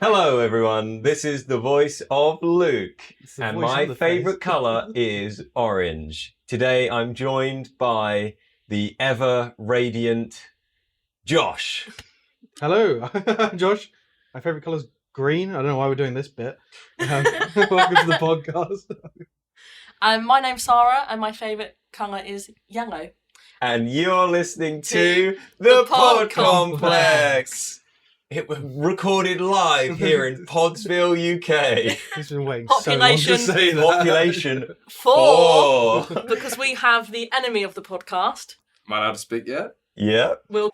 Hello everyone, this is the voice of Luke, and my favourite colour is orange. Today I'm joined by the ever-radiant Josh. Hello, I'm Josh. My favourite colour is green. I don't know why we're doing this bit. Welcome to the podcast. My name's Sarah, and my favourite colour is yellow. And you're listening to the Pod Complex. It was recorded live here in Podsville, UK. He's been waiting so long to say that. Population 4. Because we have the enemy of the podcast. Am I allowed to speak yet? Yeah. Will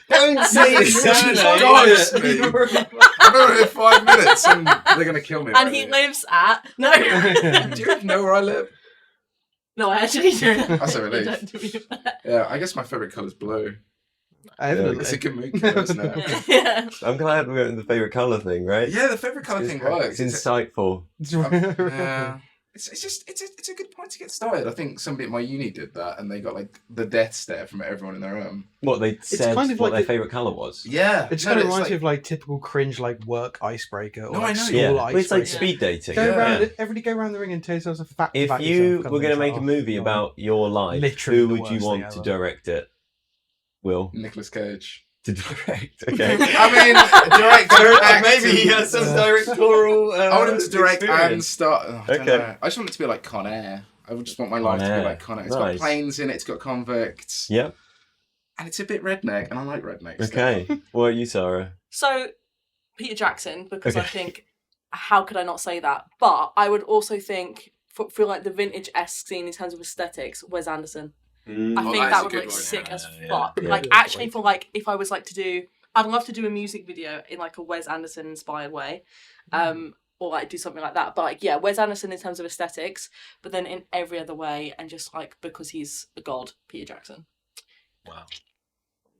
Don't say Just it. dogs me. I've been here 5 minutes and they're going to kill me. and he lives at no. Do you even know where I live? No, I actually don't. That's a relief. Don't do that. Yeah, I guess my favourite colour is blue. Evidently. It's a good mood colour, isn't it? Yeah. I'm glad we went with the favourite colour thing, right? Yeah, the favourite colour thing works. It's insightful. Yeah. It's a good point to get started. I think somebody at my uni did that, and they got like the death stare from everyone in their room. What they said, kind of what like their the- favourite colour was. Yeah, It just kind of reminds me of like typical cringe like work icebreaker or No, I like know. school Yeah, icebreaker. well, it's like speed dating. Go Yeah. around, everybody go around the ring and tell yourselves a fact. If about you yourself, kind were of going to thing. make a movie Oh, about your life, Literally who the would you worst want thing to ever. direct it? Will? Nicolas Cage. To direct, okay. I mean, direct. Maybe he has some directorial I want him to direct and experience. start. I don't Okay. know. I just want it to be like Con Air. I would just want my life to Con be Air. like Con Air. It's Nice. got planes in it. It's got convicts. Yep, And it's a bit redneck, and I like rednecks. okay. What are you, Sarah? So, Peter Jackson, because I Okay. think, how could I not say that? But I would also think, for like the vintage-esque scene in terms of aesthetics, Wes Anderson. I Oh, think that is that a would good look one, sick yeah. as Yeah, fuck. yeah. Like, Yeah, actually, great. for like, if I was like to do, I'd love to do a music video in like a Wes Anderson inspired way, or like do something like that. But like, yeah, Wes Anderson in terms of aesthetics, but then in every other way, and just like because he's a god, Peter Jackson. Wow.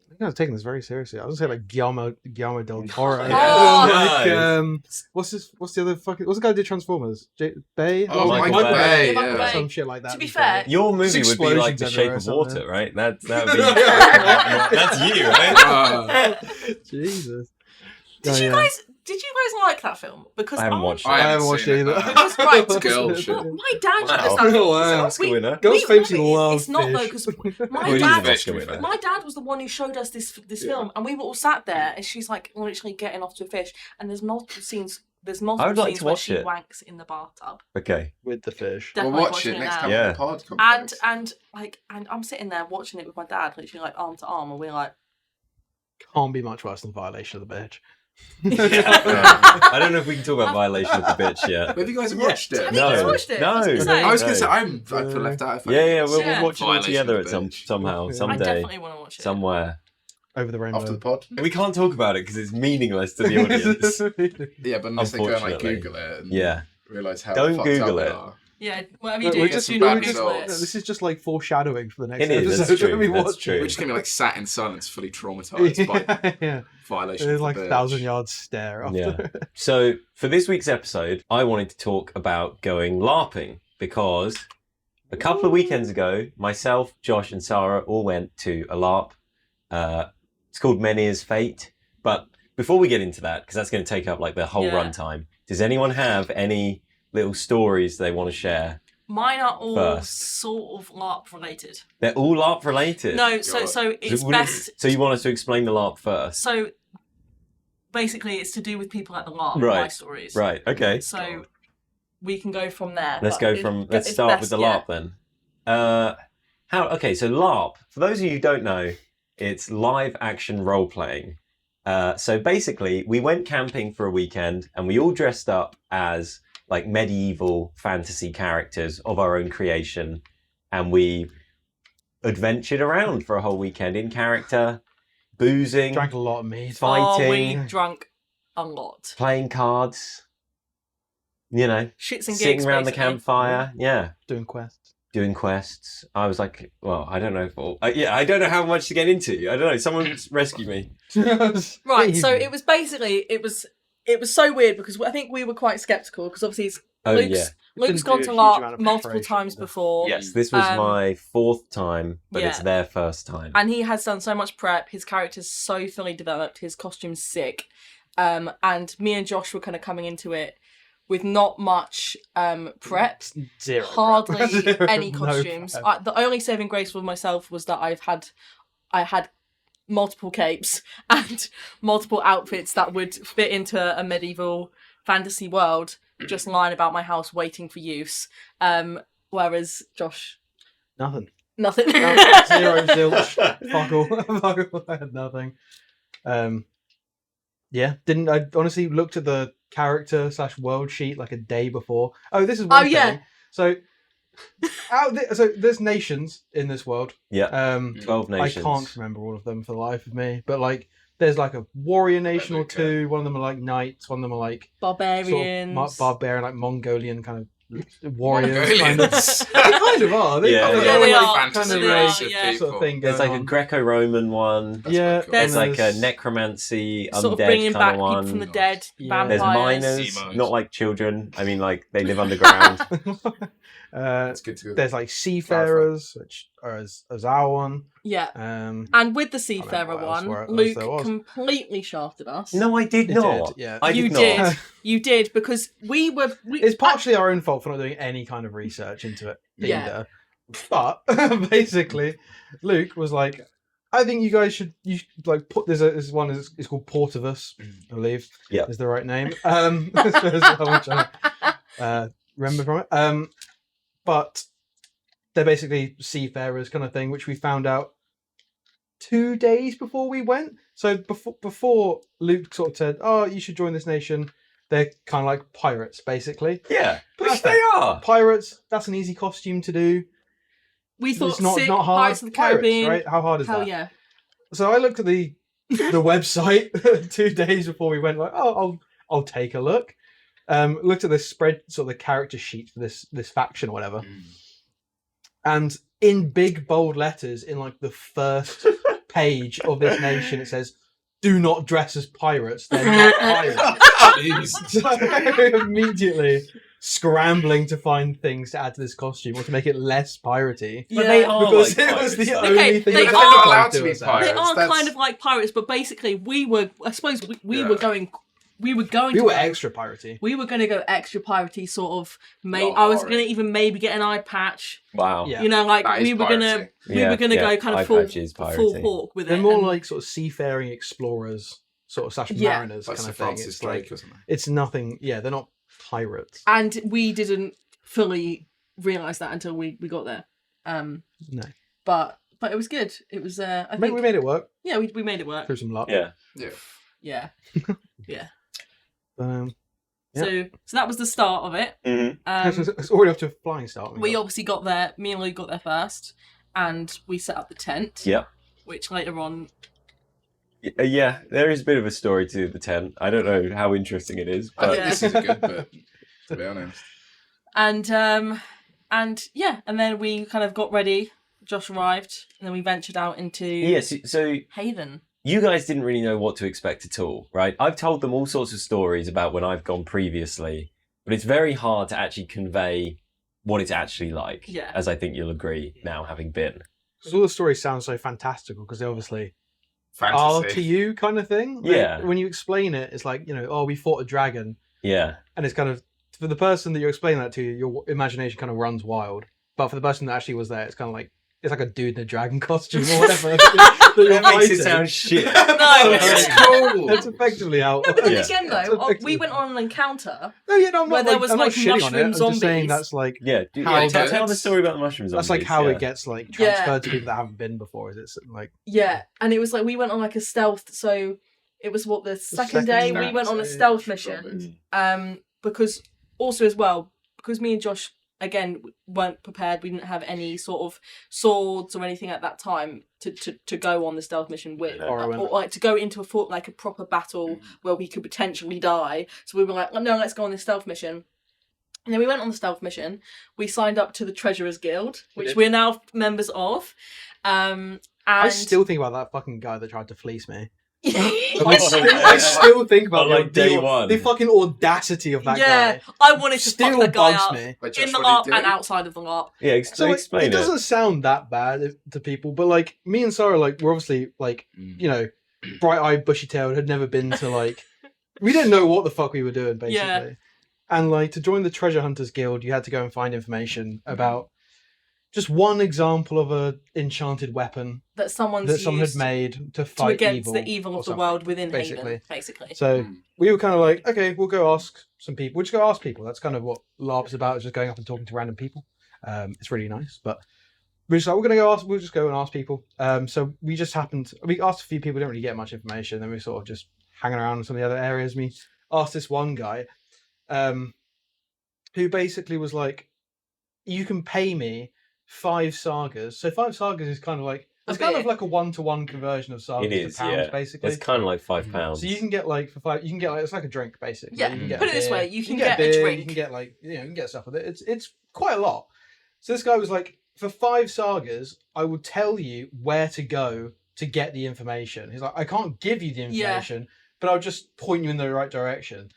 I think I was taking this very seriously. I was gonna say like Guillermo del Toro. Oh, Like, nice. what's the other fucking? What's the guy who did Transformers? Bay? Oh, Michael Michael Bay. Bay. Michael Yeah. Bay. Some shit like that. To be was fair, great. Your movie would be like explosions The Shape everywhere of or Water, something. right? That would be... That's you, right? Jesus. Did you guys like that film? Because I haven't watched it. I I haven't haven't watched seen it it, either. no. Because, right, It's girl shit. Well, my dad showed us Wow. that film. Wow. Oscar winner. Girls famously no, love it's not though, fish. because Well, my he's dad, an Oscar winner. my dad was the one who showed us this Yeah. film, and we were all sat there, and she's like literally getting off to a fish, and there's multiple scenes. There's multiple I would like scenes to where watch she it. wanks in the bathtub, Okay. With the fish. We'll Definitely watch watching it next now. time Yeah. on the pod. Complex. And I'm sitting there watching it with my dad, literally like arm to arm, and we're like, Can't be much worse than Violation of the Bitch. I don't know if we can talk about Violation of the Bitch yet. Have you guys watched it? Have you guys watched it? I was gonna say. I was going to No. say, I feel left out. If I Yeah, we'll Yeah. watch it all Violation together of at the Bitch. somehow, Yeah. I someday, definitely want to watch it. somewhere. Over the rainbow. After the pod. We can't talk about it because it's meaningless to the audience. Yeah, but unless they go and like Unfortunately. Google it and Yeah. realise how Don't fucked Google up it. they are. Yeah, whatever you No, do, we're just just- do we're not just- Google no, it. This is just like foreshadowing for the next It is, episode. that's true, when we that's watch true. it. We're just going to be like sat in silence, fully traumatised by yeah. Violation There's of like the Bitch. 1,000 yards stare after. Yeah. So for this week's episode, I wanted to talk about going LARPing because a couple of weekends ago, myself, Josh, and Sarah all went to a LARP. It's called Menhir's Fate. But before we get into that, because that's going to take up like the whole Yeah. runtime, does anyone have any little stories they want to share? Mine are all First. sort of LARP related. They're all LARP related. No, so God. it's would it- best. So you want us to explain the LARP first? So basically, it's to do with people at the LARP. Right. My stories. Right. Okay. So we can go from there. Let's but go it- from. Let's it's start best, with the yeah. LARP then. Okay, so LARP. For those of you who don't know, it's live action role playing. So basically, we went camping for a weekend, and we all dressed up as like medieval fantasy characters of our own creation, and we adventured around for a whole weekend in character, boozing, Drank a lot of mead. fighting, Oh, we drank a lot. playing cards. You know, Shits and gigs. sitting around the basically. campfire. Yeah. Doing quests. Doing quests. I was like, well, I don't know. I don't know how much to get into. I don't know. Someone rescue me. Right. So it was basically it was so weird because I think we were quite skeptical because obviously it's Oh, Luke's, yeah. Luke's Didn't gone do to a huge amount LARP of multiple preparation, times but- before. Yes, this was my 4th time, but it's yeah. their first time. And he has done so much prep. His character's so fully developed. His costume's sick. And me and Josh were kind of coming into it with not much prep, Zero. hardly Zero. any No costumes. prep. The only saving grace for myself was that I had multiple capes and multiple outfits that would fit into a medieval fantasy world, just lying about my house waiting for use. Whereas Josh, Nothing. nothing. Zero zilch. Fuck all. Fuck all. I had nothing. Yeah, didn't I honestly looked at the character / world sheet like a day before. Oh, this is one thing. yeah. So, so there's nations in this world. Yeah. 12 nations. I can't remember all of them for the life of me, but like there's like a warrior nation or two. One of them are like knights. One of them are like Barbarians. sort of barbarian, like Mongolian kind of warriors. Kind of. Mongolians. They kind of are. They, Yeah, they've yeah. got, They like, are. kind of Fantasy They race are, of yeah. people. sort of thing There's going like a on. Greco-Roman one. That's Yeah, quite cool. There's and like a necromancy, Sort of undead bringing kind back of people one. from the dead, Yeah. There's vampires. miners, Sea not like children. I mean, like they live underground. There's That's good to go. like seafarers, which are as our one. Yeah. Um, And with the remember Seafarer what else one, there Luke was. completely shafted us. No, I did It not. did, yeah. I You did not. did. You did, because we were... It's partially our own fault for not doing any kind of research into it Yeah. either. But basically, Luke was like, I think you should like put this one is it's called Portivus, I believe. Yeah. Is the right name. That's how much I remember from it. But they're basically seafarers kind of thing, which we found out 2 days before we went. So before Luke sort of said, "Oh, you should join this nation," they're kind of like pirates, basically. Yeah, which Perfect. they are. Pirates. That's an easy costume to do. We thought It's not sick, not hard. Pirates of the Pirates, Caribbean. right? How hard is Hell that? yeah. So I looked at the website 2 days before we went. Like, oh, I'll take a look. Looked at the spread, sort of the character sheet for this faction or whatever, and in big bold letters in like the first page of this nation, it says, "Do not dress as pirates. They're not pirates." So I'm immediately scrambling to find things to add to this costume or to make it less piratey. But they are Because like it was the pirates, though. only Okay, thing they that are anyone allowed could to do be as that. pirates. They are That's- kind of like pirates, but basically we were going We were to extra piratey. we were going to go extra piratey sort of. Not I was horrid. going to even maybe get an eye patch. Wow. Yeah. You know, like That is we were gonna piratey. Yeah, go kind eye of full patch is full piratey. hawk with They're it. more and- like sort of seafaring explorers, sort of slash Yeah. mariners Like kind Sir of thing. Francis It's Drake like or something. it's nothing. Yeah, they're not pirates. and we didn't fully realize that until we got there. No, But it was good. It was. I I mean, think we made it work yeah, we made it work. through some luck. Yeah. Yeah. Yeah. Um, So that was the start of it. it's already off to a flying start. We obviously got there. Me and Lee got there first, and we set up the tent. Yeah. Which later on, Yeah, there is a bit of a story to the tent. I don't know how interesting it is, I but think this is a good bit, to be honest. and then we kind of got ready. Josh arrived, and then we ventured out into yes. So Haven. you guys didn't really know what to expect at all, right? I've told them all sorts of stories about when I've gone previously, but it's very hard to actually convey what it's actually like. Yeah. As I think you'll agree now, having been. Because all the stories sound so fantastical because they obviously are Fantasy. to you kind of thing. Yeah. Like, when you explain it, it's like, oh, we fought a dragon, Yeah. and it's kind of for the person that you're explaining that to, your imagination kind of runs wild. But for the person that actually was there, it's kind of like it's like a dude in a dragon costume or whatever. that you're That makes it fighting. sound shit. No, It's cool. That's effectively how. No, but then Yeah. again, That's though, effectively- we went on an encounter. No, yeah, no, I'm where not, there like, was, I'm like, not shitting on it. mushroom I'm just saying zombies. that's like Yeah. How it Tell gets- the story about the mushrooms. that's like how it gets like Yeah. transferred to people that haven't been before. Is it like Yeah, and it was like we went on like a stealth. So it was the second second day day. we went on a So- stealth mission. Because also as well, because me and Josh again weren't prepared. We didn't have any sort of swords or anything at that time to go on the stealth mission with, Or or like to go into a proper battle where we could potentially die. So we were like, no, let's go on this stealth mission. And then we went on the stealth mission. We signed up to the Treasurers Guild, which did. we're now members of. And I still think about that fucking guy that tried to fleece me. Oh, I still think about On, like, day one. the fucking audacity of that yeah, guy. I wanted to Still fuck that guy bugs up me. But in Josh, the what LARP did he and do? outside of the LARP. Yeah, So like, explain it it. doesn't sound that bad to people, but like me and Sarah, like we're obviously like bright-eyed, bushy-tailed, had never been to like we didn't know what the fuck we were doing, basically. Yeah. And like to join the Treasure Hunters Guild, you had to go and find information about just one example of a enchanted weapon that someone had made to fight against evil the evil or of the something, world within basically. Haven, basically. So we were kind of like, okay, we'll go ask some people. We'll just go ask people. That's kind of what LARP's about, is just going up and talking to random people. It's really nice, but we're just like, we'll just go and ask people. So we asked a few people, didn't really get much information. Then we sort of just hanging around in some of the other areas. We asked this one guy, who basically was like, you can pay me 5 sagas. So 5 sagas is kind of like, it's kind of like a 1-to-1 conversion of sagas to pounds, basically. It's kind of like £5. So you can get like it's like a drink, basically. Yeah, you can get put it this beer, way, you can get beer, a drink. You can get like, you can get stuff with it. It's quite a lot. So this guy was like, for 5 sagas, I will tell you where to go to get the information. He's like, I can't give you the information, but I'll just point you in the right direction.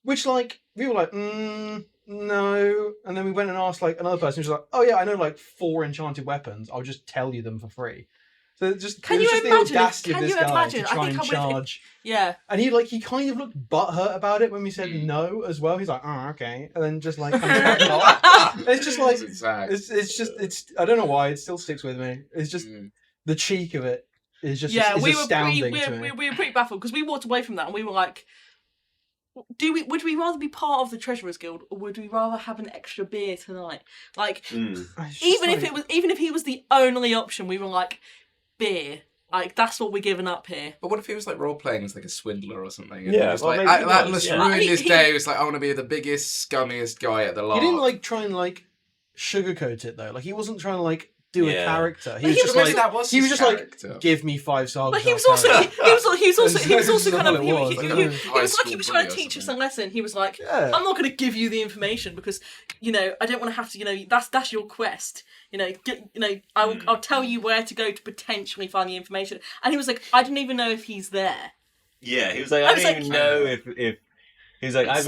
Which, like, we were like, no. And then we went and asked like another person who's like, oh yeah, I know like 4 enchanted weapons. I'll just tell you them for free. So it was just the audacity of this guy to try and charge. Yeah. And he kind of looked butthurt about it when we said no as well. He's like, oh, okay. And then just like, it's just like, it's I don't know why, it still sticks with me. It's just the cheek of it is just astounding to me. We were pretty baffled because we walked away from that and we were like, would we rather be part of the Treasurers Guild or would we rather have an extra beer tonight? Like, even if he was the only option, we were like, beer. Like, that's what we're giving up here. But what if he was like role playing as like a swindler or something? And Yeah, he was well, like, maybe Atlas ruined his day. He was like, I want to be the biggest, scummiest guy at the LARP. He didn't like try and like sugarcoat it though. Like he wasn't trying to like do a character. He was just like, give me 5 sagas. But he was also kind of he was like he was trying to teach us a lesson. He was like, I'm not going to give you the information because I don't want to have to. That's your quest. I'll tell you where to go to potentially find the information. And he was like, I don't even know if he's there. Yeah, he was like, I don't even know if. He's like, it's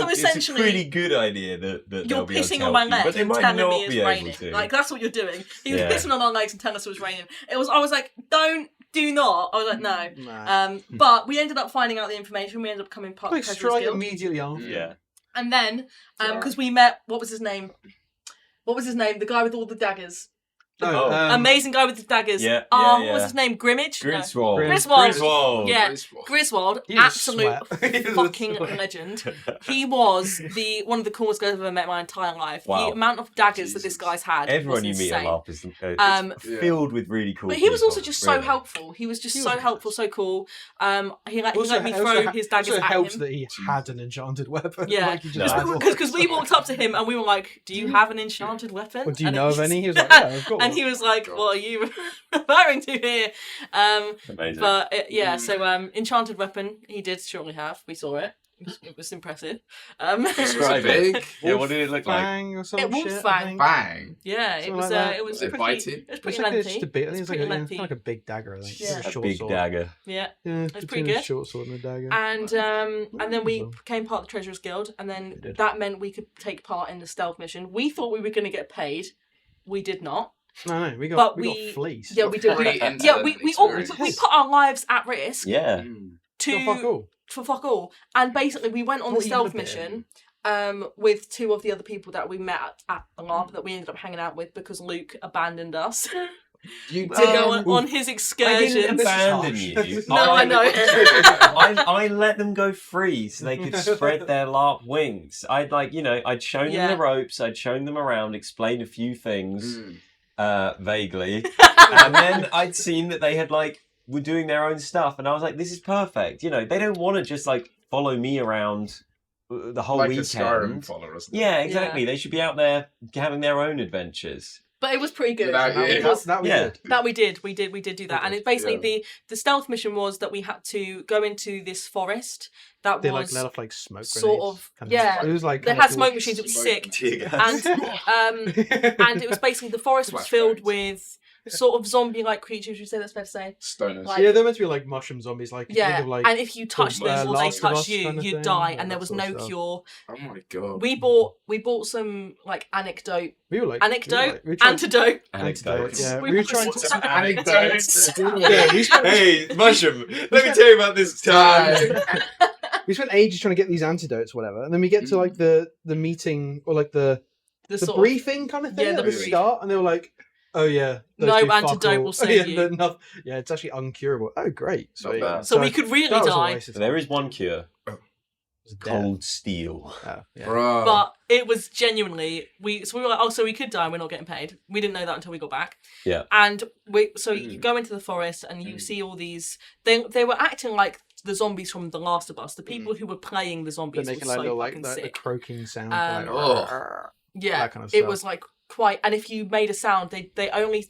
a pretty good idea that you're pissing on my legs and telling me it's raining. To. Like, that's what you're doing. He was pissing on our legs and telling us it was raining. I was like, do not. I was like, no. Nah. But we ended up finding out the information. We ended up becoming part of the Treasurers Guild. Immediately after. Yeah. And then, because we met, what was his name? The guy with all the daggers. Amazing guy with the daggers. Yeah. What was his name? Grimmage? Griswold. No. Griswold. Yeah. Griswold. Absolute fucking legend. He was one of the coolest guys I've ever met in my entire life. Wow. The amount of daggers that this guy's had. Everyone you meet at LARP is filled with really cool. But he was also just so helpful. He was just so helpful, so cool. He let me throw his daggers at him. It helps that he had an enchanted weapon. Yeah. Because we walked up to him and we were like, do you have an enchanted weapon? Or do you know of any? He was like, yeah, I've got one. And he was like, what are you referring to here? Amazing. But so enchanted weapon he did surely have. We saw it. It was impressive. Describe it. Yeah, what did it look like? Bang or some Wolf Fang. Bang. Yeah, it was. It was pretty. Biting? It was pretty lengthy. Just a bit. I think it's like a big dagger. I think. Yeah. It's a big sword. dagger. Yeah. It's pretty good. A short sword and a dagger. And then we became part of the Treasurers Guild, and then that meant we could take part in the stealth mission. We thought we were going to get paid. We did not. No, we got fleeced. Yeah, we did. We put our lives at risk. Yeah. For fuck all. And basically, we went on the stealth mission with 2 of the other people that we met at the LARP that we ended up hanging out with because Luke abandoned us. To go on his excursions. I didn't abandon you. No, I know. I let them go free so they could spread their LARP wings. I'd shown them the ropes, I'd shown them around, explained a few things vaguely, and then I'd seen that they had were doing their own stuff, and I was like, this is perfect. They don't want to just follow me around the whole weekend. A Skyrim follower, isn't it? Yeah, exactly. Yeah. They should be out there having their own adventures. But it was pretty good. That we did. We did do that. And it's basically the stealth mission was that we had to go into this forest that they was let off smoke sort grenades. It was they had smoke machines. It was sick. And it was basically the forest was filled with sort of zombie-like creatures. Would you say that's fair to say? Stoners. They're meant to be mushroom zombies. And if you touch them or they touch you, you'd die. And there was no cure. Oh my god. We bought some antidote. We were antidote. Yeah, we were trying to anecdotes. Hey, mushroom. Let me tell you about this time. we spent ages trying to get these antidotes, or whatever, and then we get to like the meeting or like the sort briefing kind of thing Yeah, at the the brief. start, and they were like, "Oh yeah, those No do fuck antidote all." will save you. Yeah, it's actually uncurable. Oh great, Not bad. So we could really that was a die. waste of There is one cure: time. cold steel. Oh, yeah. Bruh. But it was genuinely we were like, oh, so we could die and we're not getting paid. We didn't know that until we got back. Yeah. And you go into the forest and you see all these they were acting like the zombies from The Last of Us. The people who were playing the They're zombies were making like so little fucking the sick. croaking sound. Yeah. that kind of It stuff. was like quite, and if you made a sound, they only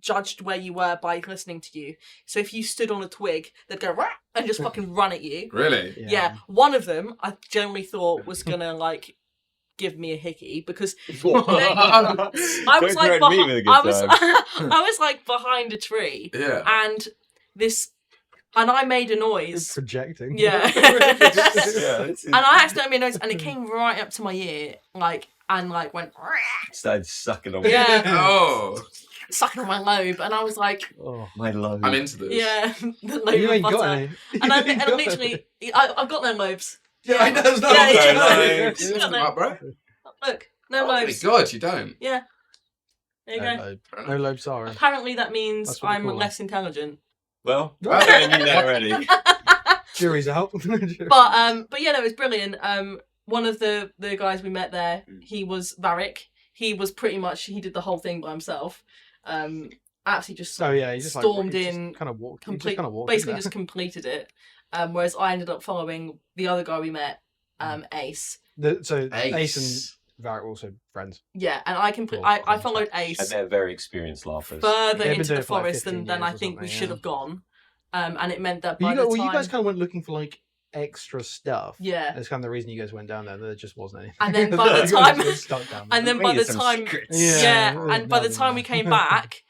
judged where you were by listening to you. So if you stood on a twig, they'd go "Rah!" and just fucking run at you. Really? Yeah. One of them I generally thought was gonna like give me a hickey because I was like I was like behind a tree Yeah. and I made a noise. projecting. Yeah. Yeah, And I accidentally made a noise and it came right up to my ear and went Started sucking on me. Yeah. Oh, sucking on my lobe and I was like, Oh. My love. I'm into this. yeah, the lobe You of ain't got butter. any. And I literally I've got no lobes. Yeah, I know. There's no Yeah, yeah, yeah. Just got no- Smart, bro. Look, no Oh my lobes. god, you don't. Yeah. There you go. lobe. No lobe, sorry. Apparently that means That's what we I'm call them. less intelligent. Well, Well, I knew that already. Jury's out. But yeah, no, it was brilliant. One of the guys we met there, he was Varric. He was pretty much he did the whole thing by himself. Actually just So yeah, he just stormed in, kind of walked. complete, Kind of walked basically in there. just completed it. Whereas I ended up following the other guy we met, Ace. So Ace Ace. and Varric were also friends. Yeah, and I Cool. I followed And Ace they're very experienced laughers. further They've been into doing the it for, like, forest 15 than I years or think we something, should yeah. have gone. And it meant that But by the time you guys kind of went looking for like extra stuff. yeah. That's kind of the reason you guys went down there. There just wasn't anything. And then by the You guys time- got stuck down there. And then by Maybe the some time secrets. Yeah, and by the nothing time we there. came back,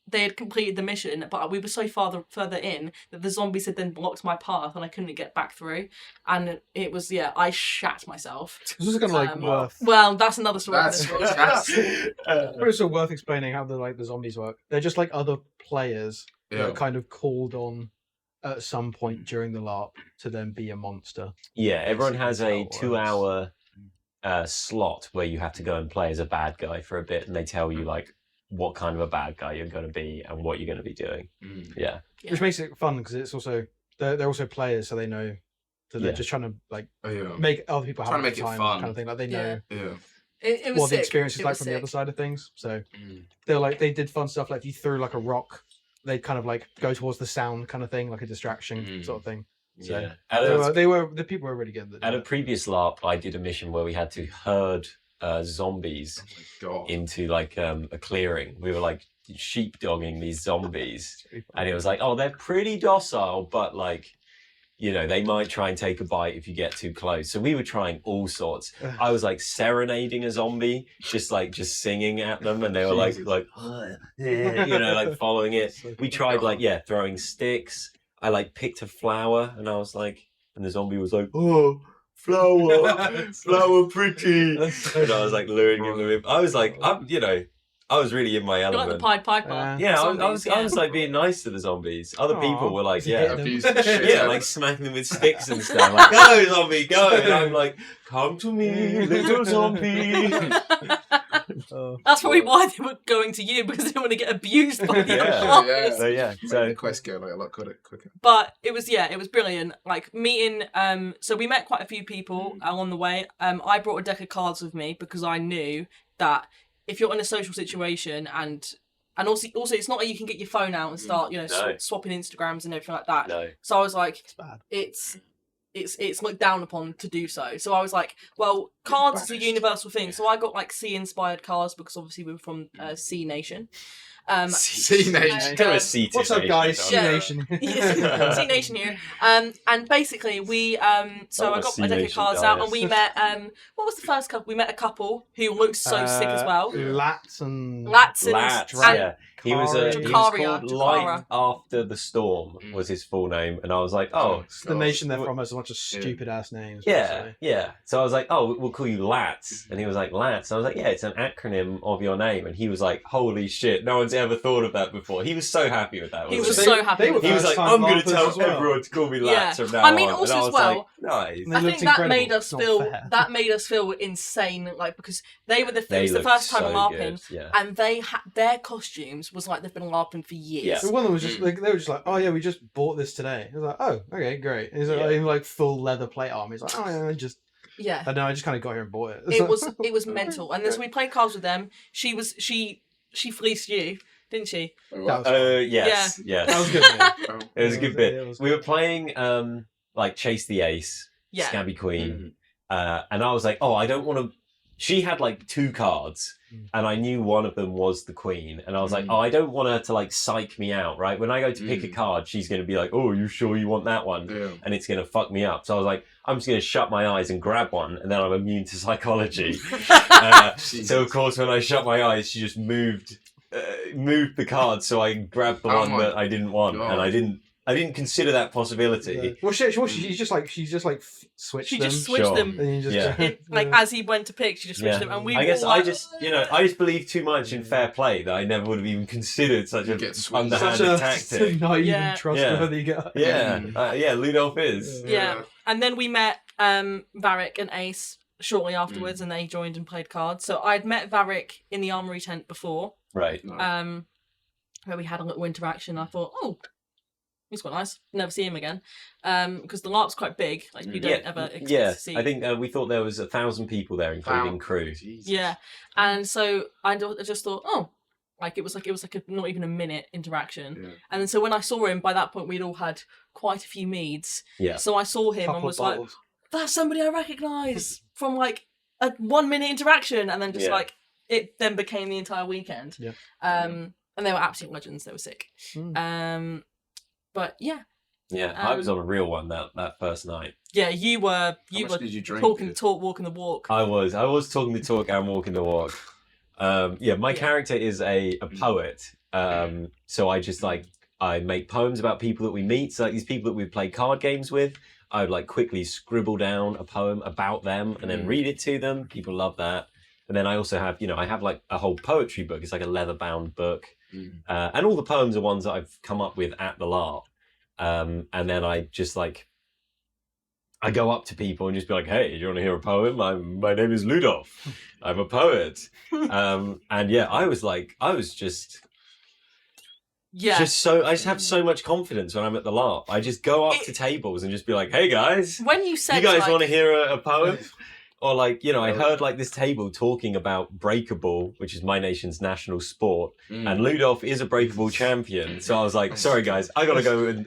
they had completed the mission, but we were so further in that the zombies had then blocked my path and I couldn't get back through. And it was I shat myself. This is kind of like Um, worth. Well, that's another story. for That's this one. But it's also worth explaining how the zombies work. They're just like other players that Yeah. are kind of called on at some point during the LARP to then be a monster. Yeah, everyone has Basically, a that's how it 2-hour slot where you have to go and play as a bad guy for a bit, and they tell you like what kind of a bad guy you're going to be and what you're going to be doing. Yeah, Yeah. Which makes it fun because it's also they're also players, so they know that they're Yeah. just trying to like Oh, yeah. make other people have Trying to a make good it time fun. kind of thing. Like they know Yeah. It was what the sick. experience is It like was from the other sick. side of things. So they did fun stuff like if you threw like a rock, they'd kind of like go towards the sound kind of thing, like a distraction sort of thing. So yeah. the people were really good. That At did a it. previous LARP, I did a mission where we had to herd zombies Oh my god. into like a clearing. We were like sheepdogging these zombies, and it was like, oh, they're pretty docile, but like, you know, they might try and take a bite if you get too close. So we were trying all sorts. I was like serenading a zombie, just singing at them, and they were like, you know, like following it. We tried like throwing sticks. I like picked a flower, and I was like, and the zombie was like, oh, flower pretty, and I was like luring him in. I was like, I was really in my You're like the element. Pied Piper. Yeah, Zombies, I was like being nice to the zombies. Other people were like, Yeah, yeah, Abusing the shit yeah, out like of smacking them with sticks and stuff. Like, go, zombie, go! And I'm like, come to me, little zombie. That's probably why they were going to you, because they didn't want to get abused by the Yeah. other Yeah. players. So yeah, Make the so quest go like a lot quicker. But it was brilliant. Like meeting so we met quite a few people along the way. I brought a deck of cards with me because I knew that if you're in a social situation and also it's not like you can get your phone out and start, No. swapping Instagrams and everything like that. no, So I was like, It's bad. it's looked down upon to do so. So I was like, well, cards is a universal thing. So I got like sea inspired cards because obviously we were from Sea Nation. Sea Nation. and, Kind of a seated What's up, nation, guys? don't Sea Yeah. Nation. Sea Nation here. And basically we so Oh, I got Sea my deck of Nation cards out and diet. we met what was the first couple? We met a couple who looked so sick as well. Lats and Lats and Lats, and- yeah. He was Jakaria, called Light Jakara. After the Storm was his full name, and I was like, oh, It's the nation they're from has a bunch of stupid ass names. yeah, basically. yeah. So I was like, oh, we'll call you Lats, and he was like, Lats. I was like, yeah, it's an acronym of your name, and he was like, holy shit, no one's ever thought of that before. He was so happy with that. He wasn't was They- so happy. they with were He was that. like, first-time I'm going to LARPers tell as well. everyone to call me Yeah. Lats from now I mean, on. also and I as was well, like, Nice. They I looked think that incredible. made us It's not feel fair. insane, like because it was They the looked first time so LARPing, good, yeah. and they had their costumes was like they've been LARPing for years. Yeah. The one that was just like they were just like, oh yeah, we just bought this today. I was like, oh okay, great. And he's like, Yeah. in like full leather plate armor. He's like, oh yeah, I just Yeah. I just kind of got here and bought it. It was mental, and as we played cards with them, she fleeced you, didn't she? That was fun. Yes. That Yes. was good. Man. It was a good bit. It was We were playing like Chase the Ace, Yeah. Scabby Queen, and I was like, oh, I don't want to. She had like 2 cards, and I knew one of them was the Queen, and I was like, oh, I don't want her to like psych me out, right? When I go to pick a card, she's going to be like, oh, you sure you want that one? Yeah. And it's going to fuck me up. So I was like, I'm just going to shut my eyes and grab one, and then I'm immune to psychology. So of course, when I shut my eyes, she just moved the card, so I grabbed the one that I didn't want, God. and I didn't consider that possibility. Yeah. Well, she's just like switched She them. just switched Sure. them. And you just, Yeah. Like as he went to pick, she just switched Yeah. them, and we. I guess were I like, just believe too much in fair play that I never would have even considered such You a get switched. underhanded such a tactic. naive Yeah. and trustworthy guy. Yeah, Ludolf is. Yeah. And then we met Varric and Ace shortly afterwards, and they joined and played cards. So I'd met Varric in the armory tent before, Right. where we had a little interaction. I thought, oh, he's quite nice. Never see him again, because the LARP's quite big. Like you don't ever expect to see. I think we thought there was 1,000 people there, including crew. Jesus. Yeah, and so I just thought, oh, like it was like not even a minute interaction. Yeah. And then so when I saw him, by that point we'd all had quite a few meads. Yeah. So I saw him and Couple was of like, bottles. that's somebody I recognise from like a 1 minute interaction, and then just like it then became the entire weekend. Yeah. And they were absolute legends. They were sick. But yeah. Yeah, I was on a real one that first night. Yeah, you were much did you drink? talking the talk, walking the walk. I was talking the talk and walking the walk. My character is a poet. So I just I make poems about people that we meet. So like these people that we've played card games with, I would like quickly scribble down a poem about them and then read it to them. People love that. And then I also have, I have like a whole poetry book. It's like a leather bound book. And all the poems are ones that I've come up with at the LARP. And then I just I go up to people and just be like, hey, do you want to hear a poem? My name is Ludolf. I'm a poet. And yeah, I just have so much confidence when I'm at the LARP. I just go up to tables and just be like, hey guys, when you said you guys want to hear a poem? Or I heard this table talking about breakable, which is my nation's national sport, and Ludolf is a breakable champion. So I was like, sorry guys, I gotta go and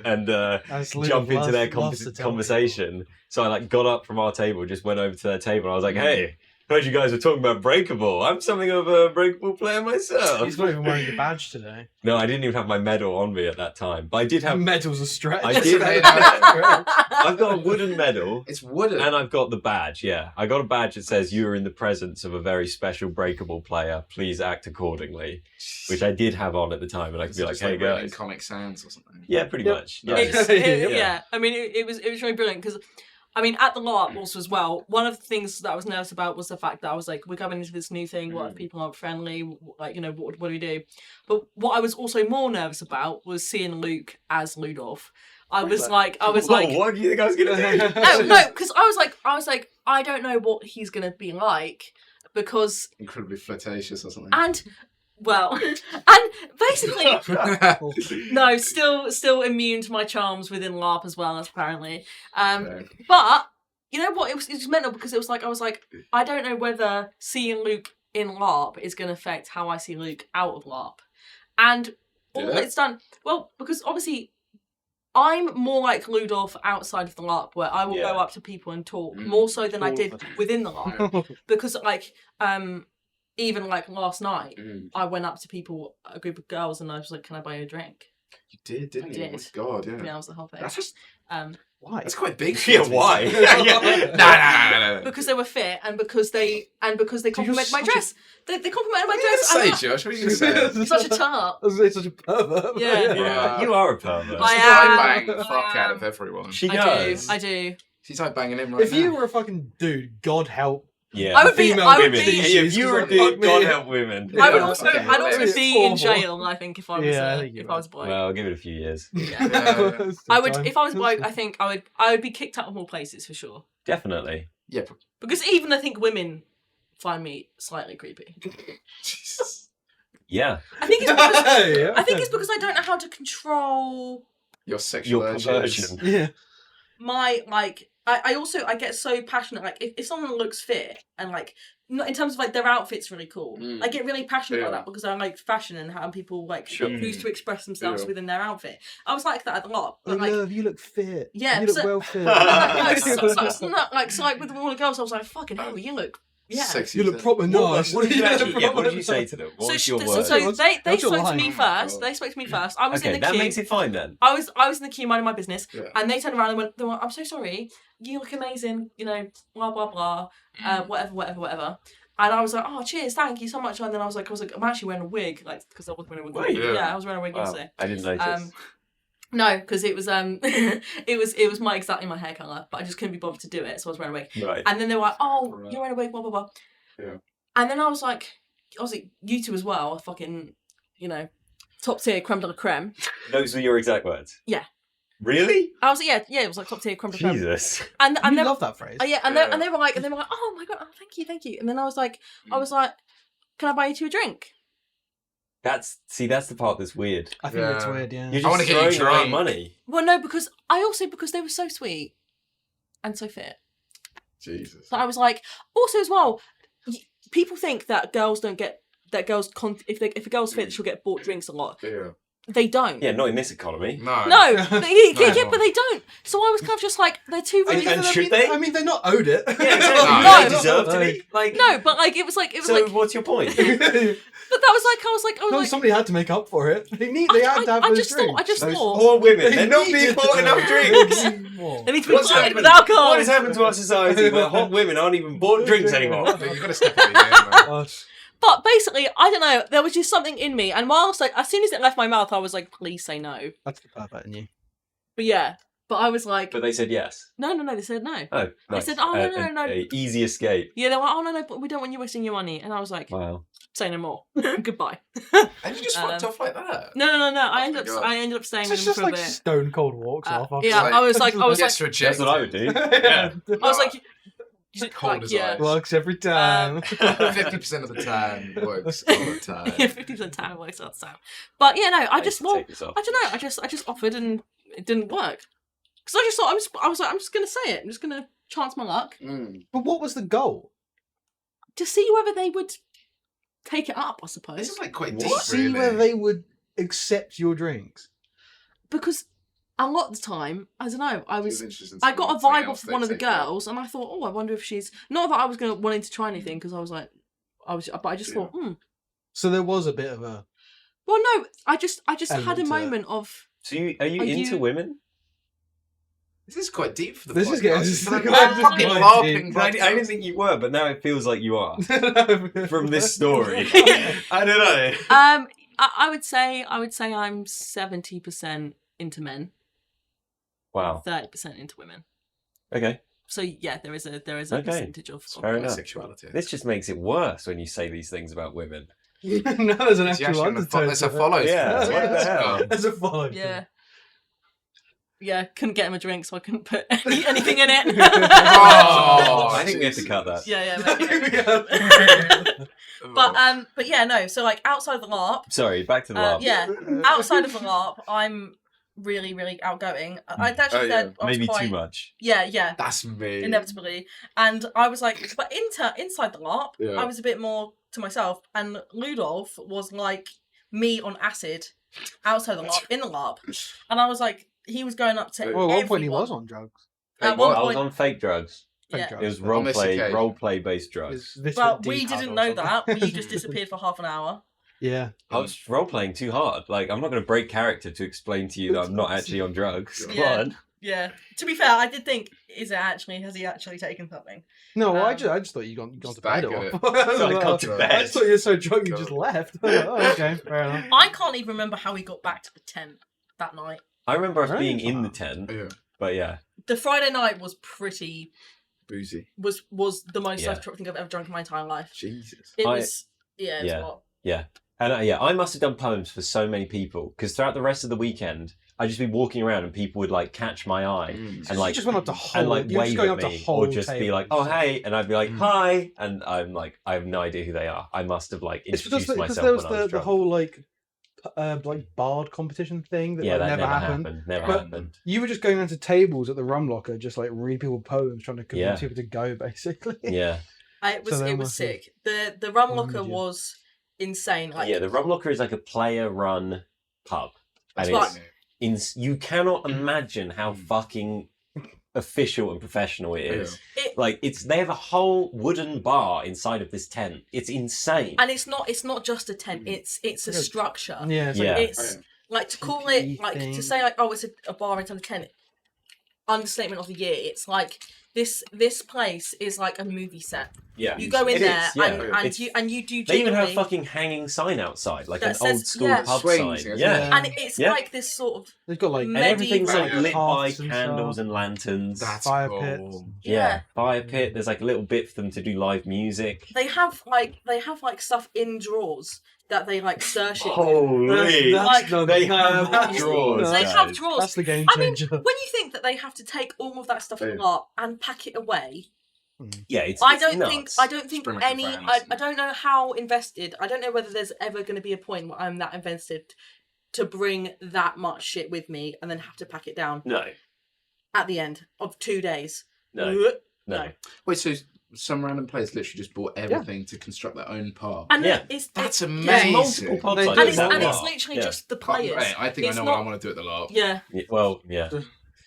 jump into their conversation. So I got up from our table, just went over to their table, and I was like, hey, heard you guys were talking about breakable. I'm something of a breakable player myself. He's not even wearing the badge today. No, I didn't even have my medal on me at that time. But I did have... Medal's a stretch. I did have... I've got a wooden medal. It's wooden. And I've got the badge, yeah. I got a badge that says, you are in the presence of a very special breakable player. Please act accordingly. Which I did have on at the time. And I could be like, hey guys. Comic Sans or something. Yeah, pretty much. Yeah. Yeah. I mean, it was really brilliant because... I mean, at the LARP also as well, one of the things that I was nervous about was the fact that I was like, we're coming into this new thing, what if people aren't friendly, what do we do? But what I was also more nervous about was seeing Luke as Ludolf. I was like, what do you think I was going to do? No, because I was like, I don't know what he's going to be like, because... Incredibly flirtatious or something. And... Well, and basically, no, still immune to my charms within LARP as well, apparently. But you know what? It was mental because it was like I was like, I don't know whether seeing Luke in LARP is going to affect how I see Luke out of LARP, and all it's done well because obviously I'm more like Ludolf outside of the LARP, where I will go up to people and talk more so than I did within the LARP, because even last night, I went up to people, a group of girls, and I was like, "Can I buy you a drink?" You did, didn't you? I did. Oh my God, yeah. Yeah, that was the whole thing. That's just... Why? That's quite big. Yeah, why? No. Because they were fit, and because they complimented my dress. They complimented my dress. Say, Josh, what are you going to say? I'm such a tart. It's such a pervert. Yeah. You are a pervert. I I am. bang the fuck out of everyone. She does. I do. She's like banging him right If now. you were a fucking dude, God help Yeah. I would be. Female I would women. be. Hey, if you were a dude, God help women. I would Yeah. also. Okay, I'd also it's be in awful. jail. I think if I was. Yeah, I think you if I would. was a bloke. Well, I'll give it a few years. Yeah. Yeah. I would. If I was a bloke, I think I would. I would be kicked out of more places for sure. Definitely. Yeah. Because even I think women find me slightly creepy. Jesus. Yeah. I think it's because. Yeah. I think it's because I don't know how to control Your sexual Your urges. perversion. Yeah. my like. I also I get so passionate. Like if someone looks fit and like not in terms of like their outfit's really cool, Mm. I get really passionate about Yeah. that because I like fashion and how people like Sure. choose to express themselves Yeah. within their outfit. I was like that a lot, Oh, but like. love, you look fit. Yeah, you look so- well fit. Like with all the girls, I was like, "Fucking hell, you look, yeah." Sexy. You look proper nice. What did you Yeah, actually? Yeah, what did you proper say nice. to them? What So, was your so, word? so What's- they what's your spoke to line? me Oh, first. God. They spoke to me first. I was in Okay, the that queue. makes it fine then. I was in the queue minding my business, Yeah. and they turned around and went, "I'm so sorry. You look amazing. You know, blah blah blah. Whatever." And I was like, "Oh, cheers, thank you so much." And then I was like, "I'm actually wearing a wig, like because I was wearing a wig." Were you? Yeah, I was wearing a wig Wow, yesterday. I didn't notice. No, because it was it was exactly my hair color, but I just couldn't be bothered to do it, so I was wearing a wig. Right. And then they were like, "Oh, Right. you're wearing a wig, blah blah blah." Yeah. And then I was like, you two as well, fucking, top tier creme de la creme. Those were your exact words. Yeah. Really? I was like, yeah, it was like top tier creme de la creme. Jesus. And You they love that phrase. yeah, and Yeah. they were like, oh my god, oh, thank you. And then I was like, can I buy you two a drink? That's the part that's weird. I think that's Yeah. weird, yeah. You're I wanna just get you throwing away drunk. money. Well, no, because because they were so sweet and so fit. Jesus. So I was like, also as well, people think that girls don't get if a girl's fit, she'll get bought drinks a lot. Yeah. They don't. Yeah, not in this economy. No. No, No. but they don't. So I was kind of just like, they're too And- really. and should they? I mean, they're not owed it. Yeah, exactly. No. They deserve to be. Like, No, but like it was like so what's your point? but that was like I was No, like somebody had to make up for it. They had to have I those just drinks. Those thought poor women. They They're not being needed bought to. enough drinks. they need to be What's treated with happened? alcohol. What has happened to our society where hot women aren't even bought drinks anymore? You've got to step up your game, man. Gosh. But basically, I don't know. There was just something in me, and whilst like as soon as it left my mouth, I was like, "Please say no." That's the pervert in you. But yeah, but I was like, But they said yes. "No." They said no. Oh, nice. said, "Oh, no. A easy escape. Yeah, they were like, "Oh no, but we don't want you wasting your money." And I was like, Wow. "Say no more. Goodbye." And you just fucked off like that. No. I my God. ended up staying It's with them just for a like bit. stone cold walks off. after Yeah, that. I was like, Gets rejected. That's what I would do. Yeah. I was like, Cold as ice. Works every time. 50% of the time works all the time. yeah, 50% time works out the time. But yeah, no, I just Take well, this off. I don't know. I just offered and it didn't work. Because I just thought I was like, I'm just gonna say it. I'm just gonna chance my luck Mm. But what was the goal? to see whether they would take it up. I suppose This is like quite What? deep, See really. whether they would accept your drinks. because a lot of the time, I don't know. I It's interesting I to got a see something vibe else off they one of the take up. girls, and I thought, oh, I wonder if she's not that I was wanting to try anything because I was like, but I just Yeah. thought, So there was a bit of a. well, no, I just had Element a to it. moment of. So are you Are into you- women? This is quite deep for the This podcast. is getting- This this is is like getting fucking quite LARPing deep. I didn't podcast. think you were, but now it feels like you are from this story. Yeah. I don't know. I would say I'm 70% into men, Wow. 30% into women. Okay. So yeah, there is a Okay. percentage of Fair enough. Sexuality. This just makes it worse when you say these things about women. No, there's an Is he actual actually gonna undertone. there's a to it. follow. Yeah, what the hell? There's a follow. yeah. Yeah, couldn't get him a drink, so I couldn't put anything in it. Oh, I think we have to cut that. yeah. Yeah. But yeah, no. So like outside of the LARP, Sorry, back to the LARP. yeah, outside of the LARP, I'm really, really outgoing. I'd actually Oh, said I was Maybe quite, too much. Yeah, That's me. inevitably. And I was like, but inside the LARP, Yeah. I was a bit more to myself. And Ludolf was like me on acid outside the LARP, in the LARP. And I was like, he was going up to Well, at one point he everyone. was on drugs. At what? one I was point, on fake drugs. Fake Yeah. drugs. It was but- On this occasion. role play based drugs. It's this well, bit we deep didn't or know something. that. We just disappeared for half an hour. Yeah. I was role playing too hard. Like, I'm not going to break character to explain to you that I'm not actually on drugs. Come Yeah. on. Yeah. To be fair, I did think, has he actually taken something? No, well, I Um, just thought you gone Just to bed. back at Or... So I got to I bed. just thought you were so drunk you God. just left. Oh, okay, fair enough. I can't even remember how we got back to the tent that night. I remember us Right. being in the tent, Yeah. but yeah. The Friday night was pretty Boozy. was the most Yeah. I think I've ever drunk in my entire life. Jesus. It I- was it was yeah. hot. And I must have done poems for so many people because throughout the rest of the weekend, I'd just be walking around and people would like catch my eye Mm. and like you just went up to whole, and like you're just wave going at up to me whole or just be like, "Oh tables. hey," and I'd be like, Mm. "Hi," and I'm like, I have no idea who they are. I must have like It's because introduced myself there was when I was the drunk. whole like bard competition thing that Yeah, like, that never happened. Never But- happened. You were just going into tables at the Rum Locker, just like read people poems, trying to convince Yeah. people to go, basically. Yeah, It was So they it was must have sick. The Rum Locker warmed you. was insane. Like yeah. The Rum Locker is like a player-run pub, That's and right. it's you cannot imagine how Mm. fucking official and professional it is. It- Like they have a whole wooden bar inside of this tent. It's insane. and it's not just a tent. Mm. It's a Good. structure. Yeah, it's Yeah. like It's like to call PPE it like thing. to say like, oh, it's a bar inside a tent. Understatement of the year. It's like this place is like a movie set. Yeah, You go in It there is, yeah. and It's- you do. They even have genuinely- fucking hanging sign outside, like That an says- old school yeah. pub Swings, sign. yeah. Yeah. and it's Yeah. like this sort of they've got like And everything's like medieval lit by paths and candles stuff. and lanterns. That's Fire cool. pits. yeah. Fire pit. There's like a little bit for them to do live music. They have like stuff in drawers that they like search it. with. Holy! Like- They have that's- drawers. They guys. have drawers. That's the game I mean, changer. when you think that they have to take all of that stuff in Yeah. LARP and pack it away, Yeah, it's I it's don't nuts. think bring, like, a any. van or I something. don't know how invested. I don't know whether there's ever going to be a point where I'm that invested to bring that much shit with me and then have to pack it down No, at the end of 2 days. no, no. Wait, so some random players literally just bought everything to construct their own pub? And Yeah. it's That's There's amazing. multiple pubs They like do and this it's, that now. and it's lot. literally Yeah. just the Can't- players. I think I It's know not- what I want to do at the LARP. Yeah. Yeah, well, yeah.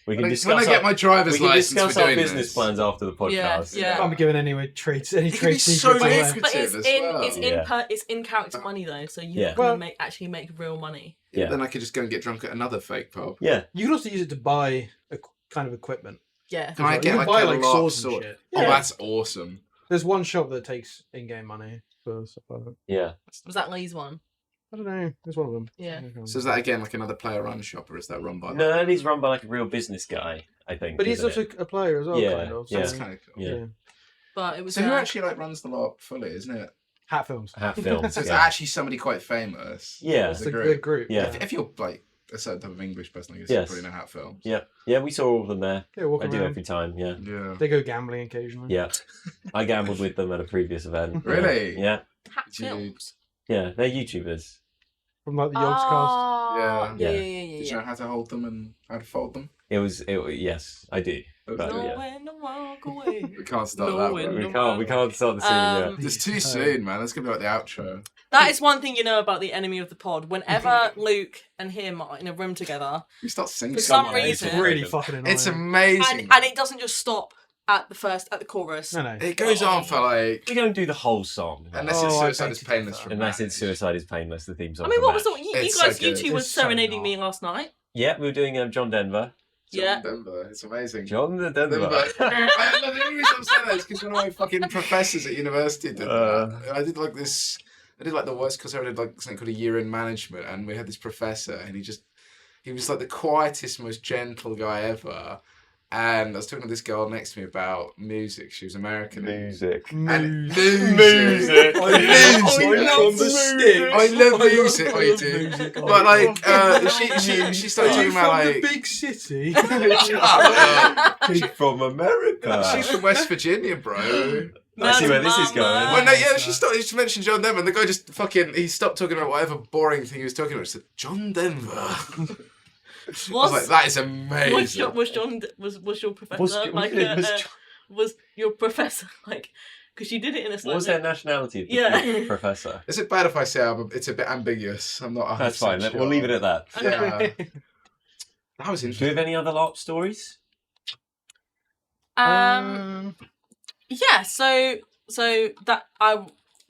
We can When discuss. I get my driver's we can license discuss for our doing business this. plans after the podcast. Yeah. Can't be giving any traits, any It can trade be so secrets But away. it's, lucrative as in well. it's in Yeah. it's in character money though, so you're Yeah. not gonna Well- actually make real money. Yeah. Then I could just go and get drunk at another fake pub. Yeah. You can also use it to buy a kind of equipment. Yeah. Can I You get can like buy a like LARP swords and sword? shit. Oh, Yeah. that's awesome. There's one shop that takes in-game money for stuff like that. Yeah. Was that Lee's one? I don't know. There's one of them. Yeah. So is that again like another player-run shop, or is that run by? No, and he's run by like a real business guy, I think. But he's isn't also it? a player as well, Yeah, kind of. yeah. That's kind of cool. Yeah. But it was So who actually like runs the LARP fully, isn't it? Hat films. Hat films. So it's yeah. actually somebody quite famous. Yeah. It's The the group. group. Yeah. If you're like a certain type of English person, I guess Yes. you probably know hat films. Yeah. Yeah, we saw all of them there. Yeah, walk I do around. every time, yeah. Yeah. They go gambling occasionally. Yeah. I gambled with them at a previous event. Really? Yeah. Hat Dude. films. Yeah. They're YouTubers. From like the Yogscast. Ah, Yeah. yeah, Yeah. yeah, yeah, Did yeah. you know how to hold them and how to fold them? Yes, I do. But, Know yeah. when to walk away. We can't start No, that. we're bro. not. We can't start the scene yet. It's too soon, man. That's gonna be like the outro. That is one thing you know about the enemy of the pod. Whenever Luke and him are in a room together, We start singing. For some Come on, It's reason- really fucking annoying. It's amazing. and it doesn't just stop at the chorus. No, no. It goes on for like We don't do the whole song. unless Oh, it's I Suicide beg is to Painless. differ. from Unless it's Match. Suicide is Painless, the theme song. I mean, for what was Match. the you It's guys? so You good. two were It's so serenading not. me last night. Yeah, we were doing John Denver. John Yeah. Denver. It's amazing. John the Denver. The only reason I'm saying that is because one of my fucking professors at university did that. I did like this. I did like the worst because I did like something called a year in management, and we had this professor, and he was like the quietest, most gentle guy ever. And I was talking to this girl next to me about music. She was American. Music. And Music. music. I Music. love the stick. I love music, I love do. music. But like, she started Are you talking about from like. the big city? She's from America. She's from West Virginia, bro. I see where this is going. Well, no, yeah, she mentioned John Denver, and the guy just he stopped talking about whatever boring thing he was talking about. He said, John Denver. I was like, that is amazing. Was your professor was your professor like? Because you did it in a What was their nationality? Of the Yeah. professor. Is it bad if I say it's a bit ambiguous? I'm not. That's fine. 100% We'll leave it at that. Yeah. That was Do you interesting. have any other LARP stories? Yeah. So that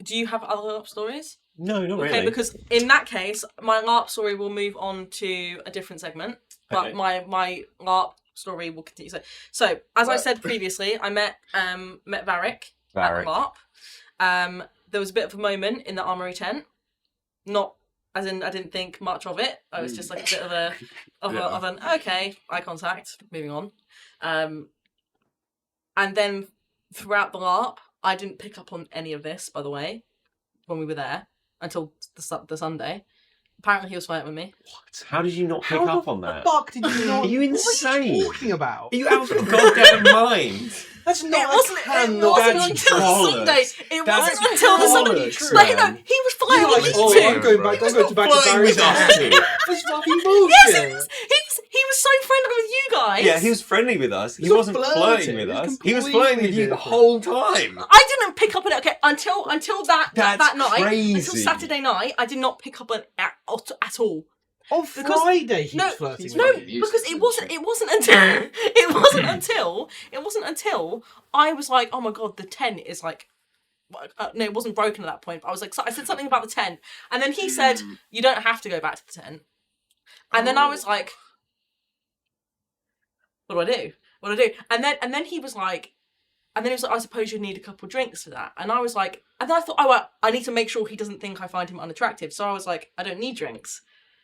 do you have other LARP stories? No, not Okay, really. because in that case, my LARP story will move on to a different segment, but Okay. my LARP story will continue. So as I said previously, I met Varric at LARP. There was a bit of a moment in the armory tent, not as in I didn't think much of it. I was just like a bit of an okay, eye contact, moving on. And then throughout the LARP, I didn't pick up on any of this, by the way, when we were there until the Sunday. Apparently, he was flirting with me. What? How did you not pick up on that? Fuck did you not? Are you What are you insane? talking about? Are you out of your goddamn mind? That's It not. wasn't until bollocks. Sunday. It That's wasn't until the Sunday. bollocks, Like, man. no, he was flirting You're with like, me oh, too. I'm going back. I'm going back to flirting Barry's with us house. too. That's fucking bullshit. Yes, he was so friendly with you guys. Yeah, he was friendly with us. He He's not wasn't flirting. flirting with He's us. He was completely flirting with you the different. whole time. I didn't pick up on it. Okay, until that That's night, crazy. until Saturday night, I did not pick up on it at all. On Because- Friday, he no, was flirting No, with fucking you. because useless, it wasn't until I was like, oh my god, the tent is like, no, it wasn't broken at that point. But I was like, so I said something about the tent, and then he said, you don't have to go back to the tent, and then I was like, what do I do? What do I do? And then he was like. And then he was like, I suppose you need a couple of drinks for that. And I was like, and then I thought, oh, well, I need to make sure he doesn't think I find him unattractive. So I was like, I don't need drinks.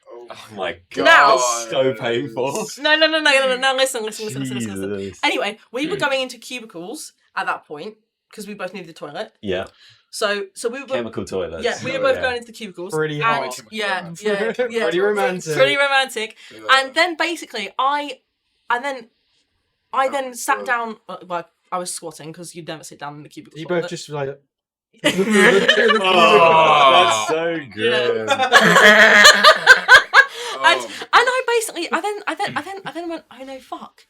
Oh my god. Now- So painful. No, listen. Jesus. Anyway, we were going into cubicles at that point, because we both needed the toilet. Yeah, So we were chemical toilets. yeah, we were both going into the cubicles. Pretty and, hot. yeah. Pretty romantic. Pretty romantic. And then basically I then sat down, well, I was squatting, because you'd never sit down in the cubicle. You toilet. both just like. Oh, that's so good. And I basically, I then went, oh no, fuck.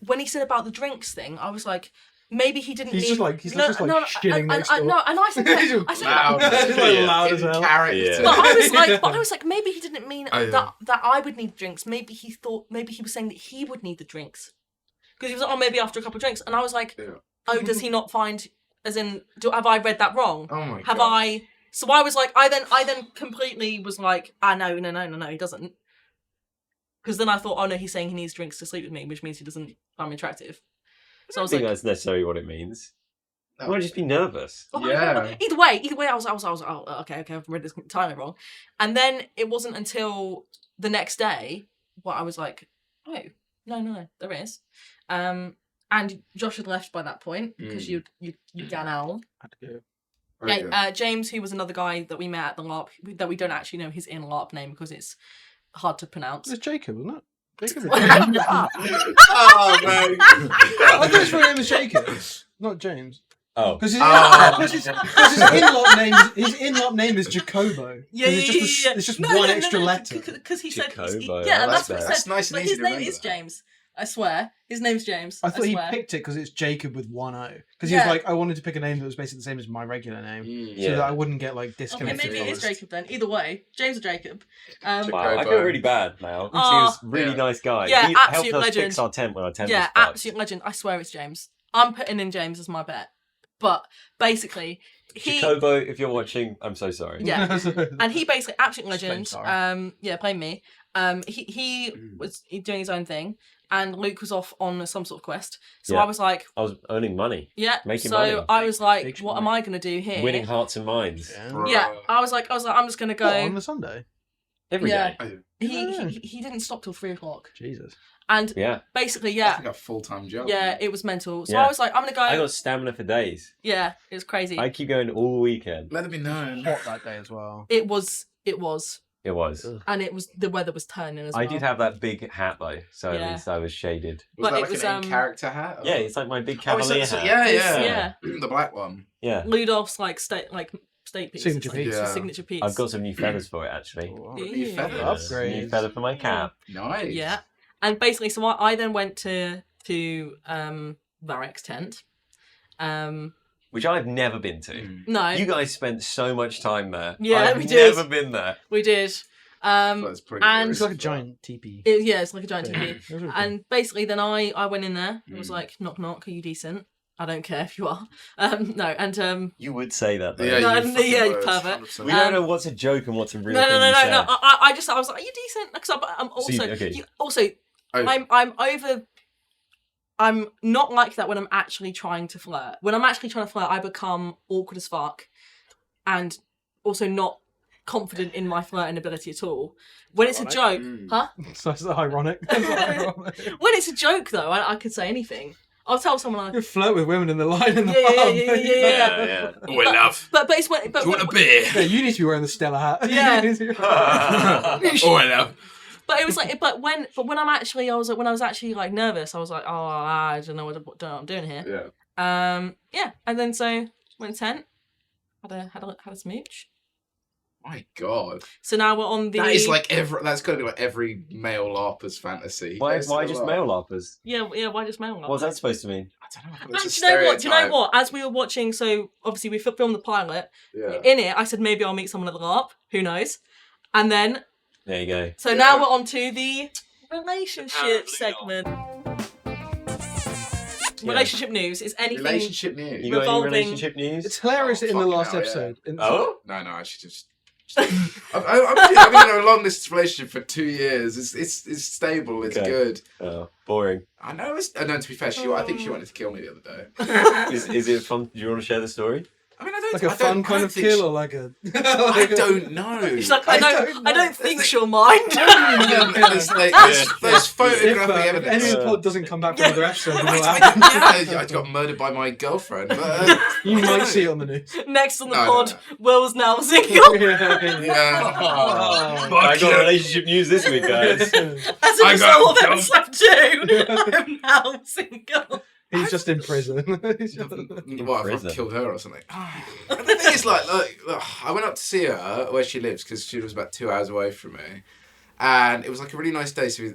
When he said about the drinks thing, I was like, maybe he didn't He's mean... just like shitting next door. No, and I said, He's I said loud. He's like Yeah. loud as In hell. character. Yeah. but I was like, maybe he didn't mean Oh, yeah. that I would need drinks. Maybe he was saying that he would need the drinks. Because he was like, oh, maybe after a couple of drinks. And I was like, Yeah. oh, does he not find, as in, have I read that wrong? Oh my Have god. I... So I was like, I then completely was like, no, he doesn't. Because then I thought, oh no, he's saying he needs drinks to sleep with me, which means he doesn't find me attractive. So I I was think like, that's necessarily what it means. No. You might just be nervous. oh, Yeah. Either way, I was, oh, okay, I've read this timing wrong. And then it wasn't until the next day where I was like, oh, no, there is. And Josh had left by that point because you gan out. Very good. James, who was another guy that we met at the LARP, that we don't actually know his in LARP name because it's hard to pronounce. It's Jacob, wasn't it? Jacob. Oh man. I thought his real name was Jacob, not James. Oh. Because his, Oh. his in-law name is Jacobo. It's just one extra letter. Because he said, Jacobo, yeah, I and like that's what he that. said. That's nice and But easy his to name remember is that. James. I swear. His name's James. I thought he swear. picked it because it's Jacob with one O. Because he Yeah. was like, I wanted to pick a name that was basically the same as my regular name, Yeah. so that I wouldn't get like Okay, disconnected. maybe it from is it. Jacob then. Either way, James or Jacob. Wow, Jacobo. I feel really bad now. He Oh. was a really Yeah. nice guy. Yeah, he absolute helped us legend. fix our tent when our tent Yeah, was fucked. absolute legend. I swear it's James. I'm putting in James as my bet. But basically, he... Jacobo, if you're watching, I'm so sorry. Yeah. And he basically, absolute Just legend. plain Yeah, blame me. He was doing his own thing, and Luke was off on some sort of quest. So Yeah. I was like, I was earning money, yeah. Making so money. I was like, Big what am I gonna do here? winning hearts and minds Yeah. Yeah. I was like, I'm just gonna What, go. on the Sunday. every day. Yeah. He didn't stop till 3:00, Jesus. and Yeah, basically, I yeah, think a full-time job. yeah, it was mental. So Yeah. I was like, I'm gonna go. I got stamina for days. Yeah, it was crazy. I keep going all weekend. Let it be known. Hot that day as well. It was, It was. Ugh. and it was the weather was turning as well. I did have that big hat though, so Yeah. at least I was shaded. Was But that it like was, an in-character hat? or- Yeah, it's like my big Oh, it's cavalier like- hat. yeah, Yeah. yeah. The black one. Yeah. Ludolf's state piece. Signature It's like piece. his Yeah. signature piece. I've got some new feathers for it actually. Oh, Yeah. New feathers. Yeah, Upgrades. new feather for my cap. Nice. Yeah, and basically, so I then went to Varek's tent. Which I've never been to. Mm. No, You guys spent so much time there. Yeah, I've we did. never been there. we did. That's pretty and- good. It's like a giant teepee. Yeah, it's like a giant Yeah. TV. It was really cool. And basically, then I went in there and was Mm. like, knock knock, are you decent? I don't care if you are. No, and You would say that though. Yeah, No, you fucking yeah, you would, pervert. 100%. We don't know what's a joke and what's a real no, thing. no. you said. I was like, are you decent? Because I'm also, So okay. Oh, I'm over. I'm not like that when I'm actually trying to flirt. When I'm actually trying to flirt, I become awkward as fuck, and also not confident in my flirting ability at all. When it's a joke, Mm. huh? So it's ironic. It's ironic. When it's a joke, though, I could say anything. I'll tell someone I. You flirt with women in the line in the Yeah, pub. Yeah. Oh, I love. But it's when. But Do you want a beer? Yeah, you need to be wearing the Stella hat. Yeah. Oh, I love. But it was like, but when I'm actually, when I was actually like nervous, I was like, oh, I don't know what I'm doing here. Yeah. And then so went tent, had a smooch. My God. So now we're on the. That is like that's got to be like every male LARPer's fantasy. Why just male LARPers? Yeah. Why just male? What's that supposed to mean? I don't know. And It's a do you know what? stereotype. As we were watching, so obviously we filmed the pilot. Yeah. In it, I said maybe I'll meet someone at the LARP. Who knows? And then. There you go. So now we're on to the relationship segment. Relationship news is anything. Relationship news. You got any Revolving- relationship news? It's hilarious that in the fucking last hell, yeah. episode. Oh? No, I should just. I've been in a long distance relationship for 2 years. It's stable. It's Okay. good. Oh, boring. I know. No, to be fair, I think she wanted to kill me the other day. Is it fun? Do you want to share the story? I mean, I don't Like a I fun don't- I kind don't of think kill she- or like a. I don't know. She's like, I don't think she'll mind. There's like there's photographic If evidence. any pod doesn't come back from another episode, you know what I happened. got murdered by my girlfriend. But, You might see it on the news. Next on the No, pod, no. Will's now single. yeah. Oh. I got relationship news this week, guys. As a I result of got episode 2, I'm now single. He's just in prison. He's just- What, if prison. I've killed her or something? The thing is, like, I went up to see her where she lives because she was about 2 hours away from me. And it was like a really nice day. So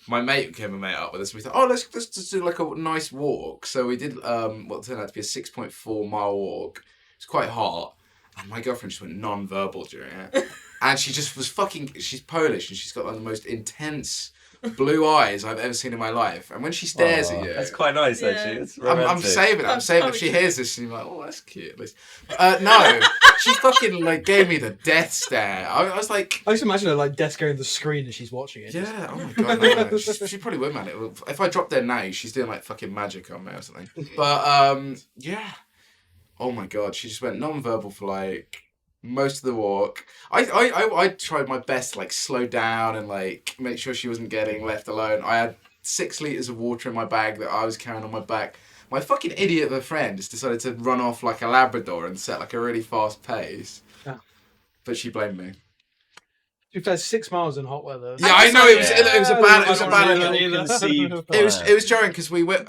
my mate came and met up with us. And we thought, oh, let's just do like a nice walk. So we did what turned out to be a 6.4 mile walk. It's quite hot. And my girlfriend just went non-verbal during it. And she just was she's Polish and she's got like the most intense blue eyes I've ever seen in my life. And when she stares at you... That's quite nice, Yeah. actually. It's I'm romantic. saving it. I'm That's saving so if she cute. hears this, she's like, oh, that's cute at least. No, she fucking like gave me the death stare. I was like... I just imagine her like desk going to the screen as she's watching it. Yeah, oh my god, no. She probably would, man. If I dropped dead now, she's doing like fucking magic on me or something. But, yeah. Oh my god, she just went non-verbal for like most of the walk. I tried my best to like slow down and like make sure she wasn't getting left alone. I had 6 litres of water in my bag that I was carrying on my back. My fucking idiot of a friend just decided to run off like a Labrador and set like a really fast pace. Yeah. But she blamed me. To be fair, 6 miles in hot weather. Yeah, I know it was a bad Conceived It was jarring because we met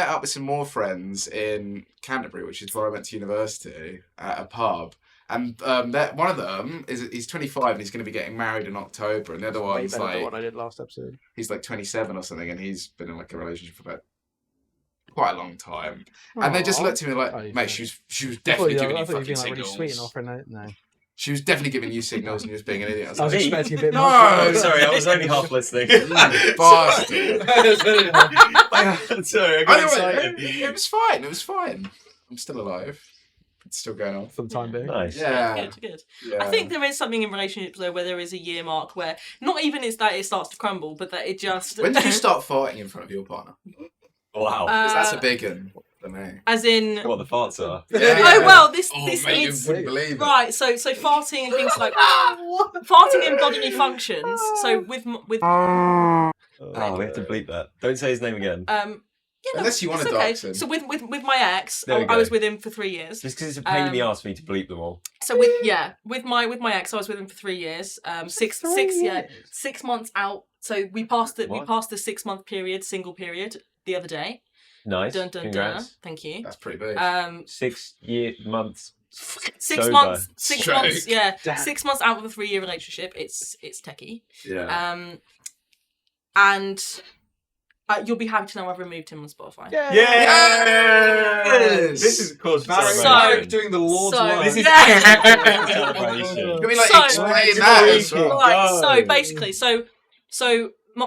up with some more friends in Canterbury, which is where I went to university, at a pub. And one of them he's 25 and he's going to be getting married in October, and the other Way one's better than like what I did last episode. he's like 27 or something, and he's been in like a relationship for about quite a long time. And they just Aw. looked at me like, Oh, you mate, don't. she was definitely giving I you thought you were fucking being like really signals. sweet and offering it. No. She was definitely giving you signals, and you was being an idiot. I was Me? expecting a bit No, more. Oh, sorry, I was only half listening. Bastard. Sorry, I got Anyway, excited. it was fine. It was fine. I'm still alive. It's still going on. For the time being. Nice. Yeah. Good. Yeah. I think there is something in relationships though where there is a year mark where not even is that it starts to crumble, but that it just. When did you start farting in front of your partner? Wow. 'Cause that's a big one for me. As in. What the farts are. Oh well, this Oh, this mate, is you wouldn't believe it. right. So farting and things like farting in bodily functions. So with Oh, we have to bleep that. Don't say his name again. yeah, no, Unless you want it's to okay. dox him. So with my ex, There we I go. was with him for 3 years. Just because it's a pain in the arse for me to bleep them all. So with my ex, I was with him for 3 years. 6 months out. So we passed the What? 6-month period, single period, the other day. Nice. Dun dun dun. Congrats. Thank you. That's pretty big. 6 months. 6 Sober. months. 6 Stroke. months. Yeah. Damn. 6 months out of a 3-year relationship. It's techie. Yeah. And you'll be happy to know I've removed him on Spotify. Yeah. Yes! This is cause for Barry, celebration. doing the Lord's So- work. This is Yeah. celebration. Can we like So- explain that as well? Right, Go. so basically,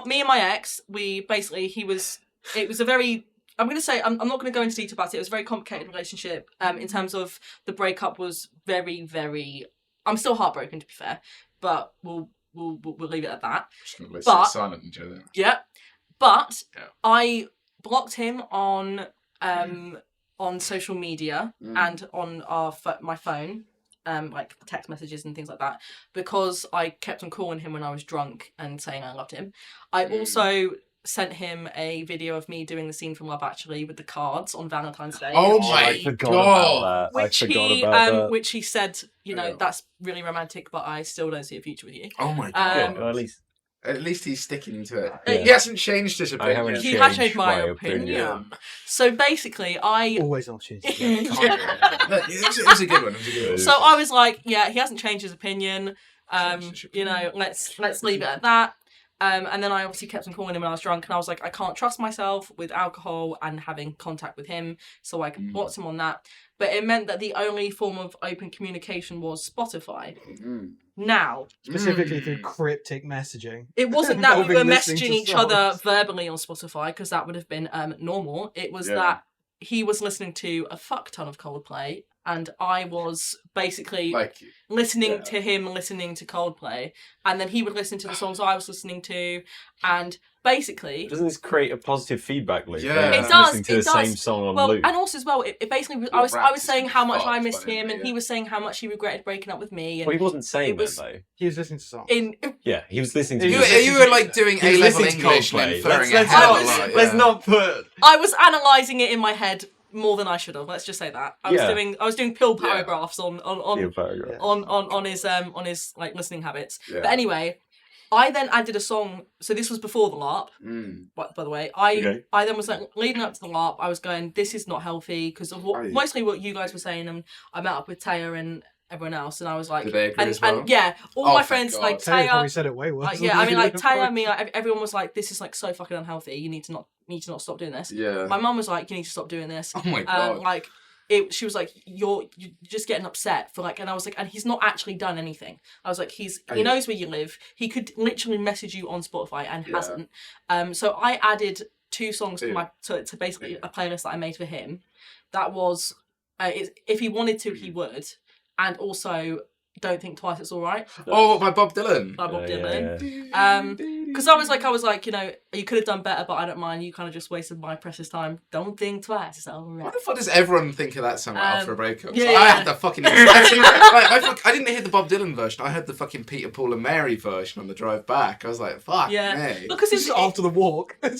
me and my ex, it was a very, I'm not going to go into detail about it. It was a very complicated relationship. In terms of the breakup was very, very. I'm still heartbroken, to be fair, but we'll leave it at that. Just gonna sit But- silent and chill. Yeah, but Yeah. I blocked him on social media and on my phone. Like text messages and things like that, because I kept on calling him when I was drunk and saying I loved him. I also sent him a video of me doing the scene from Love Actually with the cards on Valentine's Day. Oh I my forgot god! about that. I forgot about that. Which he said, Yeah. that's really romantic, but I still don't see a future with you. Oh my god! Well, At least he's sticking to it. Yeah. He hasn't changed his I haven't opinion. He has changed changed my my opinion. So basically, Always an opportunity. Look, it was a good one. It was a good one. So I was like, yeah, he hasn't changed his opinion. Let's leave it at that. And then I obviously kept on calling him when I was drunk, and I was like, I can't trust myself with alcohol and having contact with him, so I blocked him on that. But it meant that the only form of open communication was Spotify. Now, Specifically through cryptic messaging. it wasn't that we were Involving listening messaging to each other songs. verbally on Spotify, because that would have been normal. It was that he was listening to a fuck ton of Coldplay, and I was basically listening to him listening to Coldplay, and then he would listen to the songs I was listening to, and basically... Doesn't this create a positive feedback loop? Yeah. It does, Listening to it the does. same song on Well, loop. and also as well, it basically... I was saying how much I missed him, and he was saying how much he regretted breaking up with me. And Well, he wasn't saying was- that, though. He was listening to songs. Yeah, he was listening to You- music. You were like doing He was A-level listening to English and Coldplay. inferring Let's a hell not- of a lot, let's yeah. not put... I was analysing it in my head more than I should have. Let's just say that. I was doing pill Yeah. paragraphs on his like listening habits. Yeah. But anyway, I then added a song. So this was before the LARP. By the way, I then was like leading up to the LARP. I was going, this is not healthy because of mostly what you guys were saying. And I met up with Taya and everyone else, and I was like, Did they agree and, as well? and yeah, all Oh, my thank friends God. like Taylor Taya. probably said it way worse. Yeah, I mean, like Taya, me, like, everyone was like, "This is like so fucking unhealthy. You need to not stop doing this." Yeah. My mum was like, "You need to stop doing this." Oh my god. Like, she was like, "You're just getting upset for like," and I was like, "And he's not actually done anything." I was like, "He knows where you live. He could literally message you on Spotify and hasn't." So I added 2 songs to basically a playlist that I made for him. That was, if he wanted to, he would, and also. Don't Think Twice, It's All Right. Oh, by Bob Dylan. By Bob Dylan. Yeah. Because I was like, you could have done better, but I don't mind. You kind of just wasted my precious time. Don't think twice, it's all Why right. the fuck does everyone think of that song after a breakup? yeah, I yeah. had the fucking... I didn't hear the Bob Dylan version. I heard the fucking Peter, Paul and Mary version on the drive back. I was like, fuck me. Because This it's is after the walk. Don't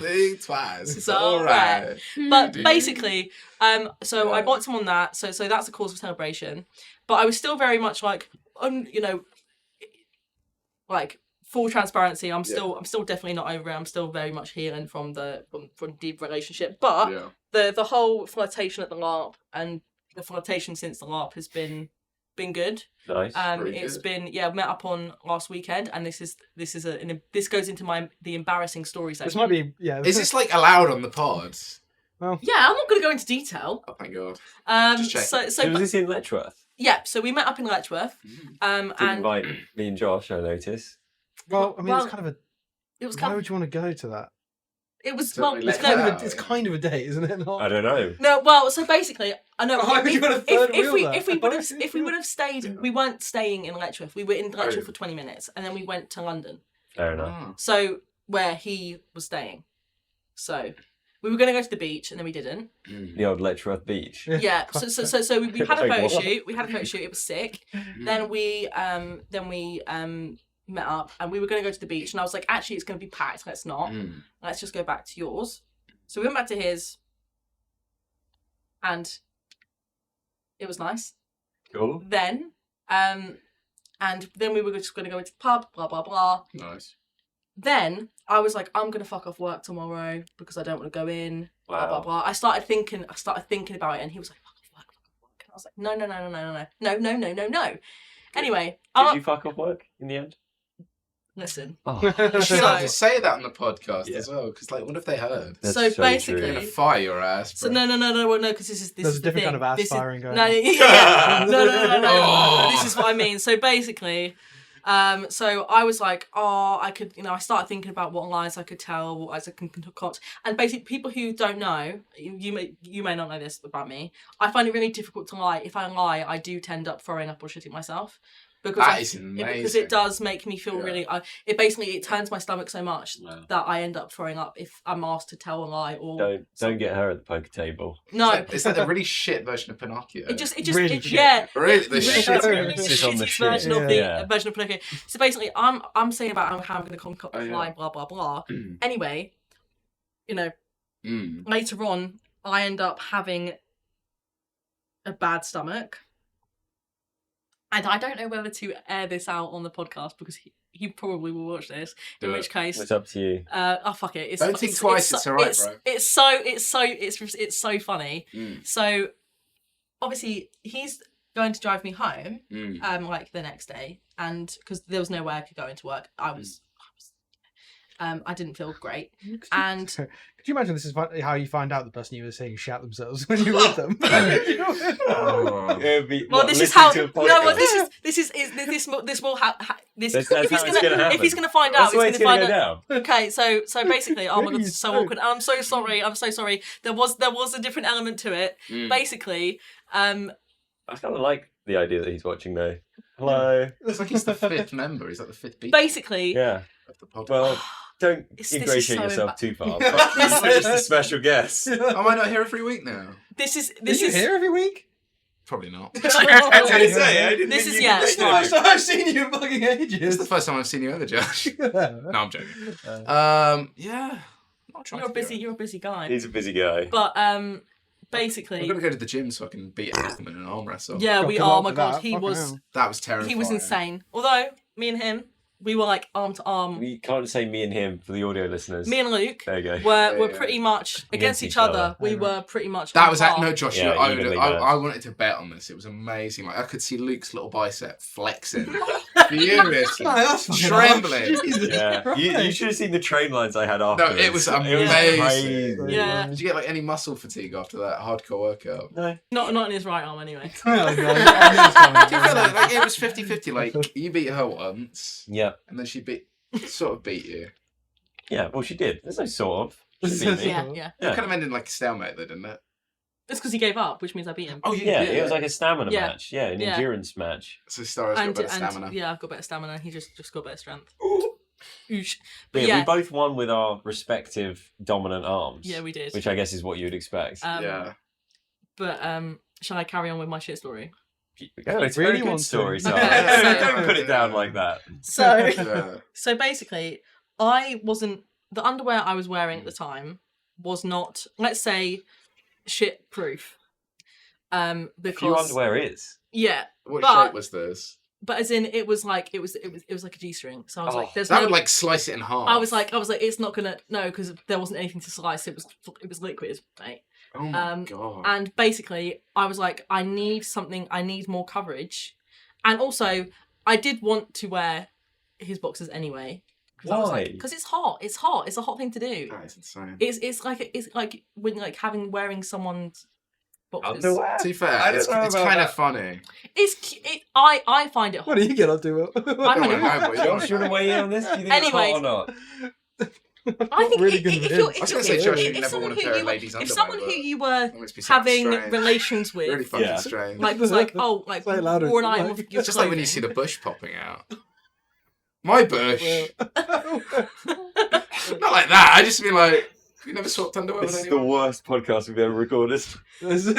think twice. It's all right. But basically, so I bought someone that, so that's a cause for celebration. But I was still very much like, like full transparency. I'm still definitely not over it. I'm still very much healing from deep relationship. But the whole flirtation at the LARP and the flirtation since the LARP has been good. Nice. It's been met up on last weekend, and this goes into the embarrassing story section. This might be Is this like allowed on the pod? Well, Yeah, I'm not going to go into detail. Oh thank God. Just check. So So was this in Letchworth? yeah, so we met up in Letchworth. Didn't And invite me and Josh, I noticed. well, I mean, Well, it's kind of a. it was Why kind of, would you want to go to that? it was Totally well, It's let no, go. kind of a, it's kind of a date, isn't it? Not? I don't know. no, well, so basically, I know Why would you want a third wheel there? if we would have stayed, we weren't staying in Letchworth. We were in Letchworth for 20 minutes, and then we went to London. Fair enough. Oh. So where he was staying. So we were going to go to the beach, and then we didn't. The old Letchworth Beach. Yeah. So we had a Like photo what? shoot. We had a photo shoot. It was sick. Then we met up, and we were going to go to the beach, and I was like, actually, it's going to be packed. Let's not. Let's just go back to yours. So we went back to his, and it was nice. Cool. Then, and then we were just going to go into the pub. Blah blah blah. Nice. Then I was like, I'm gonna fuck off work tomorrow because I don't want to go in. Blah blah Wow. blah. I started thinking about it, and he was like, fuck off work. And I was like, no. Anyway, Did you fuck off work in the end? listen. Oh, You should So- have to say that on the podcast Yeah. as well, because what if they heard? that's So basically- They're gonna fire your ass. So Bro. no, because this is There's is a the different kind thing. of ass This is- firing going No, on. yeah. No. Oh. This is what I mean. So basically, so I was like, I could, I started thinking about what lies I could tell, what lies I can concoct, and basically, people who don't know, you may not know this about me. I find it really difficult to lie. If I lie, I do tend up throwing up or shitting myself. because That is amazing. because it does make me feel Yeah. really. It turns my stomach so much Wow. that I end up throwing up if I'm asked to tell a lie or Don't get her at the poker table. no. It's like the really shit version of Pinocchio. It just Really shit. yeah. Really, the It's shit. really Emphasis on the shitty version shit. of the Yeah. version of Pinocchio. So basically, I'm saying about how I'm going to concoct a Oh, yeah. lie, blah blah blah. Anyway, Mm. later on, I end up having a bad stomach. And I don't know whether to air this out on the podcast because he probably will watch this. Do in it. which case, It's up to you. oh fuck it! Don't think twice, it's alright, bro. It's so funny. Mm. So obviously he's going to drive me home, Mm. like the next day, and because there was no way I could go into work, I didn't feel great, and Could you imagine this is how you find out the person you were seeing shat themselves when you're with them? well, this is how. No, well, this will this. That's how it's gonna happen. If he's gonna find out, That's the way he's it's gonna gonna find go out. down. Okay, so basically, oh my god, this is so Please awkward. I'm so sorry. I'm so sorry. There was a different element to it. Mm. Basically, I kind of like the idea that he's watching though. Hello. It's like he's the fifth member. He's like the fifth beat basically, Yeah. of the podcast. Well, don't This is ingratiate so yourself emba- too far. But this is just a special guest. Am I not here every week now? this is Is you here every week? Probably not. This is yeah. I've seen you in fucking It's ages. the first time I've seen you ever, Josh. No, I'm joking. Yeah. Not trying You're to be you're a busy guy. He's a busy guy. But I'm basically, gonna go to the gym so I can beat Ackerman in an arm wrestle. yeah, God, we good are. luck Oh my with god, that. he Fucking was hell. That was terrifying. he was insane. Although me and him, we were like arm to arm. We can't say me and him for the audio listeners. Me and Luke There you go. were Yeah. pretty much against each other. We were pretty much. That on was par. no, Josh. Yeah, I evenly matched. wanted to bet on this. It was amazing. Like I could see Luke's little bicep flexing, furious, Oh, that's fucking trembling. hard. Jesus Yeah, you Christ. should have seen the train lines I had after. it was It was amazing. crazy. Yeah. Did you get like any muscle fatigue after that hardcore workout? No. Not in his right arm anyway. Oh, God. I knew it's coming. Do you feel like it was 50-50? Like you beat her once, Yeah. and then she sort of beat you. Yeah. Well, she did. There's no sort of. She beat me. Yeah. It Yeah. kind of ended like a stalemate, though, didn't it? It's because he gave up, which means I beat him. Oh, Yeah, it was like a stamina Yeah. match. Yeah, an Yeah. endurance match. So Star's got better stamina. yeah, I've got better stamina. He just got better strength. Oosh. But But yeah, yeah, we both won with our respective dominant arms. yeah, we did. Which I guess is what you'd expect. Yeah. But shall I carry on with my shit story? Oh, it's a really very good wants to. story, so Yeah. don't put it down like that. So, Yeah. so basically, the underwear I was wearing at the time was not, let's say, shit proof. Few Because underwear is. yeah, What But- shape was this? but as in it was like it was like a G-string. So I was Oh, like, there's That no. would like slice it in half. I was like, it's not gonna because there wasn't anything to slice. It was liquid, right? oh my god. And basically, I was like, I need something. I need more coverage, and also I did want to wear his boxers anyway. Why? Because it's hot. It's hot. It's a hot thing to do. That is insane. It's like when like wearing someone's boxers. Underwear? To be fair, I don't it's know kind about of that. funny. I find it hot. What do you get up to? I find it Don't hot. know, but Josh, you want to weigh in on this? Do you think Anyways. it's hot or not? I think really if good you're, bits. if I was you're, gonna say, if- Josh, if you never someone want a who pair you of were- ladies' if underwear, someone who but you were it must be so having strange. relations with, Really fucking Yeah. strange. like it's like oh like Say it louder. wore an item of your It's just like when you see the bush popping out. My bush. Not like that. I just mean like, you never swapped underwear This with is the anyone? worst podcast we've ever recorded. No, so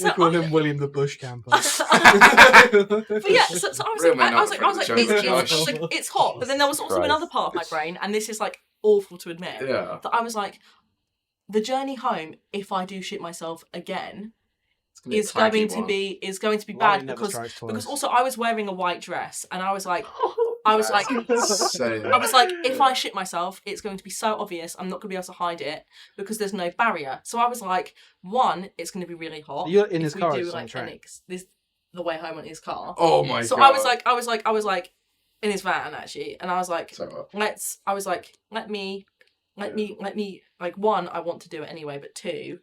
We call him William the Bush Camper. but yeah, so I was Real like, men I was aren't like, afraid of the it's, joke, it's, Josh. it's hot. But then there was also Christ. another part of my brain, and this is like awful to admit, Yeah. that I was like, the journey home, if I do shit myself again, It's is gonna going be a to clacky be Why bad never because strikes twice. because also I was wearing a white dress, and I was like, one. So- I was like, if I shit myself, it's going to be so obvious. I'm not going to be able to hide it because there's no barrier. So I was like, one, it's going to be really hot. You're in if his we car. do, It's on like, the train. this the way home on his car. Oh my So god. I was like in his van actually, and I was like, So what? let me like one, I want to do it anyway, but two,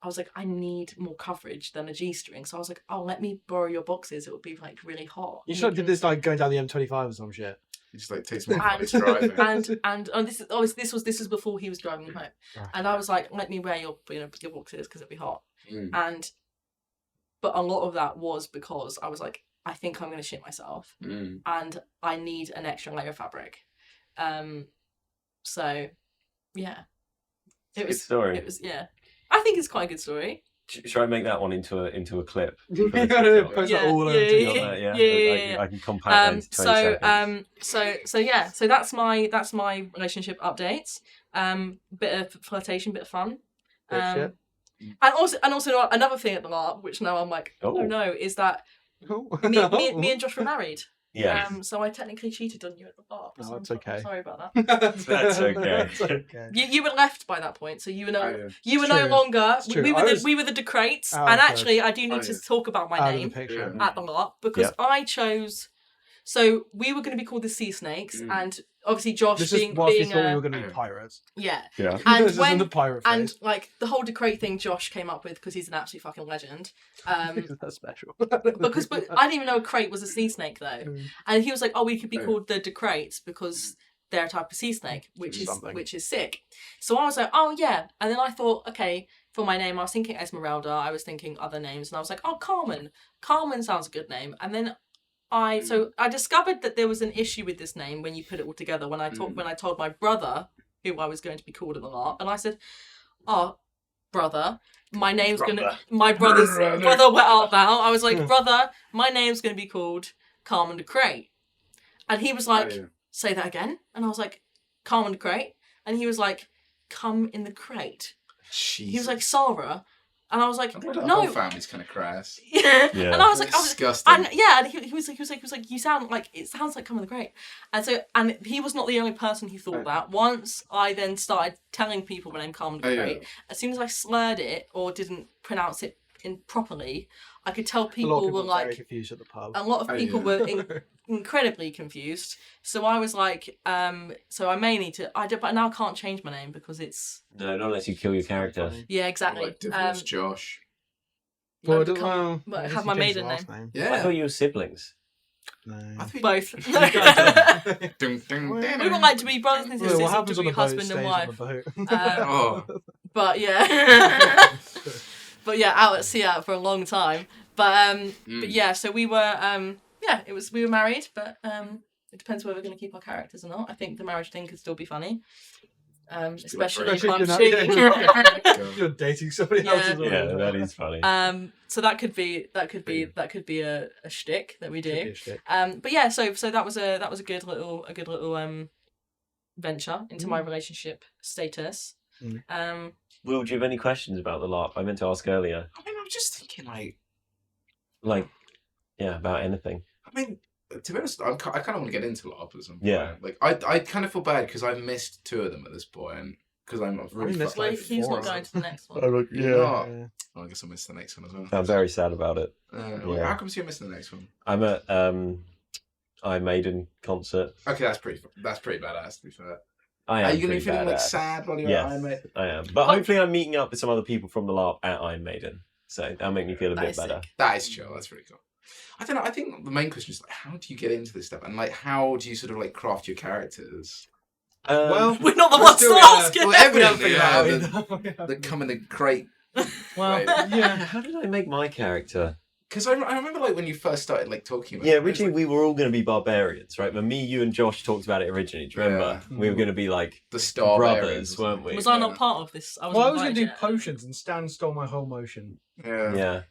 I was like, I need more coverage than a G-string. So I was like, oh, let me borrow your boxes. It would be like really hot. You should have did this like going down the M25 or some shit. He just like takes more while he's driving. and this was before he was driving home, Right. and I was like, let me wear your boxers because it'd be hot. Mm. But a lot of that was because I was like, I think I'm going to shit myself. Mm. And I need an extra layer of fabric. So, yeah. Good story. It was, yeah. I think it's quite a good story. Should I make that one into a clip? You for this gotta TikTok? post Yeah, that all over yeah, TikTok. Yeah, yeah. I can compact that into 20 seconds. So that's my relationship updates. Bit of flirtation, bit of fun. Bit of shit. And also another thing at the LARP, which now I'm like, oh no, is that me and Josh were married. Yeah. So I technically cheated on you at the LARP. Oh, So that's I'm okay. sorry about that. That's okay. That's okay. You were left by that point, so you were no It's no true. longer. It's true. We were the Decrates, out and of the- actually I do need to talk about my Out of the name picture. at the LARP because I chose. So we were going to be called the Sea Snakes, and obviously Josh This being is whilst we being thought we were going to be pirates. yeah. And And when the pirate and phase. like the whole Decrate thing, Josh came up with because he's an absolute fucking legend. That's special. But I didn't even know a crate was a sea snake though, and he was like, "Oh, we could be called the Decrates because they're a type of sea snake, which is sick." So I was like, "Oh yeah," and then I thought, okay, for my name, I was thinking Esmeralda, I was thinking other names, and I was like, "Oh, Carmen. Carmen sounds a good name," and then. I discovered that there was an issue with this name when you put it all together. When I told my brother who I was going to be called in the LARP, and I said, "Oh, brother, my name's my brother's brother went out now." I was like, "Brother, my name's gonna be called Carmen de Crate," and he was like, "Say that again," and I was like, "Carmen de Crate," and he was like, "Come in the crate." Jesus. He was like, "Sarah." And I was like, The no. whole family's kind of crass. Yeah. Yeah. And I was like, disgusting. and he was like, you sound like it sounds like Come in the Crate. And he was not the only person who thought that. Once I then started telling people my name Come in the Crate, as soon as I slurred it or didn't pronounce it properly, I could tell people were like very confused at the pub. a lot of people were incredibly confused. So I was like, so I may need to. But now I can't change my name because it's. No, not unless you kill your character. Yeah, exactly. Like divorce Josh. Well, I have my maiden name. I thought you were siblings. No. Both. Dun, dun, We dun. would like to be brothers and sisters, What to happens on be the boat husband stays and on wife. the boat. Oh. But yeah, but yeah, out at sea out for a long time. But yeah, so we were we were married, but it depends whether we're going to keep our characters or not. I think the marriage thing could still be funny, especially if I'm cheating. You're dating somebody else as well. Yeah, that is funny. So that could be a shtick that we Could be do. a shtick. But yeah, so that was a good little venture into my relationship status. Will, do you have any questions about the LARP? I meant to ask earlier. I mean, I'm just thinking, About anything. I mean, to be honest, I kind of want to get into LARP at some point. Yeah. Like, I kind of feel bad because I've missed 2 of them at this point. Because I'm really missed Well, like he's 4 not of going them. to the next one. Well, Yeah. I guess I missed the next one as well. I'm very sad about it. Well, how come you're missing the next one? I'm at I Maiden concert. Okay, that's pretty badass, to be fair. I am. Are you going to be pretty feeling like badass. sad while you're Yes, at Iron Maiden? I am. But hopefully I'm meeting up with some other people from the LARP at Iron Maiden. So that'll make me feel a That bit is better. sick. That is chill. That's really cool. I don't know. I think the main question is how do you get into this stuff, and how do you sort of craft your characters? Well, We're not the we're ones still to gonna- ask it. Well, evidently, Yeah. that come in a crate. Well, Right. yeah. How did I make my character? Because I remember when you first started talking about Yeah, it, originally we were all going to be barbarians, right? When me, you, and Josh talked about it originally, do you remember? Yeah. We were going to be the Star brothers, weren't we? Was I not part of this? Well, I was going to do invited. potions, and Stan stole my whole motion. Yeah. Yeah.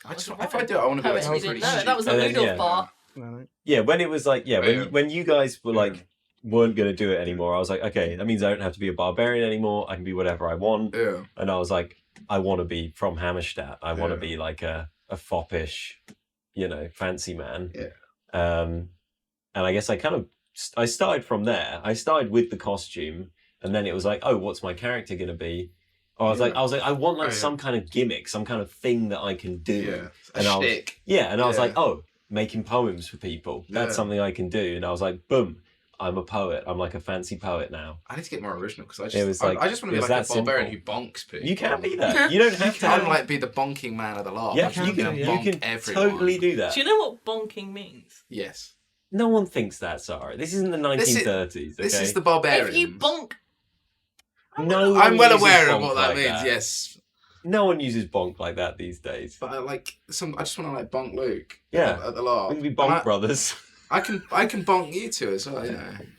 If I do it, I want to be Poets, like we something didn't know really it. That was the And then, Ludolf yeah. part. No. Yeah, when it was when you guys were Yeah. weren't going to do it anymore, I was like, okay, that means I don't have to be a barbarian anymore. I can be whatever I want. Yeah. And I was like, I want to be from Hammerstedt. I want to Yeah. be like a foppish, fancy man. Yeah. And I guess I started from there. I started with the costume, and then it was like, oh, what's my character going to be? Or I was like, I want some kind of gimmick, some kind of thing that I can do. Yeah. And I was- Shtick. And I was Yeah. like, oh, making poems for people. That's Yeah. something I can do. And I was like, boom, I'm a poet. I'm like a fancy poet now. I need to get more original because It was I just want to it be was like a that barbarian simple. who bonks people. You can be that. You don't have to Kind have of be the bonking man of the LARP. Yeah, can you do, can, yeah. you can everyone. totally do that. Do you know what bonking means? Yes. No one thinks that, Sarah. This isn't the 1930s, okay? This is the barbarian. If you bonk, No I'm one well uses aware of bonk what that like means. Yes. No one uses bonk like that these days. But I just want to like bonk Luke. Yeah. At the LARP. We can be bonk brothers. I can bonk you two as well.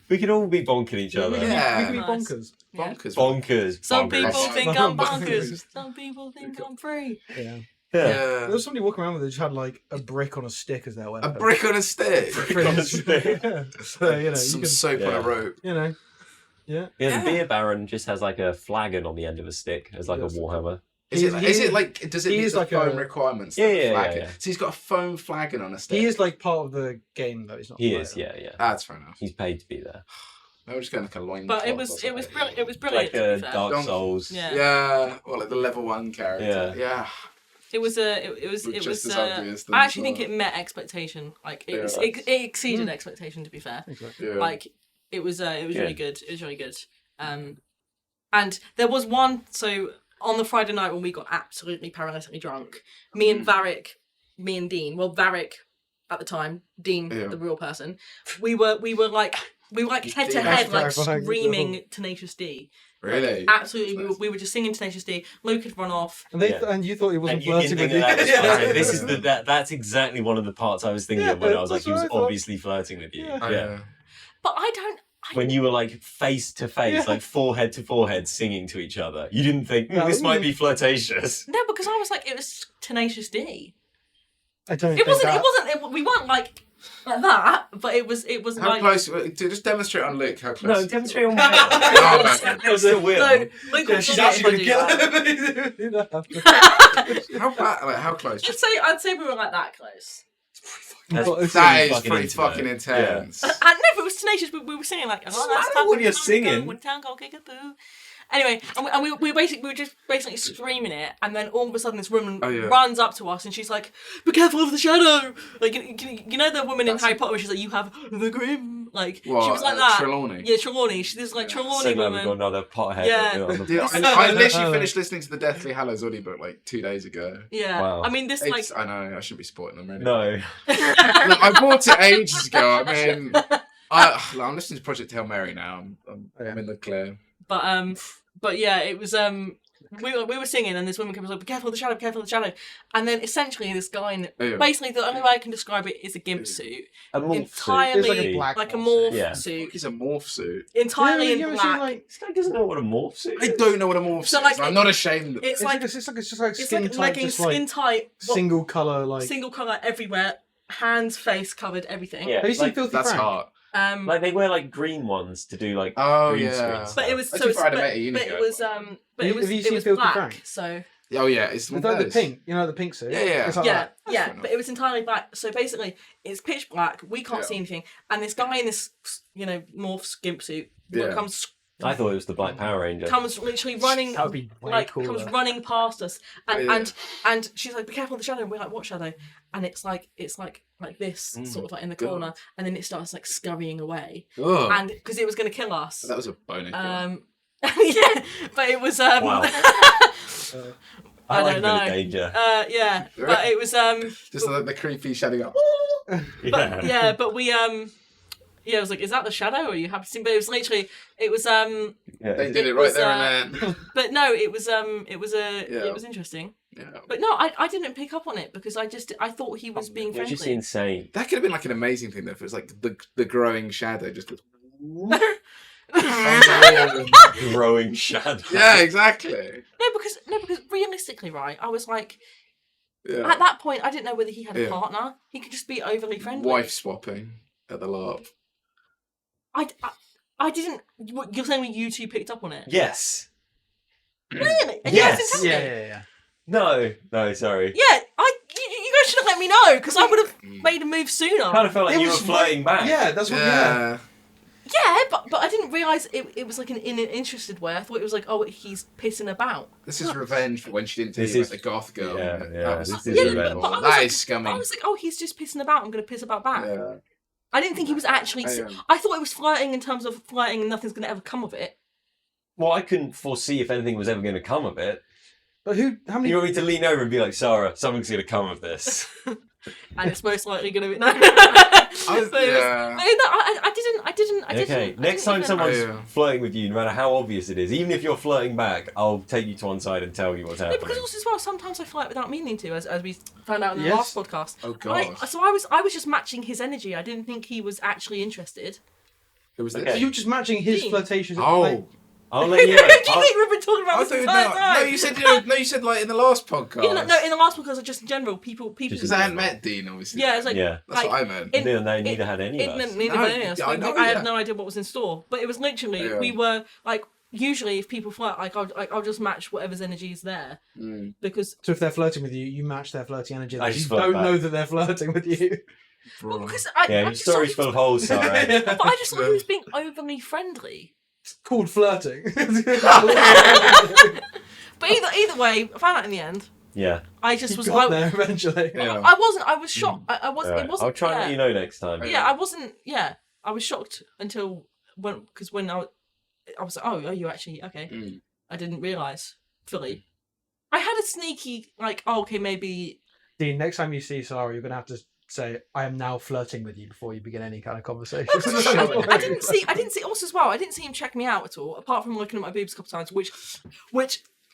We could all be bonking each other. Yeah. We can be Nice. bonkers. Bonkers. Bonkers. Some bonkers. people think I'm bonkers. Bonkers. Some people think I'm free. Yeah. Yeah. There was somebody walking around with it, just had like a brick on a stick as their A weapon. brick on a stick. Brick on a stick. Yeah. So, you know, Some you can, soap on a rope. you know. Yeah. Yeah, the beer baron just has like a flagon on the end of a stick as like Yes. a warhammer. Does it he meet is the like foam a- requirements? Yeah, that yeah, flagon? yeah. So he's got a foam flagon on a stick. He is like part of the game though. He's not. He the is, player. yeah. That's fair enough. He's paid to be there. Maybe we're just going like a loin. But it was brilliant. It was brilliant. Like to be fair. Dark Donkey. Souls. Yeah. Yeah, or like the level 1 character. Yeah. It was it was Just as obvious than I actually think before. it met expectation. Like Yeah. it exceeded expectation. To be fair, Exactly. Yeah. like it was really good. It was really good. And there was one. So on the Friday night when we got absolutely paralytically drunk, me and Dean. Well, Varric at the time, Dean, the real person. We were like head to head, like terrifying. screaming Tenacious D. Really? Absolutely, we were just singing Tenacious D. Luke had run off. And they Yeah. and you thought he wasn't And you didn't flirting think with you. that was Yeah. flirting. This is that's exactly one of the parts I was thinking Yeah, of when I was like, that's he was what I thought. obviously flirting with you. Yeah. Yeah. But I don't. When you were like face to face, Yeah. like forehead to forehead, singing to each other, you didn't think No, this might be flirtatious. No, because I was like, it was Tenacious D. I don't. It think wasn't. that- It wasn't. We weren't like that. But it was. It was How like. close? Just demonstrate on Luke. How close? No, demonstrate on Oh, Will. That was a Will. No, Luke Yeah, was she's not actually able gonna to do kill that. him. How far? Like, how close? I'd say we were like that close. That's That pretty That is pretty fucking intimate. intense. And no, if it was Tenacious, we were singing like. Oh, that's matter when you're go, singing? When town go kick-a-boo. Anyway, and we were just basically screaming it, and then all of a sudden this woman runs up to us, and she's like, "Be careful of the shadow!" Like you know the woman in Harry Potter, where she's like, "You have the grim." Like What, she was like that. Trelawney? Yeah, Trelawney. She's like Trelawney So glad we've woman. got another pothead. Yeah. on the Dude, I literally finished listening to the Deathly Hallows audiobook like 2 days ago. Yeah. Wow. I mean, this like. I know, I shouldn't be spoiling them really. No. Look, I bought it ages ago. I mean, I'm listening to Project Hail Mary now. I'm in the clear. But yeah, it was we were singing, and this woman comes up, "Be careful of the shadow, be careful of the shadow," and then essentially this guy, basically the only way I can describe it is a gimp suit, A morph entirely It's like a black like a morph morph Yeah. suit, He's a morph suit. entirely Yeah, in you ever black. seen, like, This guy doesn't know what a morph suit I is. don't know what a morph So, suit like, is. I'm not ashamed of it. It's like it's just like it's skin like tight, leggings, just like skin tight, single color, like. single color everywhere, hands, face covered, everything. Yeah, Have you seen like, Filthy That's Frank? hard. like they wear like green ones to do like Oh, green yeah. screens. But it was I so did it's, Friday but, Night at uni but it ago. was but it was Have you it seen was Filthy black. Frank? So Oh, yeah. It's It's like the pink, you know, the pink suit. Yeah, yeah. It's like yeah, that. yeah, fair enough. but it was entirely black. So basically, it's pitch black. We can't Yeah. see anything, and this guy in this, morph skimp suit Yeah. comes I thought it was the Black Power Ranger. literally running, That would be way like cooler. comes running past us, and Oh, yeah. and she's like, "Be careful of the shadow." And we're like, "What shadow?" And it's like this, sort of like in the God. corner, and then it starts like scurrying away, Oh, and because it was going to kill us. that was a boner killer. Yeah, but it was Wow. I like don't a bit of know. danger. Yeah, but it was Just like the creepy shadow go, But yeah, but we yeah, I was like, is that the shadow? Or are you happy to see? But it was literally, it was Yeah. They did it It right was, there and then. but no, it was Yeah. it was interesting. Yeah. But no, I didn't pick up on it because I thought he was being You're friendly. just insane. That could have been like an amazing thing though, if it was like the growing shadow just goes. Growing shadow. Yeah, exactly. No, because realistically, right, I was like, Yeah. at that point, I didn't know whether he had a Yeah. partner. He could just be overly friendly. Wife swapping at the LARP. I didn't. You're saying you two picked up on it? Yes. Really? And Yes. You didn't tell me? Yeah. No, sorry. Yeah, you guys should have let me know because I would have made a move sooner. I kind of felt like It you were was flirting back. Yeah, that's what. Yeah. Yeah. Yeah, but I didn't realise it was like in an interested way. I thought it was like, oh, he's pissing about. This is revenge for when she didn't tell This you is- about the goth girl. Yeah, That yeah, was- this is Yeah, revenge. but I was That like- is scummy. I was like, oh, he's just pissing about. I'm going to piss about back. Yeah. I didn't think he was actually. Yeah. I thought it was flirting in terms of flirting and nothing's going to ever come of it. Well, I couldn't foresee if anything was ever going to come of it. But how many? You want me to lean over and be like, Sarah, something's going to come of this. And it's most likely going to be. No. I didn't. Okay, next time someone's Yeah. flirting with you, no matter how obvious it is, even if you're flirting back, I'll take you to one side and tell you what's No, happening. because also as well, sometimes I flirt without meaning to, as we found out in the Yes. last podcast. Oh god. So I was just matching his energy. I didn't think he was actually interested. Who was this? Okay. You're just matching his Dean. flirtations. Oh. Like, I'll let you Do know. you think we've been talking about I this thought entire time? no, you said like in the last podcast. In the last podcast, just in general, people. Because I hadn't met Dean, obviously. Yeah, it's like Yeah. That's like, what I meant. in- Neither had any of us. Neither No, did any of us. I Like, know, I yeah. had no idea what was in store, but it was literally Yeah. we were like. Usually, if people flirt, I'll just match whatever's energy is there because so if they're flirting with you, you match their flirty energy. I You just flirt don't back. know that they're flirting with you. well, Bro. because Yeah, I your just thought story's he full was- of holes, Sarah. But I just thought he was being overly friendly. It's called flirting. But either way, I found out in the end. Yeah. I just You was. got there eventually. Yeah. I wasn't. I was shocked. I wasn't. Alright, It wasn't. I'll try and yeah. let you know next time. Yeah, I wasn't. Yeah, I was shocked until when I was like, oh, are you actually okay? Mm. I didn't realize fully. I had a sneaky like, oh, okay, maybe. Dean, next time you see Sarah, you're gonna have to say, "I am now flirting with you" before you begin any kind of conversation. I didn't see. Also as well. I didn't see him check me out at all, apart from looking at my boobs a couple times, which.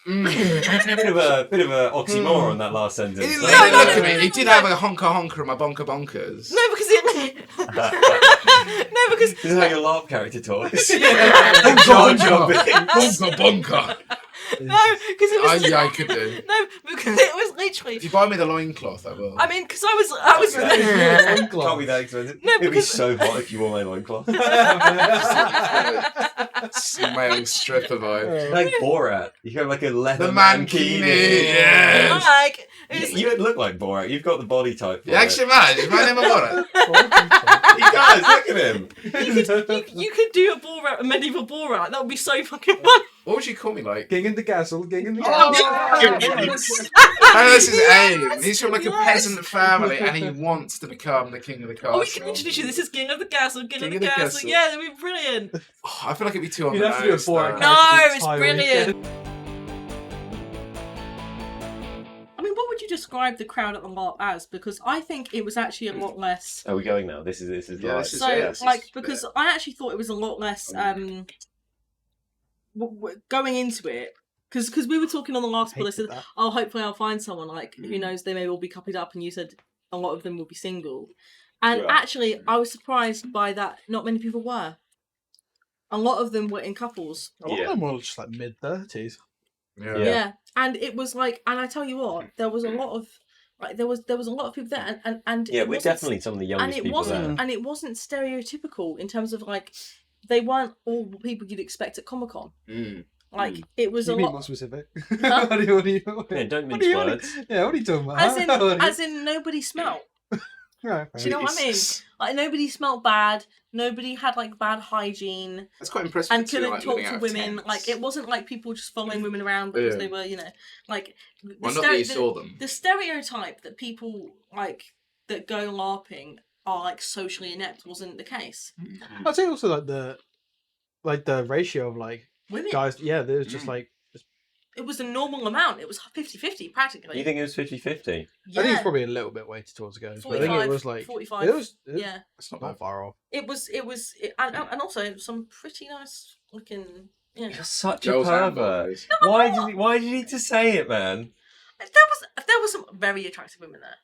bit of a oxymoron that last sentence. He didn't No, let no, it look no, at me. no, He no, did no. have a honker and my bonkers. No, because it. No, because. This is how your LARP character talks. Bonker. No, because it was. I could do. No, because it was literally. If you buy me the loincloth, I will. I mean, because I was. Can't be that expensive. No, It'd be because- so hot if you wore my loincloth. Male stripper vibe. Like Borat. You have like a leather The mankini. Yes. Like, it was, You look like Borat. You've got the body type for You actually managed. Is my name about it? it. He does. Look at him. you could do a medieval Borat. That would be so fucking fun. What would you call me like? King in the castle, king in the Oh, castle. I know this is aim. He's from like a peasant family and he wants to become the king of the castle. Oh, we can introduce you. This is King of the Castle. King of the Castle. Yeah, that'd be brilliant. Oh, I feel like it'd be too on You'd the have to do a nose, Borat though. No, character it's entire brilliant. weekend. I mean, what would you describe the crowd at the LARP as? Because I think it was actually a lot less. Are we going now? This is Yeah, live. this is- So, this like, is because I actually thought it was a lot less going into it. Because we were talking on the last Hated one, I said, that. oh, hopefully I'll find someone. Like, who knows, they may all be coupled up, and you said a lot of them will be single. And Yeah. actually, I was surprised by that. Not many people were. A lot of them were in couples. A lot Yeah. of them were just like mid-30s. Yeah. Yeah. And it was like, and I tell you what, there was a lot of, like, there was a lot of people there, and Yeah, it we're wasn't- definitely some of the and youngest it people wasn't, there. and it wasn't stereotypical in terms of like, they weren't all the people you'd expect at Comic-Con. Mm. Like, it was You a mean lot. more specific? Huh? What do you? Yeah, don't what mince do you- words. Yeah, what are you talking about? As in, nobody smelt. Right, Do you know what I mean? Jesus. Like, nobody smelt bad. Nobody had like bad hygiene That's quite impressive. and too, couldn't like, talk living to out of women. tents. Like, it wasn't like people just following women around because Yeah. they were, like. Well, not that you saw them. The stereotype that people like that go LARPing are like socially inept wasn't the case. I'd say also like the ratio of like Women, guys. Yeah, there's just Mm. like it was a normal amount. It was 50-50 practically. You think it was 50-50? Yeah. I think it's probably a little bit weighted towards guys, but I think it was like 45. it was Yeah, That's not not bad. far off. and also some pretty nice looking. Yeah, You're such a Girls and pervert. boys. Why did you need to say it, man? there was some very attractive women there.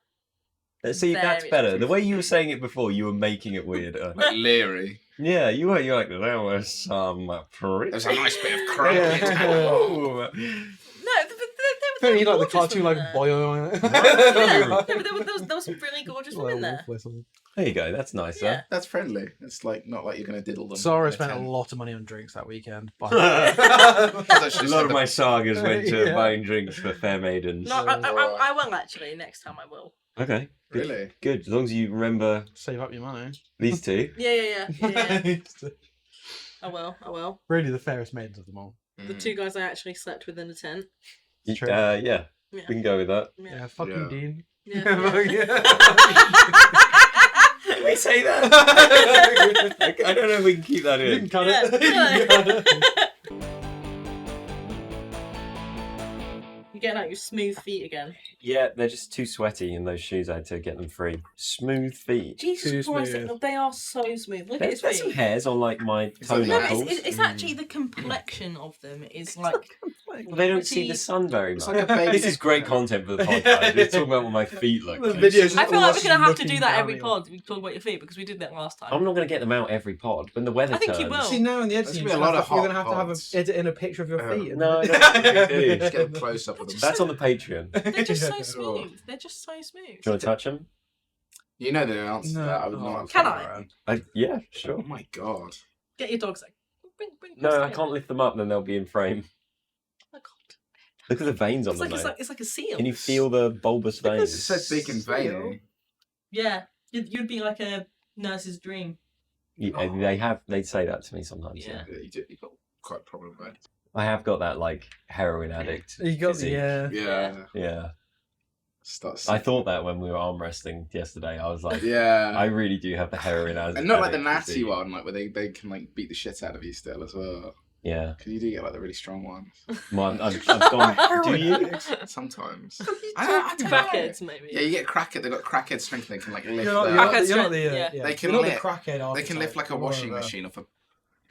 Let's see, that's Very better. The way you were saying it before, you were making it weirder. Like leery. Yeah, you were. You're like, there was some pretty. There's a nice bit of crowd. Yeah. Oh. No, Don't you like the gorgeous cartoon women like there. boy? Yeah, there was some really gorgeous women there. There you go. That's nice, Yeah. That's friendly. It's like not like you're going to diddle them. Sarah in spent a tent. lot of money on drinks that weekend. huh? That's A actually lot of the- my sagas went to Yeah. buying drinks for fair maidens. No, I will actually. Next time I will. Okay. Good. Really? Good. As long as you remember Save up your money. these two. Yeah. I will. Really, the fairest maidens of them all. The two guys I actually slept with in the tent. It's true. Yeah. Yeah. We can go with that. Yeah, fucking Yeah. Dean. Yeah. Did we say that? I don't know if we can keep that You can in. cut Yeah, it. You can cut it. You're getting out your smooth feet again. Yeah, they're just too sweaty in those shoes. I had to get them free. Smooth feet. Jesus Too Christ, smooth. they are so smooth. Look at his There's some feet. hairs on like my Is toe that No, the knuckles. it's actually the complexion of them is like. Well, they don't see the pretty- sun very It's much. like a baby. This is great content for the podcast. We're talking about what my feet look The like. videos I feel like we're Us gonna have to looking do that down every at you. pod. We talk about your feet because we did that last time. I'm not going to get them out every pod when the weather I think turns. you will. See, now in the There's editing, gonna be a lot of you're going to have hot to have pods. a, edit in a picture of your feet. and- No, I don't think we do. Just get a close up of them. That's on the Patreon. Do They're just so smooth. They're just so smooth. you want to touch them? You know the answer to No. that. I would Oh, not. Can I? Yeah, Oh sure. my god. Get your dogs like. Bring No, I close can't lift them up, then they'll be in frame. Oh, God. Look at the veins on It's them, like, mate. it's like a seal. Can you feel the bulbous It's veins? so big and veiny. Yeah, you'd be like a nurse's dream. Yeah, they say that to me sometimes. Yeah. Yeah. You've got quite a problem with I have got that like heroin addict. You got physique. yeah. it. Yeah. Yeah. Starts. I thought that when we were arm wresting yesterday. I was like, Yeah. I really do have the heroin addict. And not like the addict natty physique. one, like where they can like beat the shit out of you still as well. Yeah. Because you do get like the really strong ones. Mine, I've gone. Do you? Sometimes. I don't know. Crackheads, maybe. Yeah, you get crackhead. They've got crackhead strength. They can like lift. You're not, their- you're not, Crackhead you're not the, strength, yeah. They can you're not lift- the crackhead They can lift like a washing machine off a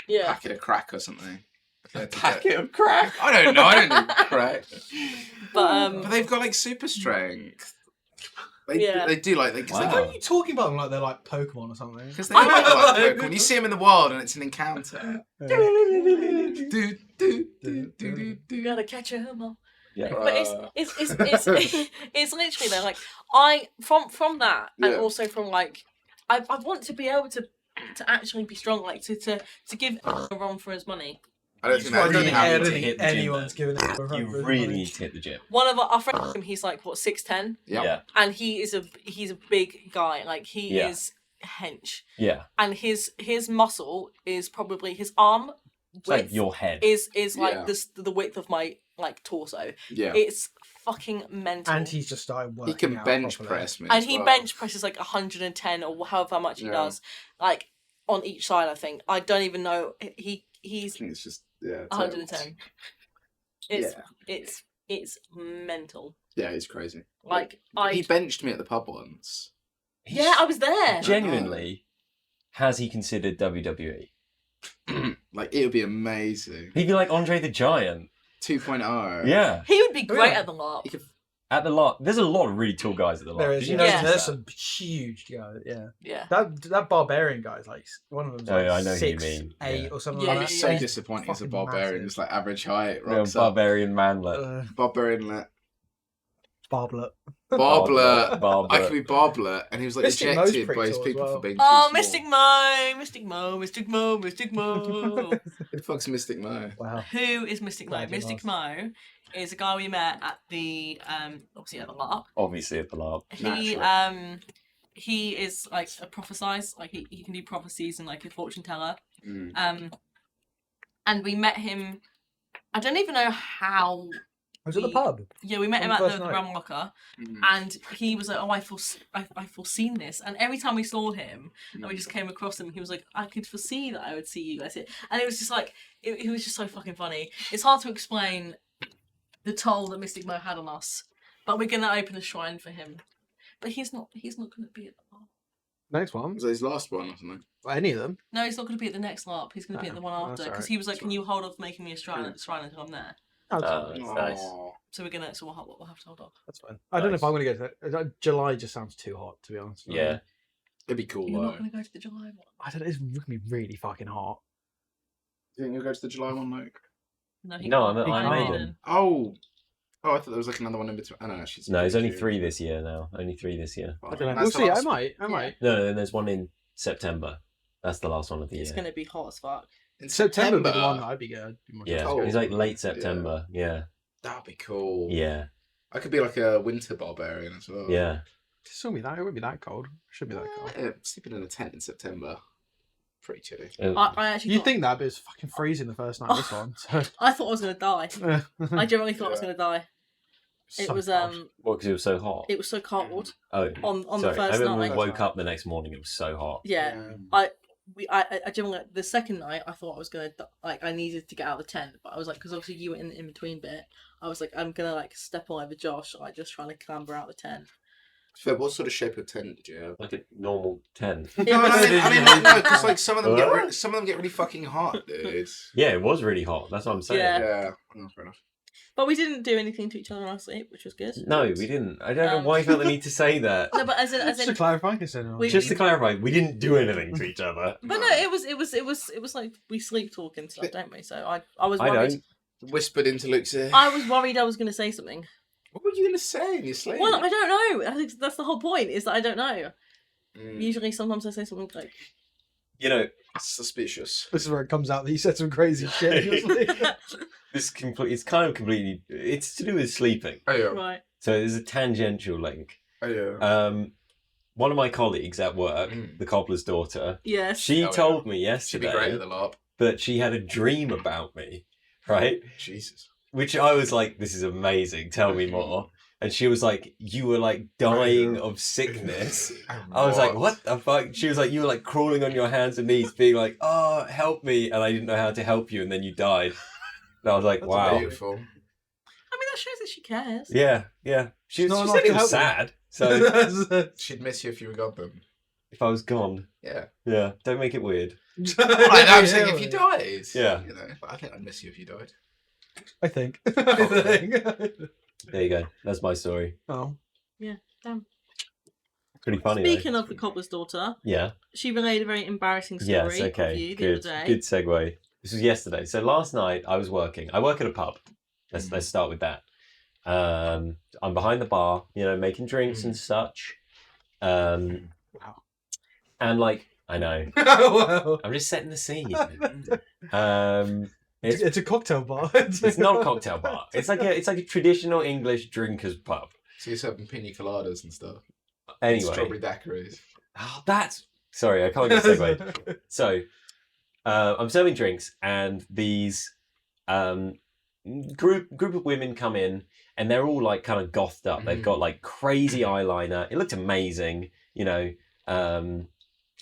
Yeah. packet of crack or something. A packet of crack. I don't know. I don't do crack. But But they've got like super strength. They, Yeah. they do like they. Cause Wow. Why are you talking about them like they're like Pokemon or something? Because they are like Pokemon. You see them in the wild and it's an encounter. Do, do, do, do, do, do. you gotta catch a homo. Yeah. But it's literally though, like I from that and Yeah. also from like I want to be able to actually be strong, like to give a run for his money. I don't You think just that really really have happens. to hit the gym anyone's giving it a run You for his really money. need to hit the gym. One of our friends, he's like what 6'10", Yeah. and he's a big guy, like he Yeah. is hench, Yeah. and his muscle is probably his arm It's like width your head. is like Yeah. the width of my like torso. Yeah. It's fucking mental. And he's just started working He can out bench properly. press me. And as he well. bench presses like 110 or however much he Yeah. does, like on each side. I think I don't even know. I He's think it's just yeah. 110. It's Yeah. it's mental. Yeah, he's crazy. Like He benched me at the pub once. yeah, I was there. Genuinely, has he considered WWE? Like it would be amazing. He'd be like Andre the Giant. 2.0. Yeah. He would be great Yeah. at the LARP. He could. At the lot, there's a lot of really tall guys at the lot. There Did is, you yeah. notice There's that? some huge guys, yeah. Yeah. That barbarian guy's like one of them's Oh, like yeah, I know who you 6'8" mean, yeah. or something Yeah, like I'm that. so yeah. disappointed as a Fucking barbarian, massive. just like average height. Yeah, Rocks up. barbarian manlet. Barbarian let. Barblet. Barblet. Barblet. I could be Barblet, and he was like Mystic Mo's ejected pretty by his tall as people well. for being Oh, too Mystic Mo, Mystic Mo, Mystic Mo, Mystic Mo. small. Who the fuck's Mystic Mo? Wow. Who is Mystic Mo? Glad you Mystic asked. Mo is a guy we met at the obviously at the LARP. Obviously at the LARP. He is like a prophesize, like he can do prophecies and like a fortune teller. Mm. And we met him. I don't even know how. I was at the pub. Yeah, we met On him the at first the night. Ram Locker, Mm. and he was like, "Oh, I foreseen this." And every time we saw him, and we just came across him, he was like, "I could foresee that I would see you guys here," and it was just like, it was just so fucking funny. It's hard to explain the toll that Mystic Mo had on us, but we're gonna open a shrine for him. But he's not gonna be at the LARP. Next one. Was that his last one or something? Any of them. No, he's not gonna be at the next LARP. He's gonna be at the one Oh, after that's because alright. he was like, "Can you hold off making me a shrine until I'm there?" Oh, That's nice. Aw. So we'll have to hold off. that's fine. I don't know if Nice. I'm going to go to that. July just sounds too hot, to be honest. Yeah. It'd be cool You're though. not gonna go to the July one. I don't know. It's going to be really fucking hot. Do you think you'll go to the July one, Luke? No, he No, can't. I'm at Iron Iron Maiden. Maiden. Oh, I thought there was like another one in between. I don't know. She's No, there's only 3 this year now. Only 3 this year. I don't know. We'll see. I might. No, and there's one in September. That's the last one of the It's year. gonna be hot as fuck. In September would be the one that I'd be good. Yeah, cold. it's like late Yeah. September. Yeah. That'd be cool. Yeah. I could be like a winter barbarian as well. Yeah. It won't be that cold. It should be that cold. Sleeping in a tent in September. Pretty chilly. I actually. You thought, think that, but it's fucking freezing the first night of this one. So. I thought I was gonna die. I genuinely thought I was gonna die. It So was cold. Well, because it was so hot. It was so cold. Oh, on sorry. the I first remember night. we woke up the next morning. It was so hot. Yeah, I I generally, the second night I thought I was gonna like I needed to get out of the tent, but I was like, because obviously you were in the in between bit. I was like, I'm gonna like step all over Josh, like just trying to clamber out the tent. So what sort of shape of tent did you have? Like a normal tent. No, I mean, like, no, because like some of them get really fucking hot, dude. Yeah, it was really hot. That's what I'm saying. Yeah. Yeah, oh, fair enough. But we didn't do anything to each other in our sleep, which was good. No, we didn't. I don't know why you felt the need to say that. No, but as Just to in, clarify, considering Just to clarify, we didn't do anything to each other. but no, it was like we sleep talk and stuff, don't we? So I was I worried. don't. Whispered into Luke's ear. I was worried I was going to say something. What were you going to say in your sleep? Well, I don't know. I think that's the whole point. Is that I don't know. Mm, Usually, sometimes I say something like, You know, suspicious. this is where it comes out that you said some crazy shit. in your sleep. it's kind of completely. It's to do with sleeping. Oh yeah. right. So there's a tangential link. Oh yeah. One of my colleagues at work, Mm. the cobbler's daughter, Yes. she Oh, yeah. told me She'd be great yesterday at the LARP. that she had a dream about me, right? Jesus. Which I was like, this is amazing. Tell me more. And she was like, you were like dying of sickness. I was like, what the fuck? She was like, you were like crawling on your hands and knees, being like, oh, help me. And I didn't know how to help you. And then you died. And I was like, That's wow. beautiful. I mean, that shows that she cares. Yeah, yeah. She not said enough it to was help sad. So She'd miss you if you were gone. if I was gone, Yeah. yeah, don't make it weird. I'm saying if you died. Yeah. You know, but I think I'd miss you if you died. I think. There you go. That's my story. Oh. Damn. Pretty funny. Speaking though. of the cobbler's daughter, Yeah. she relayed a very embarrassing story Yes. Okay. of you the Good. other day. Good segue. This was yesterday. So last night I was working. I work at a pub. Let's start with that. I'm behind the bar, you know, making drinks and such. Wow. And like I know, Wow. I'm just setting the scene. It's It's a cocktail bar. it's not a cocktail bar. It's like a traditional English drinkers pub. So you're serving pina coladas and stuff. Anyway, Strawberry daiquiris. oh, that's sorry, I can't get a segue. So, I'm serving drinks, and these group of women come in, and they're all like kind of gothed up. They've got like crazy eyeliner. It looked amazing, you know, and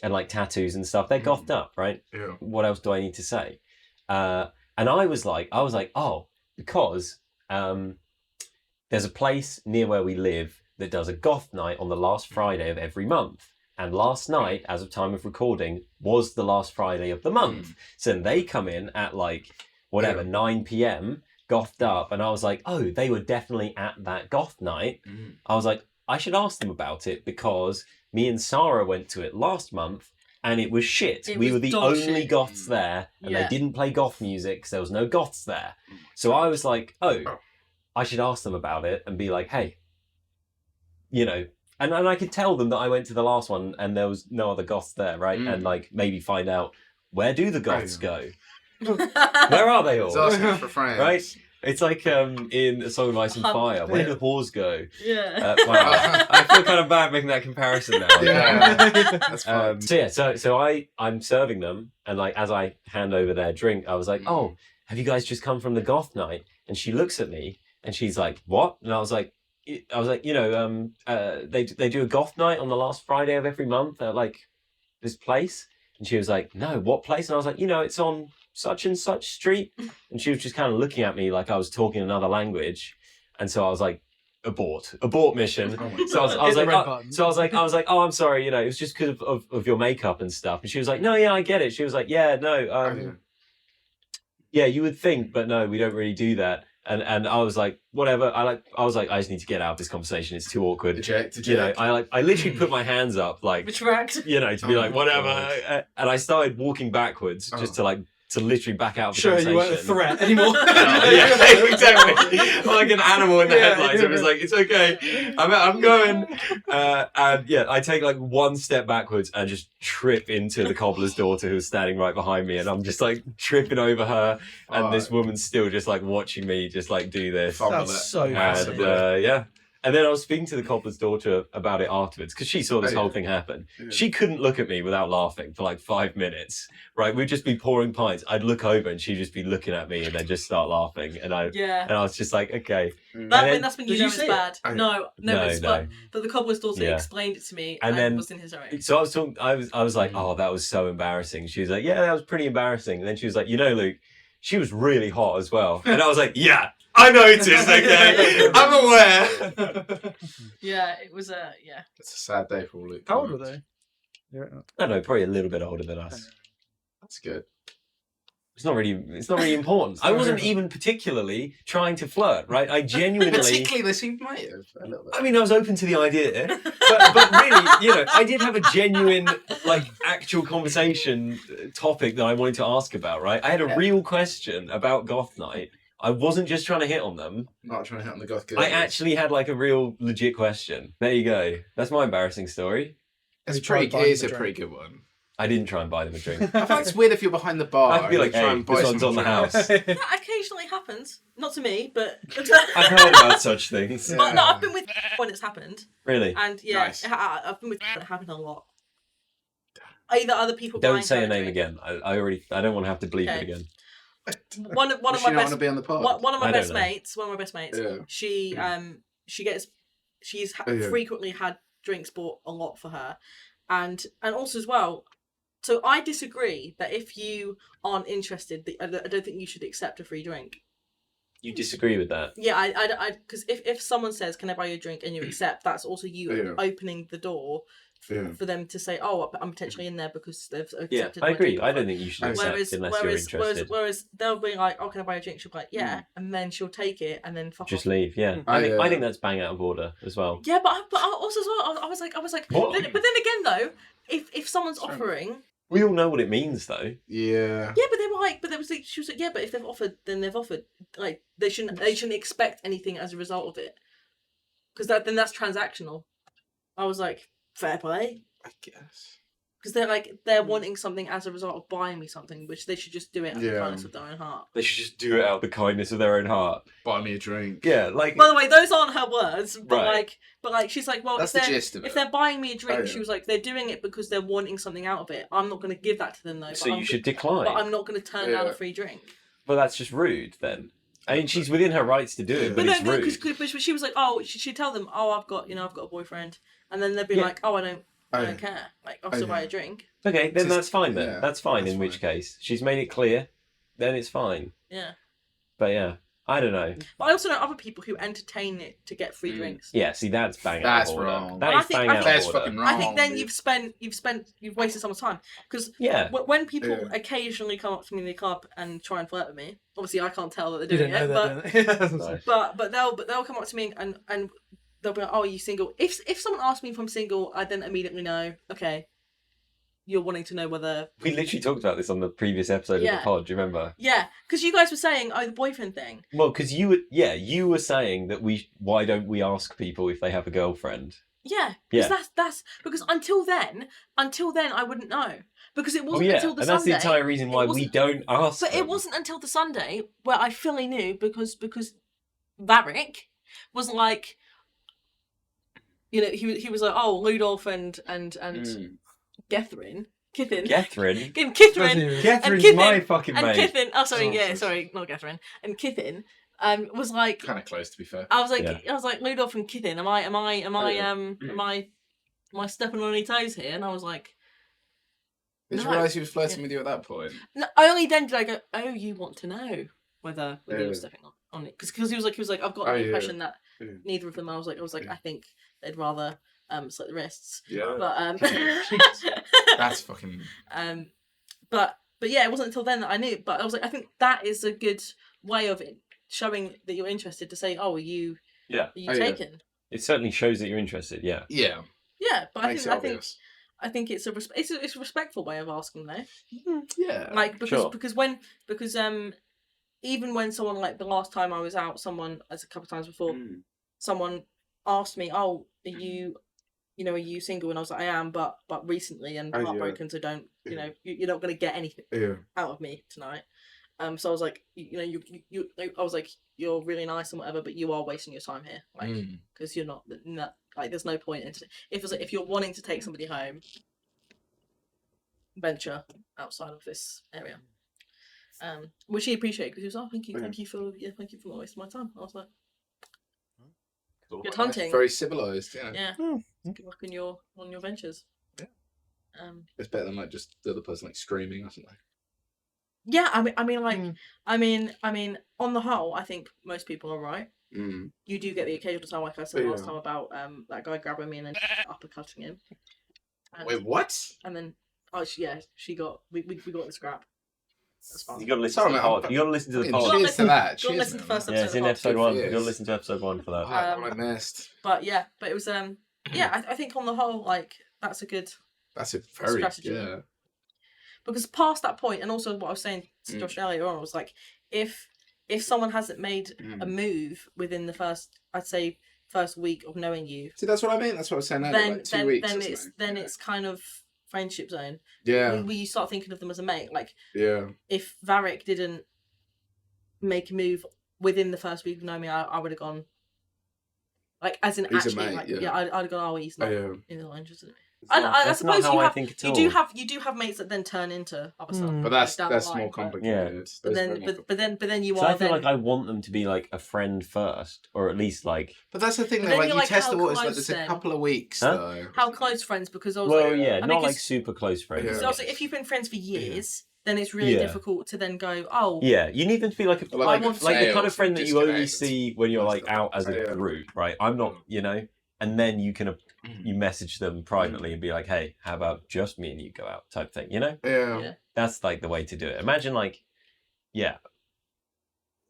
like tattoos and stuff. They're gothed up, right? Yeah. What else do I need to say? And I was like, oh, because there's a place near where we live that does a goth night on the last Friday of every month. And last night, as of time of recording, was the last Friday of the month. So they come in at like, whatever, 9 p.m, gothed up. And I was like, oh, they were definitely at that goth night. I was like, I should ask them about it because me and Sarah went to it last month and it was shit. It We was were the dog only shit. goths there and Yeah. they didn't play goth music because there was no goths there. So I was like, oh, I should ask them about it and be like, hey, you know, and I could tell them that I went to the last one and there was no other goths there, right? And like maybe find out, where do the goths go? Where are they It's all? asking for friends. Right? It's like in A Song of Ice and Fire. Where do whores go? Yeah. Wow. I feel kind of bad making that comparison now. Yeah. That's fine. So yeah, so I'm serving them, and like as I hand over their drink, I was like, "Oh, have you guys just come from the goth night?" And she looks at me, and she's like, "What?" And I was like, you know, they do a goth night on the last Friday of every month at like this place, and she was like, "No, what place?" And I was like, "You know, it's on such and such street," and she was just kind of looking at me like I was talking another language, and so I was like, abort mission. So I was Hit the like, red oh, button. so I was like, oh, I'm sorry, you know, it was just because of your makeup and stuff. And she was like, no, yeah, I get it. She was like, yeah, no, yeah, you would think, but no, we don't really do that. And I was like, whatever. I was like, I just need to get out of this conversation. It's too awkward. Eject. You know, I literally put my hands up, like, Retract. you know, to be Oh like, my whatever. God. And I started walking backwards just to literally back out of the Sure, conversation. you weren't a threat anymore. Yeah, exactly. Like an animal in the Yeah, headlights. yeah. It was like, it's okay. I'm going. And yeah, I take like one step backwards and just trip into the cobbler's daughter who was standing right behind me. And I'm just like tripping over her. And this woman's still just like watching me just like do this. Fumble That's it. so And massive. yeah. And then I was speaking to the cobbler's daughter about it afterwards because she saw this whole thing happen. Yeah. She couldn't look at me without laughing for like 5 minutes, right? We'd just be pouring pints. I'd look over and she'd just be looking at me and then just start laughing. And I was just like, okay. That's when you Did know you it's see it? bad. Oh, yeah. No, No. but the cobbler's daughter Yeah. explained it to me And and then- was in hysterics. So I was talking, I was like, oh, that was so embarrassing. She was like, yeah, that was pretty embarrassing. And then she was like, you know, Luke, she was really hot as well. And I was like, yeah, I noticed, okay? I'm aware. Yeah, it was yeah. It's a sad day for all Luke. How old were they? I don't know, probably a little bit older than us. That's good. It's not really important. I wasn't even particularly trying to flirt, right? I genuinely... Particularly, they seemed might have a little bit. I mean, I was open to the idea, but really, you know, I did have a genuine, like, actual conversation topic that I wanted to ask about, right? I had a real question about Goth Night. I wasn't just trying to hit on them. Not trying to hit on the goth girls. I actually had, like, a real legit question. There you go. That's my embarrassing story. It's Have you tried pretty. buying It is them a a pretty good one. I didn't try and buy them a drink. I find it's weird if you're behind the bar. I'd be like, and you try hey, and buy this one's on someone the a drink. house. That occasionally happens. Not to me, but I've heard about such things. Yeah. but no, I've been with when it's happened, Really? and yeah, Nice. I've been with when it happened a lot. Either other people Don't buying say her a a name drink. again. I don't want to have to bleep Okay. it again. One of Does my she not want best to be on the pod? one of my I don't best know. mates. One of my best mates. Yeah. She's Oh, yeah. frequently had drinks bought a lot for her, and also as well. So I disagree that if you aren't interested, I don't think you should accept a free drink. You disagree with that? Yeah, I because if someone says, "Can I buy you a drink?" and you accept, that's also you Yeah. opening the door Yeah. for them to say, "Oh, I'm potentially in there because they've accepted." Yeah, I my agree. drink I offer." don't think you should accept unless you're interested. Whereas they'll be like, "Oh, can I buy a drink?" She'll be like, "Yeah," and then she'll take it and then fuck Just off. leave. Yeah, I think that's bang out of order as well. Yeah, but I also as well, I was like, What? but then again though, if someone's offering, We all know what it means, though. Yeah. yeah, but they were like, but there was like, she was like, yeah, but if they've offered, then they've offered. Like they shouldn't expect anything as a result of it, because then that's transactional. I was like, fair play. I guess. Because they're wanting something as a result of buying me something, which they should just do it out of the Yeah. kindness of their own heart. They should just do it out of the kindness of their own heart. Buy me a drink. Yeah, like By the way, those aren't her words, but Right. like she's like, well, That's if the they're gist of it. if they're buying me a drink, Oh, yeah. she was like, they're doing it because they're wanting something out of it. I'm not going to give that to them though. so you should decline. But I'm not going to turn down a Yeah. free drink. Well, that's just rude then. I mean, she's within her rights to do it, but But it's no, rude. because she was like, oh, she'd tell them, oh, I've got a boyfriend, and then they'd be Yeah. like, oh, I don't Oh, care. Like, I'll still buy a drink. Okay, then Just- that's fine then. yeah, that's fine that's in which fine. case. She's made it clear, then it's fine. Yeah. But yeah, I don't know. But I also know other people who entertain it to get free drinks. Yeah, see, that's bang That's out of order. wrong. That I is think- bang I out think- of That's order. fucking wrong. I think then dude. you've wasted someone's time, because Yeah. when people Yeah. occasionally come up to me in the club and try and flirt with me, obviously I can't tell that You they're didn't doing know it, that, but didn't they? Nice. but they'll come up to me and they'll be like, oh, are you single? If someone asks me if I'm single, I then immediately know, okay, you're wanting to know whether. We literally talked about this on the previous episode of Yeah. the pod. Do you remember? Yeah, because you guys were saying, oh, the boyfriend thing. Well, because you were saying that why don't we ask people if they have a girlfriend? Yeah, Yeah. because that's because until then I wouldn't know, because it Oh wasn't yeah, until the and that's Sunday. the entire reason it why we wasn't- don't ask. But it them. wasn't until the Sunday where I fully knew, because Varric was like, you know, he was like, oh, Ludolf and Gethrin, Kithin, Catherine. Kithrin, Catherine's Kithin- my fucking and mate. Kithin. Oh, sorry, Jesus. sorry, not Gethrin, and Kithin. Was like, Kind of close, to be fair. I was like, Yeah. Ludolf and Kithin. Am I stepping on any toes here? And I was like, Did you No. realise he was flirting Yeah. with you at that point? no, only then did I go, oh, you want to know whether he was Yeah. stepping on it, because he was like, I've got Oh, the yeah. impression that Yeah. neither of them. I was like, Yeah. I think they'd rather slit the wrists, Yeah. but That's fucking. but yeah, it wasn't until then that I knew. But I was like, I think that is a good way of it, showing that you're interested, to say, oh, are you Yeah. are you Oh, yeah. taken? It certainly shows that you're interested. Yeah. Yeah. Yeah, but Makes it I think obvious. it's a respectful way of asking though. Yeah. Like Sure. because even when someone, like the last time I was out, someone, as a couple of times before, someone asked me, oh, are you single? And I was like, I am, but recently and Oh, yeah. heartbroken, so don't, you're not going to get anything Yeah. out of me tonight. So I was like, I was like, you're really nice and whatever, but you are wasting your time here, like, because you're not, like, there's no point in if you're wanting to take somebody home, venture outside of this area. Which he appreciated because he was, oh, thank you for not wasting my time. I was like, Cool. Good hunting. Very civilized, yeah. yeah, good luck on your ventures. Yeah. It's better than like just the other person like screaming or something. Yeah, I mean, on the whole, I think most people are right. You do get the occasional time, like I said last time about that guy grabbing me and then uppercutting him. And, Wait, what? And then, she got we got the scrap. That's fine. You got to listen to the pod. You got to listen to the pod. Cheers to that. Go listen to the first Yeah, it's in episode 1. You got to listen to episode 1 for that. I missed. But it was I think on the whole, like, that's a good. That's a very strategy. Because past that point, and also what I was saying to Josh earlier on, was like, if someone hasn't made a move within the first week of knowing you, see, that's what I mean. That's what I was saying. Like 2 weeks. Then it's kind of friendship zone. Yeah. When you start thinking of them as a mate, like, if Varric didn't make a move within the first week of knowing me, I would have gone, like, as in He's actually, a mate, like, I'd have gone, oh, he's not interested in me. I suppose you do have mates that then turn into other stuff. But that's down the line, more complicated. Yeah. But then you so are. I feel like I want them to be like a friend first, or at least like. But that's the thing, though. then Like, you're you like, test how the waters. Like, close there's a then? couple of weeks though. How close friends? Because I was Well, like, not like super close friends. Yeah. So also, if you've been friends for years, then it's really difficult to then go, oh. Yeah, you need them to be like the kind of friend that you only see when you're like out as a group, right? I'm not, and then you can you message them privately and be like, hey, how about just me and you go out type thing, Yeah. That's like the way to do it. Imagine like,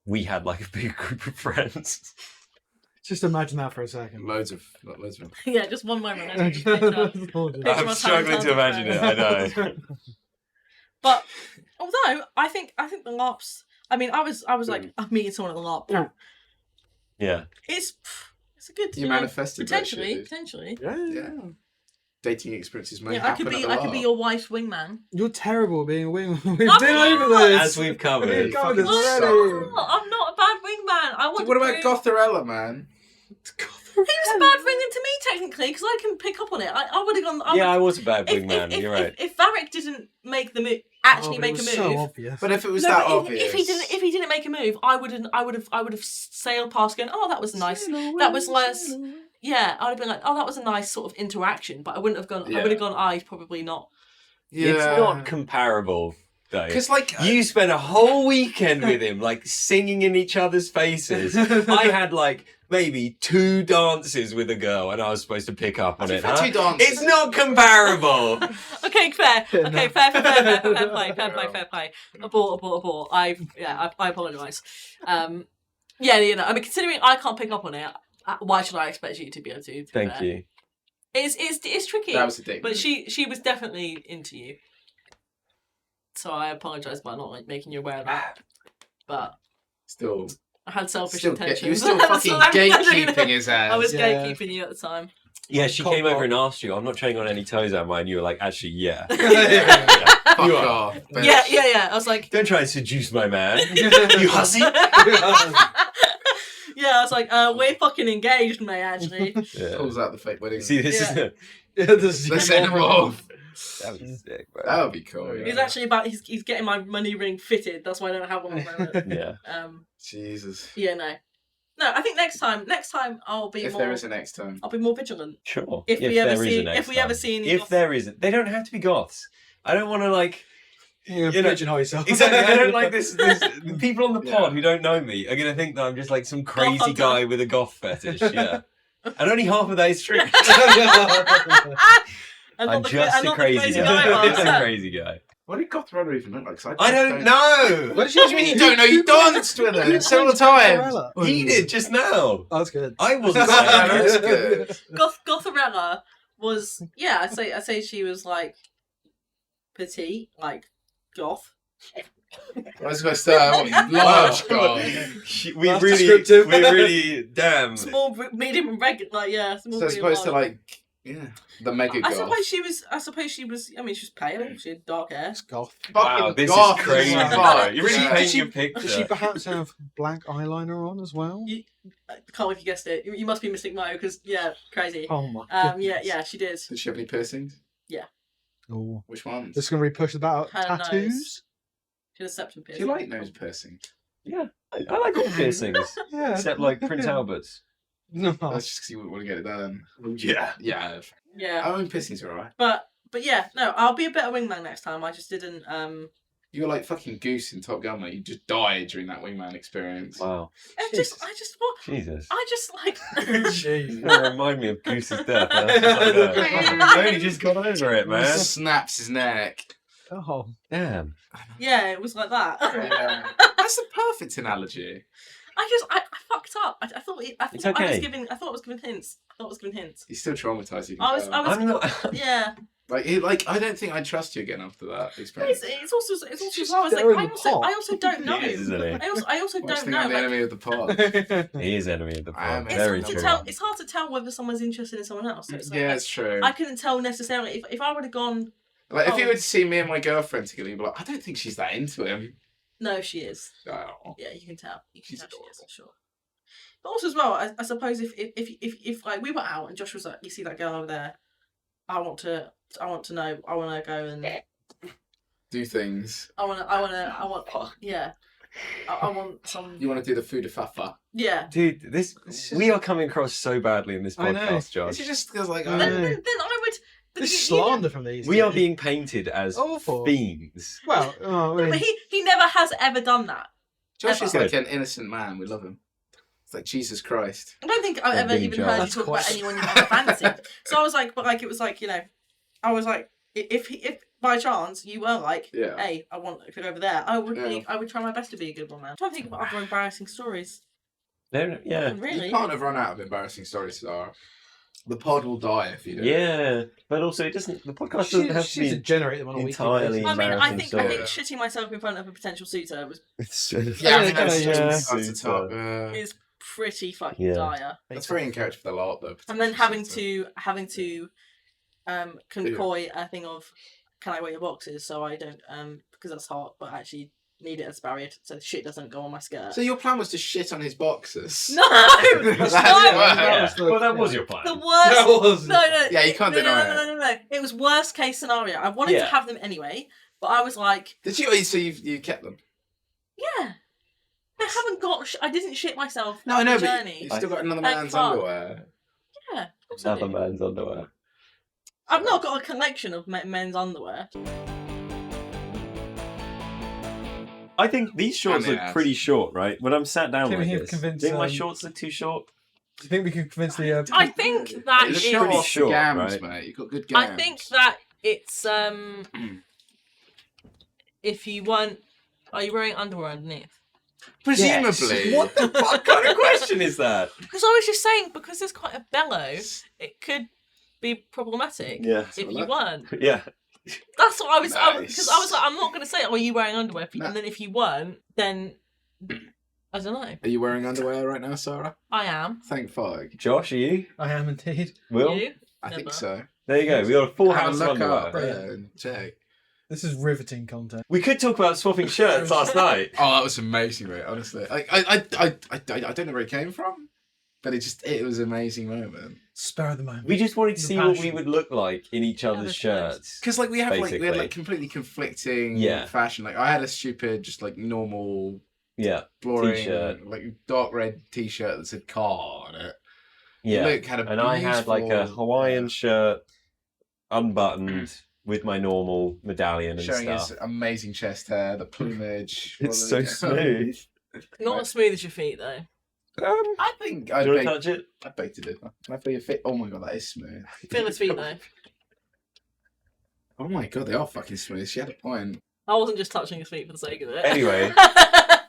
we had like a big group of friends. Just imagine that for a second. Loads of them. Yeah, just one moment. I'm struggling to imagine it. I know. But although I think the LARPs. I mean, I was like, I'm meeting someone at the LARP. Yeah. It's a good. You manifested potentially. Yeah. Dating experiences may I happen. I could be your wife's wingman. You're terrible at being a wingman. We've been over this. As we've covered. We've covered this already. I'm not a bad wingman. So what about Gotharella, man? He was a bad wingman to me technically because I can pick up on it. I would have gone. I was a bad wingman. You're right. If Varric didn't make the move, make a move. So obvious. But if it was that obvious, if he didn't make a move, I would have sailed past going, oh, that was nice. That was less. Yeah, I'd have been like, oh, that was a nice sort of interaction, but I wouldn't have gone. I would have gone, he's probably not. Yeah. It's not comparable. Because like you spent a whole weekend with him, like singing in each other's faces. I had like maybe 2 dances with a girl, and I was supposed to pick up on it. 2 dances. It's not comparable. Okay, fair. Okay, fair play. Abort. I apologise. I mean, considering I can't pick up on it, why should I expect you to be able to? Thank you. It's tricky. That was the thing. But she was definitely into you. So I apologise by not like making you aware of that. But still, I had selfish intentions. You were still fucking gatekeeping his ass. I was gatekeeping you at the time. Yeah, she came over and asked you. I'm not treading on any toes, am I? And you were like, actually, yeah. Fuck off. Yeah. I was like, don't try and seduce my man, you hussy. Yeah, I was like, we're fucking engaged, mate. Actually, pulls out the fake wedding. See, this is let's send him off. That would be sick, bro. That would be cool. He's actually he's getting my money ring fitted. That's why I don't have one at the moment. Yeah. Jesus. Yeah, no. I think next time I'll be if more. If there is a next time, I'll be more vigilant. Sure. If we ever see any. If there isn't, they don't have to be goths. I don't want to like. Pigeonhole yourself. Exactly. I don't like this. People on the pod who don't know me are gonna think that I'm just like some crazy guy with a goth fetish. Yeah. And only half of that is true. I'm just a crazy guy. I'm a crazy guy. What did Gotharella even look like? I don't know. What do you mean you don't know? You danced with her several times. He did just now. That's good. I wasn't. That's good. Gotharella was I'd say she was like petite, like goth. I was going to say large goth. We really damn. Small, medium, and regular. Like small. So as opposed to like Yeah, the mega I goth. suppose she was. I mean, she was pale. She had dark hair. It's goth. Wow, Fucking this goth is crazy. as bro. fuck. You're really Yeah. painting a Does she picture. perhaps have black eyeliner on as well? I can't believe you guessed it. You must be Mystic Mo because crazy. Oh my Yeah, goodness. she did. Did she have any piercings? Oh. Which ones? This is going to be pushed about Her tattoos? nose. She had a septum Do piercing. you like nose piercing? Yeah, I like all piercings, Yeah. except like Prince Albert's. No. That's just because you wouldn't want to get it done. Yeah. Yeah. Yeah, I mean, piercings are alright. but yeah, no, I'll be a better wingman next time. I just didn't. You were like fucking Goose in Top Gun, mate. You just died during that wingman experience. Wow. I Jesus. just Jesus. like. Jeez. You don't remind me of Goose's death. I only just got over it, man. Snaps his neck. Oh. Damn. Yeah, it was like that. Yeah. That's the perfect analogy. I fucked up. I thought It's I okay. was giving hints. He's still traumatized. You can I was tell. I'm not. yeah. Like I don't think I'd trust you again after that experience. It's also just as well. It's like stirring the pot. I also don't know. He is, isn't he? I also Worst don't thing know. I'm the Like, enemy of the pod. He is enemy of the I am pod. it's Very hard to true. tell. It's hard to tell whether someone's interested in someone else. So it's like, Yeah, it's true. I couldn't tell necessarily if I would have gone. Like if you Oh. were to see me and my girlfriend together, you'd be like, I don't think she's that into him. No, she is. Oh. Yeah, you can tell. You can She's tell she is, adorable. for sure. But also as well, I suppose if like we were out and Josh was like, you see that girl over there, I want to know. I want to go and Do things. I want yeah. I want some. You want to do the food of fafa. Yeah. Dude, this It's we are coming across so badly in this I know. podcast, Josh. She just goes like, I Then, know. then I would. but This you know- slander from these. We are two. being painted as Awful. fiends. Well, oh, I But mean, he never has ever done that. Josh is Ever. like an innocent man. We love him. It's like Jesus Christ. I don't think I've Yeah, ever being even heard you That's talk quite- about anyone you've ever fancied. So I was like, but like it was like, you know, I was like, if by chance you were like, Yeah. hey, I want to go over there, I would Yeah. I would try my best to be a good one, man. I'm trying to think about other embarrassing stories. Yeah. Really? You can't have run out of embarrassing stories, Sarah. The pod will die if you do. Yeah. But also it doesn't the podcast doesn't have to she's a be generate them on a weekly entirely basis. I mean, I think embarrassing shitting myself in front of a potential suitor was Yeah, I mean, Yeah, that's yeah. just that's the top. is pretty fucking Yeah. dire. That's very in character for the LARP, though. And then having to concoy a thing of, can I wear your boxes so I don't because that's hot, but actually need it as a barrier so the shit doesn't go on my skirt. So your plan was to shit on his boxes? No, That's no. worse. Yeah. Well, that was your plan. The worst. That was- No. Yeah, you can't no, deny it. No. It was worst case scenario. I wanted Yeah. to have them anyway, but I was like, Did you? So you kept them? yeah. I haven't got. I didn't shit myself. No, I on know, the but journey. you've still got another Thank man's fuck. underwear. Yeah, of course I Another do. man's underwear. I've not got a collection of men's underwear. I think these shorts And look the pretty short, right? When I'm sat down Can like we this, convince, think my um, shorts look too short? Do you think we can convince the? I think that You It's show it's. pretty off short, the gams, right? mate. You've got good gams. I think that it's if you want, are you wearing underwear underneath? presumably. What the fuck kind of question is that? Because I was just saying, because there's quite a bellow, it could be problematic. Yeah. If you weren't, Yeah. that's what I was. Nice. Because I was like, I'm not going to say, "Oh, are you wearing underwear?" No. And then if you weren't, then I don't know. Are you wearing underwear right now, Sarah? I am. Thank fuck. Josh, are you? I am indeed. Will? You? I think Never. so. There you go. We got a full Have a house of look underwear. up and check. This is riveting content. We could talk about swapping shirts last night. Oh, that was amazing, mate. Honestly, I don't know where it came from, but it was an amazing moment. Spur of the moment. We just wanted to The see what we passion. would look like in each other's that's shirts. Because like we had Basically. completely conflicting Yeah. fashion. Like I had a stupid, just like normal, Yeah. boring, T-shirt. like dark red T-shirt that said "car" on it. Yeah. Luke had a And I had like a beautiful- Hawaiian shirt, unbuttoned, with my normal medallion and showing stuff. his amazing chest hair, the plumage. It's Well, so yeah. smooth. Not as smooth as your feet, though. I think Do I you want to baked, touch it? I baked it. Didn't I? Can I feel your feet? Oh my god, that is smooth. Feel his feet, though. Oh my god, they are fucking smooth. She had a point. I wasn't just touching his feet for the sake of it. Anyway.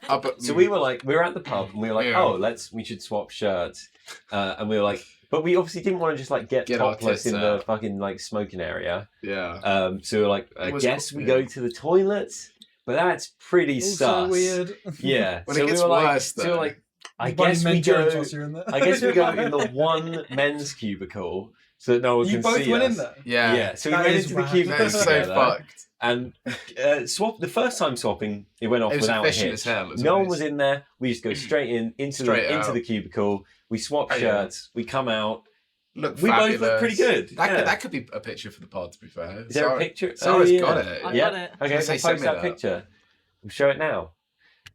Oh, but, So we were at the pub and we were like, Yeah. oh, we should swap shirts. And we were like, but we obviously didn't want to just like get Get our topless tits in the out. fucking like smoking area. yeah. So we were like, I It was- guess we yeah. go to the toilet, but that's pretty Also sus. weird. Yeah. When so it gets we were like, worse, so we were though. like, I Bunny guess we Mentor and go. Tosser in there. I guess we go in the one men's cubicle so that no one You can both see went us. in there. Yeah. So we That went is into the rad. cubicle That is so together, fucked. and the first time swapping, it went off It was without a efficient hitch. as hell, as No one always. was in there. We just go straight into Straight the out. cubicle. We swap Oh, yeah. shirts. We come out. Look We both fabulous. look pretty good. That could be a picture for the pod, to be fair. Is there a picture? Sarah's yeah. got it. I've Yeah. got it. Okay, I say we'll send post me that that. picture. We'll show it now.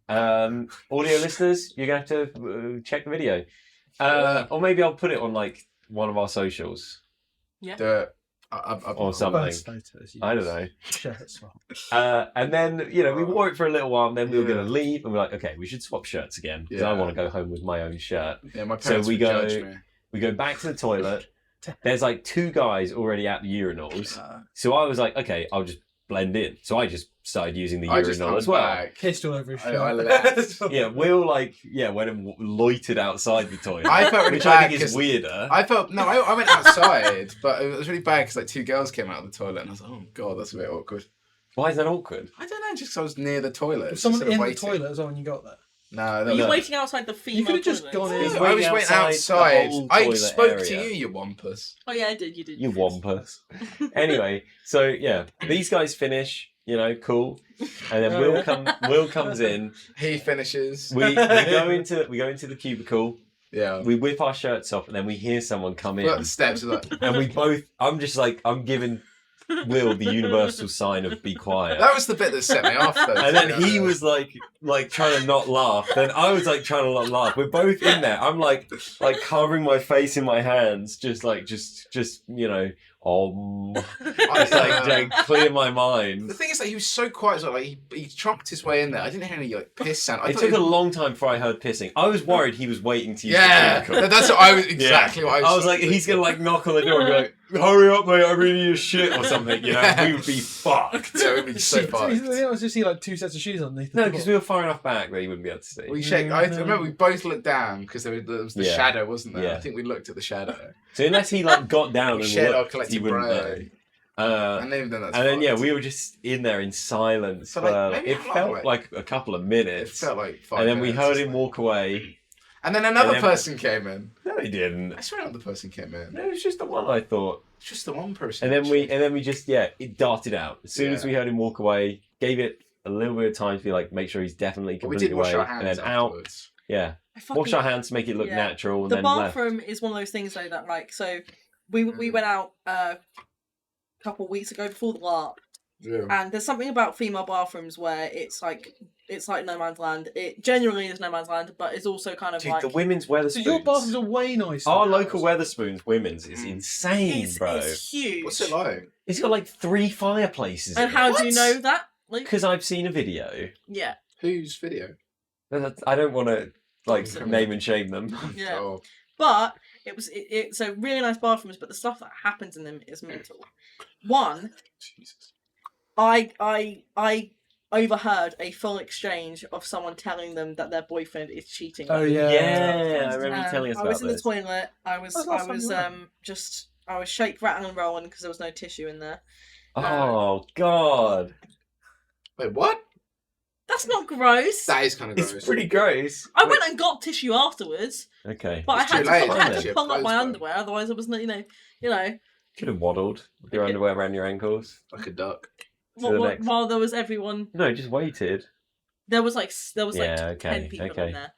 Audio listeners, you're going to have to check the video. Or maybe I'll put it on like one of our socials or something. First photos, I don't know. Shirt swap. And then, you know, we wore it for a little while and then we were going Yeah. to leave and we're like, okay, we should swap shirts again because I Yeah. want to go home with my own shirt. Yeah, my So parents we would go- judge me. We go back to the toilet. There's like two guys already at the urinals. Uh, So I was like, okay, I'll just blend in. So I just started using the I just urinal hung as well. back. Pissed all over his shirt. I left. Yeah, Will went and loitered outside the toilet. I felt really which I bad think is 'cause weirder. I went outside, but it was really bad because like two girls came out of the toilet, and I was like, oh god, that's a bit awkward. Why is that awkward? I don't know, just because I was near the toilet. Was someone instead of in the waiting. toilet as well when you got there? No, Were you No. waiting outside the female? You could have just toilet? gone in. He's I waiting was waiting outside the outside. whole I toilet spoke to area. you, you wampus. Oh yeah, I did. You did. You wampus. Anyway, so yeah, these guys finish, you know, cool. And then Oh, yeah. Will comes in. He finishes. We go into the cubicle, Yeah. we whip our shirts off, and then we hear someone come in. Steps are like, And we both I'm giving Will the universal sign of be quiet. that was the bit that set me off though. And then he was like trying to not laugh. Then I was like trying to not laugh. We're both in there. I'm like covering my face in my hands, just you know, just like clear my The mind. thing is that he was so quiet, so like he chomped his way in there. I didn't hear any like piss sound. I It thought took he- a long time before I heard pissing. I was worried he was waiting to use the Yeah, cubicle. that's what I was exactly what I was. I was like, he's gonna like knock on the door and be like, "Hurry up, mate! I really need a shit" or something. You know, we would be fucked. Yeah, it would be so You fucked. didn't just see like two sets of shoes underneath the No, door. because we were far enough back that he wouldn't be able to see. We checked. I remember we both looked down because there was the Yeah. shadow, wasn't there? Yeah. I think we looked at the shadow. So unless he like got down We and shared our looked, he collective wouldn't know. brain. And And then that's then yeah, fucked. we were just in there in silence For, for like, maybe it how long, felt like- like a couple of It minutes. felt like 5 And then we minutes heard or him something. walk away. And then another and then- person came in. No, he didn't. I swear another person came in. No, it was just the one I thought. It's just the one person. And then we just it darted out. As soon as we heard him walk away, gave it a little bit of time to be like make sure he's definitely But we completely did wash away, our and hands then out. afterwards. Yeah, I fucking- wash our hands to make it look Yeah. natural, and The then left. bathroom is one of those things though that like so we went out a couple of weeks ago before the LARP, Yeah. and there's something about female bathrooms where it's like no man's land. It genuinely is no man's land, but it's also kind of Dude, like the women's Weatherspoons. So your bathrooms are way nicer. Our than local ours. Weatherspoons women's is insane, bro. it's huge. What's it like? It's got like 3 fireplaces. And how do you know that? Like, Because I've seen a video. yeah, Whose video? I don't want to like Sorry. name and shame them. yeah. Oh. But it's so really nice bathrooms, but the stuff that happens in them is mental. One, Jesus. I overheard a full exchange of someone telling them that their boyfriend is cheating. Oh yeah. Yeah, I remember you telling us I about was in this. the toilet. I was That's last time you went. I was shake, rattle, and rolling because there was no tissue in there. Oh God, Wait, what? That's not gross. That is kind of gross. it's pretty gross. I went and got tissue afterwards, Okay, but It's I had too to, late, I had isn't to it? pull up my Clothes underwear, otherwise I was not, you know. could have waddled with your underwear around your ankles. Like a duck. To the next. While there was everyone, No, just waited. there was like Yeah, 10 okay, people okay. in there.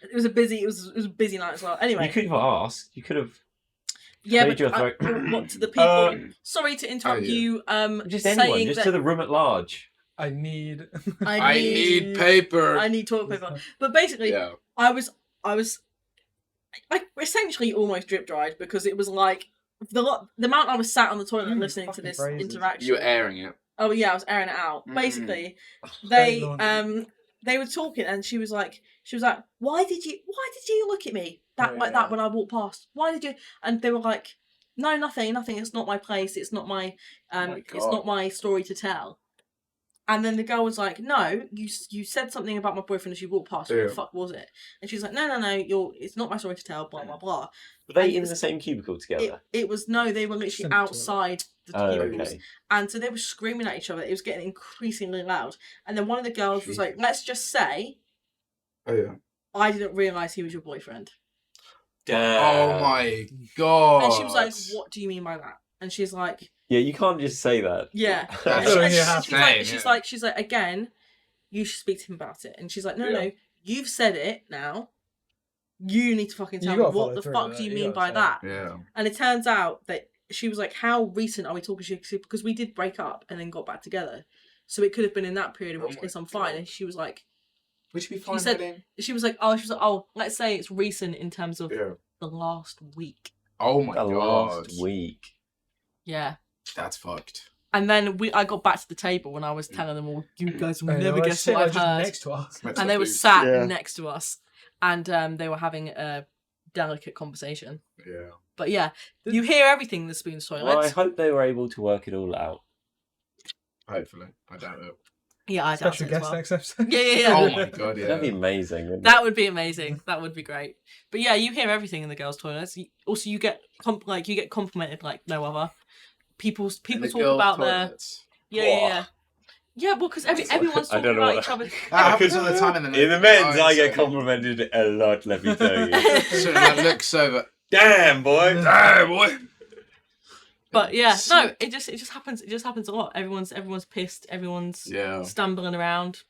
It was a busy night as well. Anyway, You could have asked. You could have. yeah, cleared but your throat. what to the people? Sorry to interrupt Oh, yeah. you. Just saying anyone, just that to the room at large. I need. I need paper. I need toilet paper. But basically, Yeah. I essentially almost drip dried because it was like the amount I was sat on the toilet Mm, listening to fucking this phrases. interaction. You were airing it. Oh yeah, I was airing it out. Mm. Basically, Very they laundry. they were talking and she was like, why did you look at me Oh, like yeah. that when I walked past? Why did you? And they were like, no, nothing. It's not my place. It's not my my it's God. not my story to tell. And then the girl was like, no, you said something about my boyfriend as you walked past. What Yeah. the fuck was it? And she was like, no, it's not my story to tell. Blah blah blah. Were they And it in was- the same cubicle together? They were literally Central. outside the Oh, cubicles. okay. And so they were screaming at each other. It was getting increasingly loud. And then one of the girls was like, let's just say Oh yeah. I didn't realise he was your boyfriend. Oh my god. And she was like, "What do you mean by that?" And she's like, Yeah, you can't just say that. "Yeah." That's And what she- you and have she's to like, say, she's like, again, you should speak to him about it. And she's like, "No, Yeah. no, you've said it now. You need to fucking You tell me gotta what follow the through fuck with do it. you You mean gotta by say it. that?" Yeah. And it turns out that she was like, "How recent are we talking?" Because we did break up and then got back together, so it could have been in that period in Oh which my case I'm fine. God. And she was like, We should be fine. said- Heading. she was like, oh, let's say it's recent in terms of Yeah. the last week. Oh my The god. last week. Yeah. That's fucked. And then I got back to the table and I was telling them all, you guys will I know, never I guess sit what I've just heard. next to us. And they were sat Yeah. next to us, and they were having a delicate conversation. Yeah. But yeah, you hear everything in the Spoon's Well, I toilets. hope they were able to work it all out. Hopefully. I doubt it. Yeah, I doubt Special it as guest well. next episode. Yeah. Oh my god, yeah. That'd be amazing. Wouldn't That would be amazing. That would be great. But yeah, you hear everything in the girls' toilets. Also, you get complimented like no other. People In the talk girls' about their toilets. yeah. Yeah, well, because everyone's I talking don't know about what each other. That happens all the time in the In the men's, I get so- complimented a lot, let me tell you. So like looks over. Damn, boy. Damn, boy. But yeah, no, it just happens. It just happens a lot. Everyone's pissed. Everyone's Yeah. stumbling around,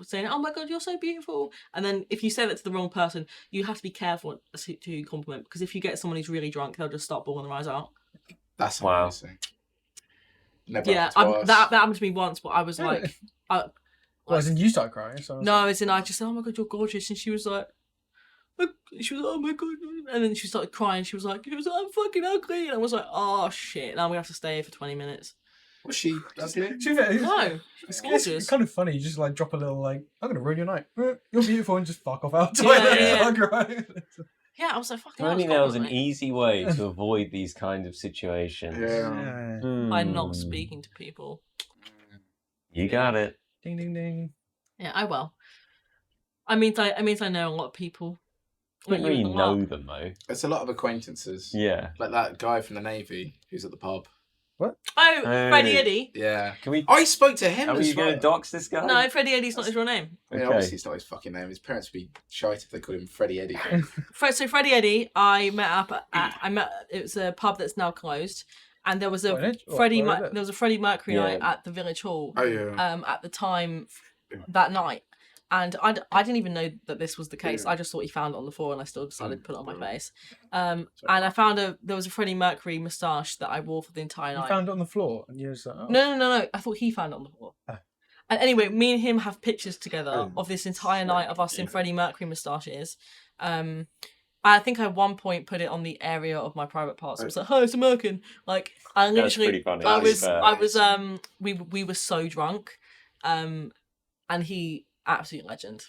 saying, "Oh my god, you're so beautiful." And then if you say that to the wrong person, you have to be careful as to who you compliment, because if you get someone who's really drunk, they'll just start bawling their eyes out. That's Wow. amazing. Never Yeah, happened to us. that happened to me once, but I was Really? like, Well, as in you start crying. So no, as in I just said, "Oh my god, you're gorgeous," and she was like, "Oh my god," and then she started crying. She was like, "I'm fucking ugly," and I was like, "Oh shit, now we have to stay here for 20 minutes." Was she ugly? To be fair, No, it's gorgeous. kind of funny. You just like drop a little like, I'm gonna ruin your night. You're beautiful, and just fuck off out. Yeah. Crying. Yeah, I was like, "Fucking." Only hell, now it's is an got me. easy way to avoid these kinds of situations. Yeah. By not Hmm. speaking to people. You got it. Ding ding ding. Yeah, I will. I mean, I know a lot of people. You don't Like really you, know Larp. them though. It's a lot of acquaintances. Yeah. Like that guy from the Navy who's at the pub. Oh, Freddie Eddy. Yeah. Can we? I spoke to him Are as you going to well. dox this guy? No, Freddie Eddy's not his real name. I mean, Okay. obviously it's not his fucking name. His parents would be shite if they called him Freddie Eddy. So Freddie Eddy, I met up at. It was a pub that's now closed, and there was a Where is it? Freddie. Where is it? There was a Freddie Mercury Yeah. night at the Village Hall. Oh yeah. At the time that night. And I didn't even know that this was the case. Yeah. I just thought he found it on the floor, and I still decided to put it on my Mm. face. And I found there was a Freddie Mercury moustache that I wore for the entire You night. found it on the floor, and you was like, oh. No. I thought he found it on the floor. Ah. And anyway, me and him have pictures together Oh, of this entire night of us in Freddie Mercury moustaches. I think I at one point put it on the area of my private parts. It was like, "Hi, it's American." Like I That's literally, pretty funny. I to be was, fair. I was, we were so drunk, and he absolute legend.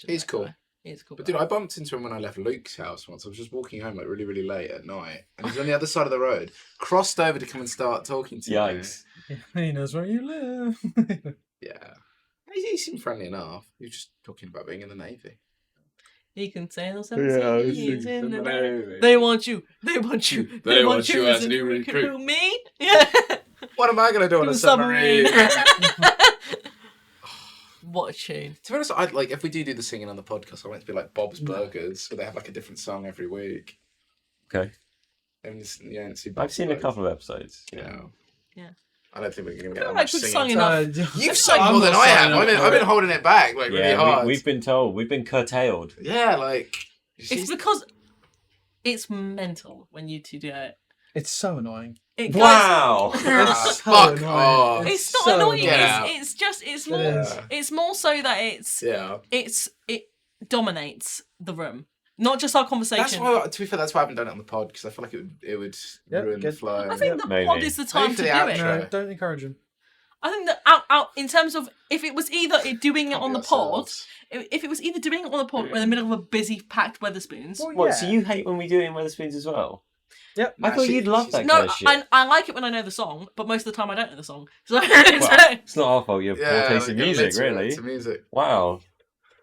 He's that cool. guy. He's a cool. But guy. dude, I bumped into him when I left Luke's house once. I was just walking home like really, really late at night, and he's on the other side of the road. Crossed over to come and start talking to Yikes. He knows where you live. me. Yeah, he seemed friendly enough. He was just talking about being in the Navy. He can sail Yeah, 17 I was years thinking in the Navy. They want you. They want you. They want you as a new recruit. Who, me? Yeah. What am I gonna do on a Submarine. submarine? What a tune. To be honest, I'd like if we do the singing on the podcast, I want it to be like Bob's Burgers, where they have like a different song every week. Okay. And yeah, see I've Bob's seen a Burgers. couple of episodes. Yeah. Yeah. I don't think we're gonna I get feel that like much we've singing. sung enough. You've sung I'm more than not I have. signing up I've for been it. holding it back like really Yeah, hard. we've been told. We've been curtailed. Yeah, like It's because it's mental when you two do it. It's so annoying. It goes, Wow. It's so fuck annoying. off. It's not so annoying. Get annoying. out. It's just it's It more is. it's more so that it dominates the room, not just our conversation. That's why, to be fair, that's why I haven't done it on the pod because I feel like it would Yeah, ruin the good. flow. I think the Maybe. pod is the time Maybe to for do the it. outro. No, don't encourage him. I think that out in terms of if it was either doing it Can't on be the pod, ourselves. if it was either doing it on the pod or in the middle of a busy packed Weatherspoons. Well, What? yeah. So you hate when we do it in Weatherspoons as well? Yep. I thought you'd love that No, kind of shit. I like it when I know the song, but most of the time I don't know the song. So, Well, it's not our fault. You have poor Yeah, taste in like, music, literally, really. to music. Wow.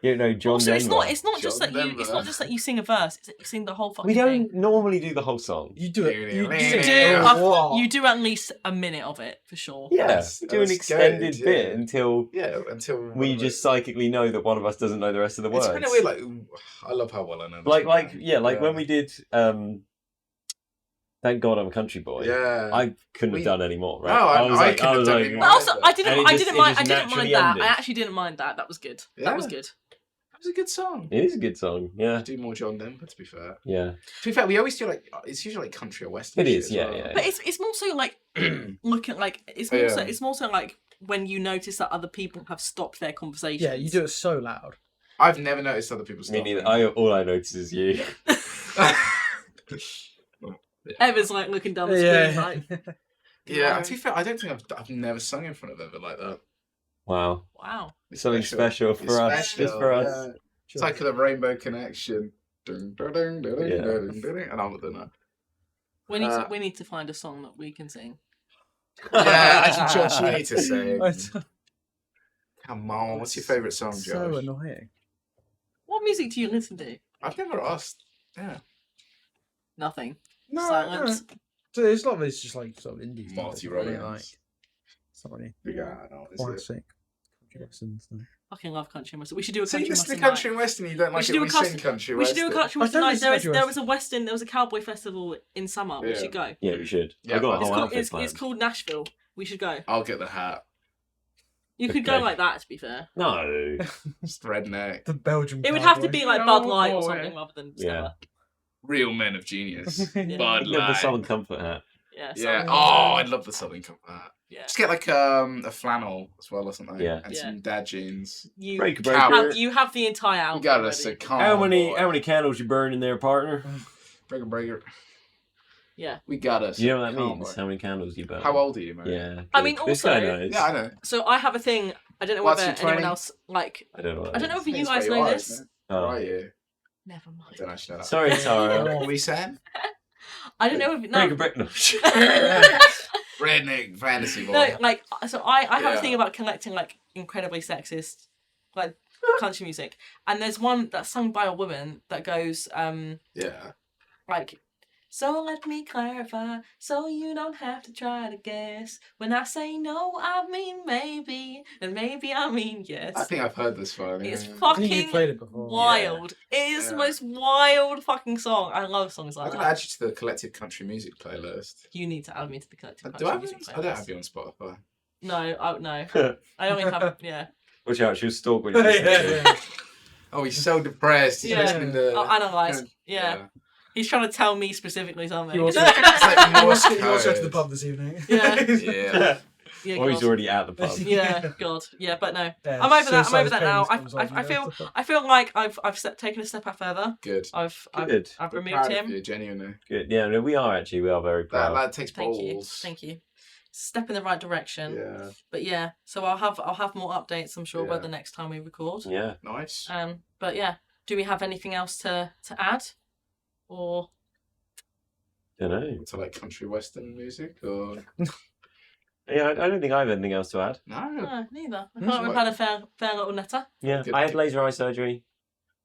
You know, John Also, it's Denver. not just John that you. It's Denver. not just that you sing a verse. It's that you sing the whole fucking We thing. don't normally do the whole song. You do it. You You do at least a minute of it for sure. Yeah, That's- we do an that's extended good, bit yeah. until until we just psychically know that one of us doesn't know the rest of the words. It's kind of weird. Like, I love how well I know. this like song. when we did Thank God I'm a Country Boy. Yeah. I couldn't have done any more, right? No, I was couldn't have done any But more. also, I And didn't. it I just- didn't it mind. just I didn't naturally mind that. ended. I actually didn't mind that. That was good. That was Yeah. good. It was a good song. It is a good song, yeah. Do more John Denver, to be fair. Yeah. To be fair, we always do like it's usually like country or western. It is, shit as yeah, well. yeah. But it's more so like looking like it's Oh, more yeah. so it's more so like when you notice that other people have stopped their conversations. Yeah, you do it so loud. I've never noticed other people's Me stuff. neither. All I notice is you. Eva's like looking down the Yeah. screen like, Yeah, to be fair, I don't think I've never sung in front of Eva like that. Wow. wow. It's Something special for It's us. special, Just for us. yeah. It's like the Rainbow Connection. Dun, dun, dun, dun, dun, Yeah. dun, dun, dun, and I'm doing that. We need to find a song that we can sing. Yeah, actually, Josh, you need to sing. Come on, what's your favourite song, Josh? So annoying. What music do you listen to? I've never asked. Yeah. Nothing. No, Silence. So it's not. It's just like sort of indie. Marty stuff, really, Rollins. like. It's not really Yeah, I know. Is it? classic. Country western stuff. Fucking love country and western. We should do a So you country listen to western country and western, and you don't like should it do when a we cus- sing country night. We should western? do a country I western don't night. listen to country There was a cowboy festival in summer. We Yeah. should go. Yeah, we should. Yeah, I've got a It's whole called, outfit it's planned. called Nashville. We should go. I'll get the hat. You could go Okay. like that, to be fair. No. Just redneck. The Belgian. It would have to cowboy. be like No, Bud Light or boy. something rather than Yeah. Stella. Real men of genius. Bud Get the Light. Southern Comfort hat. Yeah. Yeah. something. Oh, I'd love the Southern Comfort hat. Yeah. Just get like a flannel as well or something. Yeah. And Yeah. some dad jeans. You Break a Cow- you have the entire You album. got ready. us a calm. How many candles you burning there, partner? Breaker. Yeah. We got us. You know what a that calm means? boy. How many candles you burn? How old are you, man? Yeah. I good. mean, This guy also- knows. Yeah, I know. So I have a thing. I don't know What's whether your 20? anyone else like. I don't know. What I don't know that if you Depends guys where you know are, this. isn't it? Oh. Where are you? Never I mind. don't actually know is. that. Sorry, Tara. What were we saying? I don't know if Break a no. brick. No. Redneck fantasy boy. No, like so I have Yeah. a thing about collecting like incredibly sexist like country music, and there's one that's sung by a woman that goes Yeah. like, so let me clarify, so you don't have to try to guess. When I say no, I mean maybe, and maybe I mean yes. I think I've heard this one. It's yeah. I think you fucking played it before. wild. It is Yeah. the most wild fucking song. I love songs I'm like gonna that. add you to the collective country music playlist. You need to add me to the collective Do I? country music I don't playlist. have you on Spotify. No. I only have Watch out, she'll stalk when you Yeah. Oh, he's so depressed. He's Yeah. listening to. I'll analyse. Yeah. He's trying to tell me specifically something. You also, It's like Morse you also go to the code. pub this evening. Yeah. Yeah. Yeah, Or he's God. already at the pub. Yeah, God. Yeah, but no. Yeah, I'm over that. I'm suicide over that now. payments comes on, I you feel know. I feel like I've taken a step further. Good. I've Good. removed Proud of him. you, genuinely. Good. Yeah, no, we are actually. We are very That proud. lad takes Thank you. balls. Thank you. Step in the right direction. Yeah. But yeah, so I'll have more updates, I'm sure, by Yeah. the next time we record. Yeah. Nice. But yeah, do we have anything else to add? Or Don't know. To like country western music or Yeah, I don't think I have anything else to add. no? no, neither. I Hmm. feel like we've had a fair little netter. Yeah, Good. I had laser eye surgery.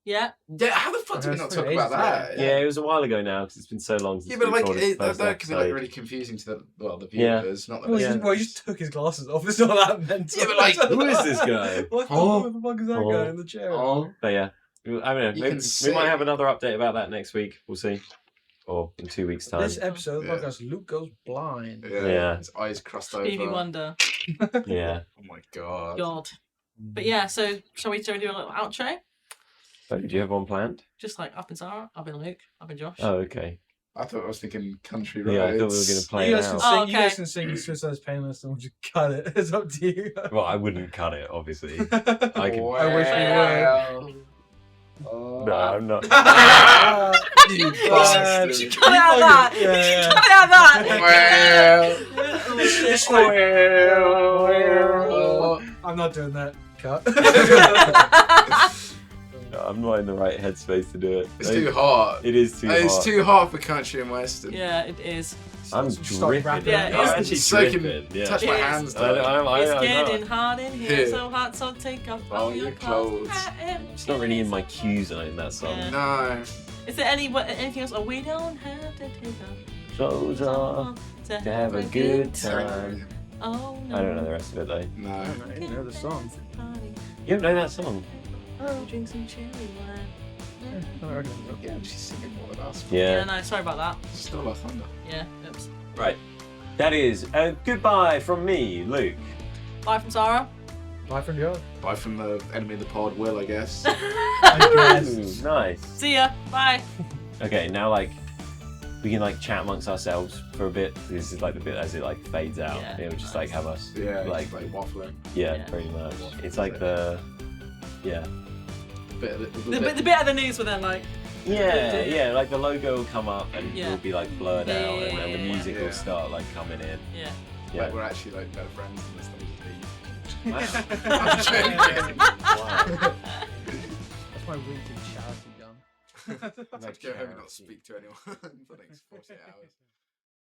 Yeah. Yeah. How the fuck did we not That's talk for about ages, that? Yeah, it was a while ago now because it's been so long since Yeah, but we like recorded the that first could be like episode. really confusing to the Yeah. viewers, not the Well, Yeah. he just took his glasses off. It's not that mental. Yeah, but like, Who is this guy? What the, Oh. what the fuck is that Oh. guy in the chair? Oh, But yeah, I don't know. You Maybe, can we see. might have another update about that next week. We'll see. Or in 2 weeks' time. This episode of the Yeah. podcast, Luke goes blind. yeah. Yeah. His eyes crossed Stevie over. Wonder. Yeah. Oh my god. God. But yeah, so shall we do a little outro? So, do you have one planned? Just like I've been Sarah, I've been Luke, I've been Josh. Oh, okay. I thought I was thinking country Yeah, I roads. thought we were going to play You it guys, can out. sing, Oh, you guys okay. can sing Suicide's Painless and we'll just cut it. It's up to you. Well, I wouldn't cut it, obviously. I can. I wish we would. Oh. No, I'm not. You You bastard. should cut out that! Yeah, You should yeah. cut out that! Well. It's like, Well. I'm not doing that. Cut. No, I'm not in the right headspace to do it. It's too hot. It is too hot. It's too hot for country and western. Yeah, it is. I'm Start dripping. rapping. Yeah, I'm it's- actually so I can dripping. Yeah. touch my It is. hands. I though. It's know. getting hot in here, Here. so hot, so take off All all your your clothes. clothes. It's not really in my cues in that song. Yeah. No. Is there anything else? Oh, we don't have to take off Clothes off to have a good time. Oh no. I don't know the rest of it though. No. I didn't know the song. You don't know that song? Drink some cherry wine. Yeah, she's singing more than us. Yeah, Yeah. no, sorry about that. Still our thunder. Yeah, oops. Right. That is a goodbye from me, Luke. Bye from Sarah. Bye from Joe. Bye from the enemy of the pod, Will, I guess. Ooh, nice. See ya. Bye. Okay, now like we can like chat amongst ourselves for a bit. This is like the bit as it like fades out. Yeah, It'll just nice. like have us Yeah, like like waffling. yeah, Yeah. pretty much. It's like the yeah. Bit of The bit of the news were then like, Yeah, like the logo will come up and Yeah. it'll be like blurred Yeah, out, yeah, and then the yeah, music yeah. will start like coming in. yeah. Yeah. Like we're actually like better friends than this thing. Wow. I'm joking. Wow. That's my weekly charity done. I'd go home and not speak to anyone for the next 48 hours.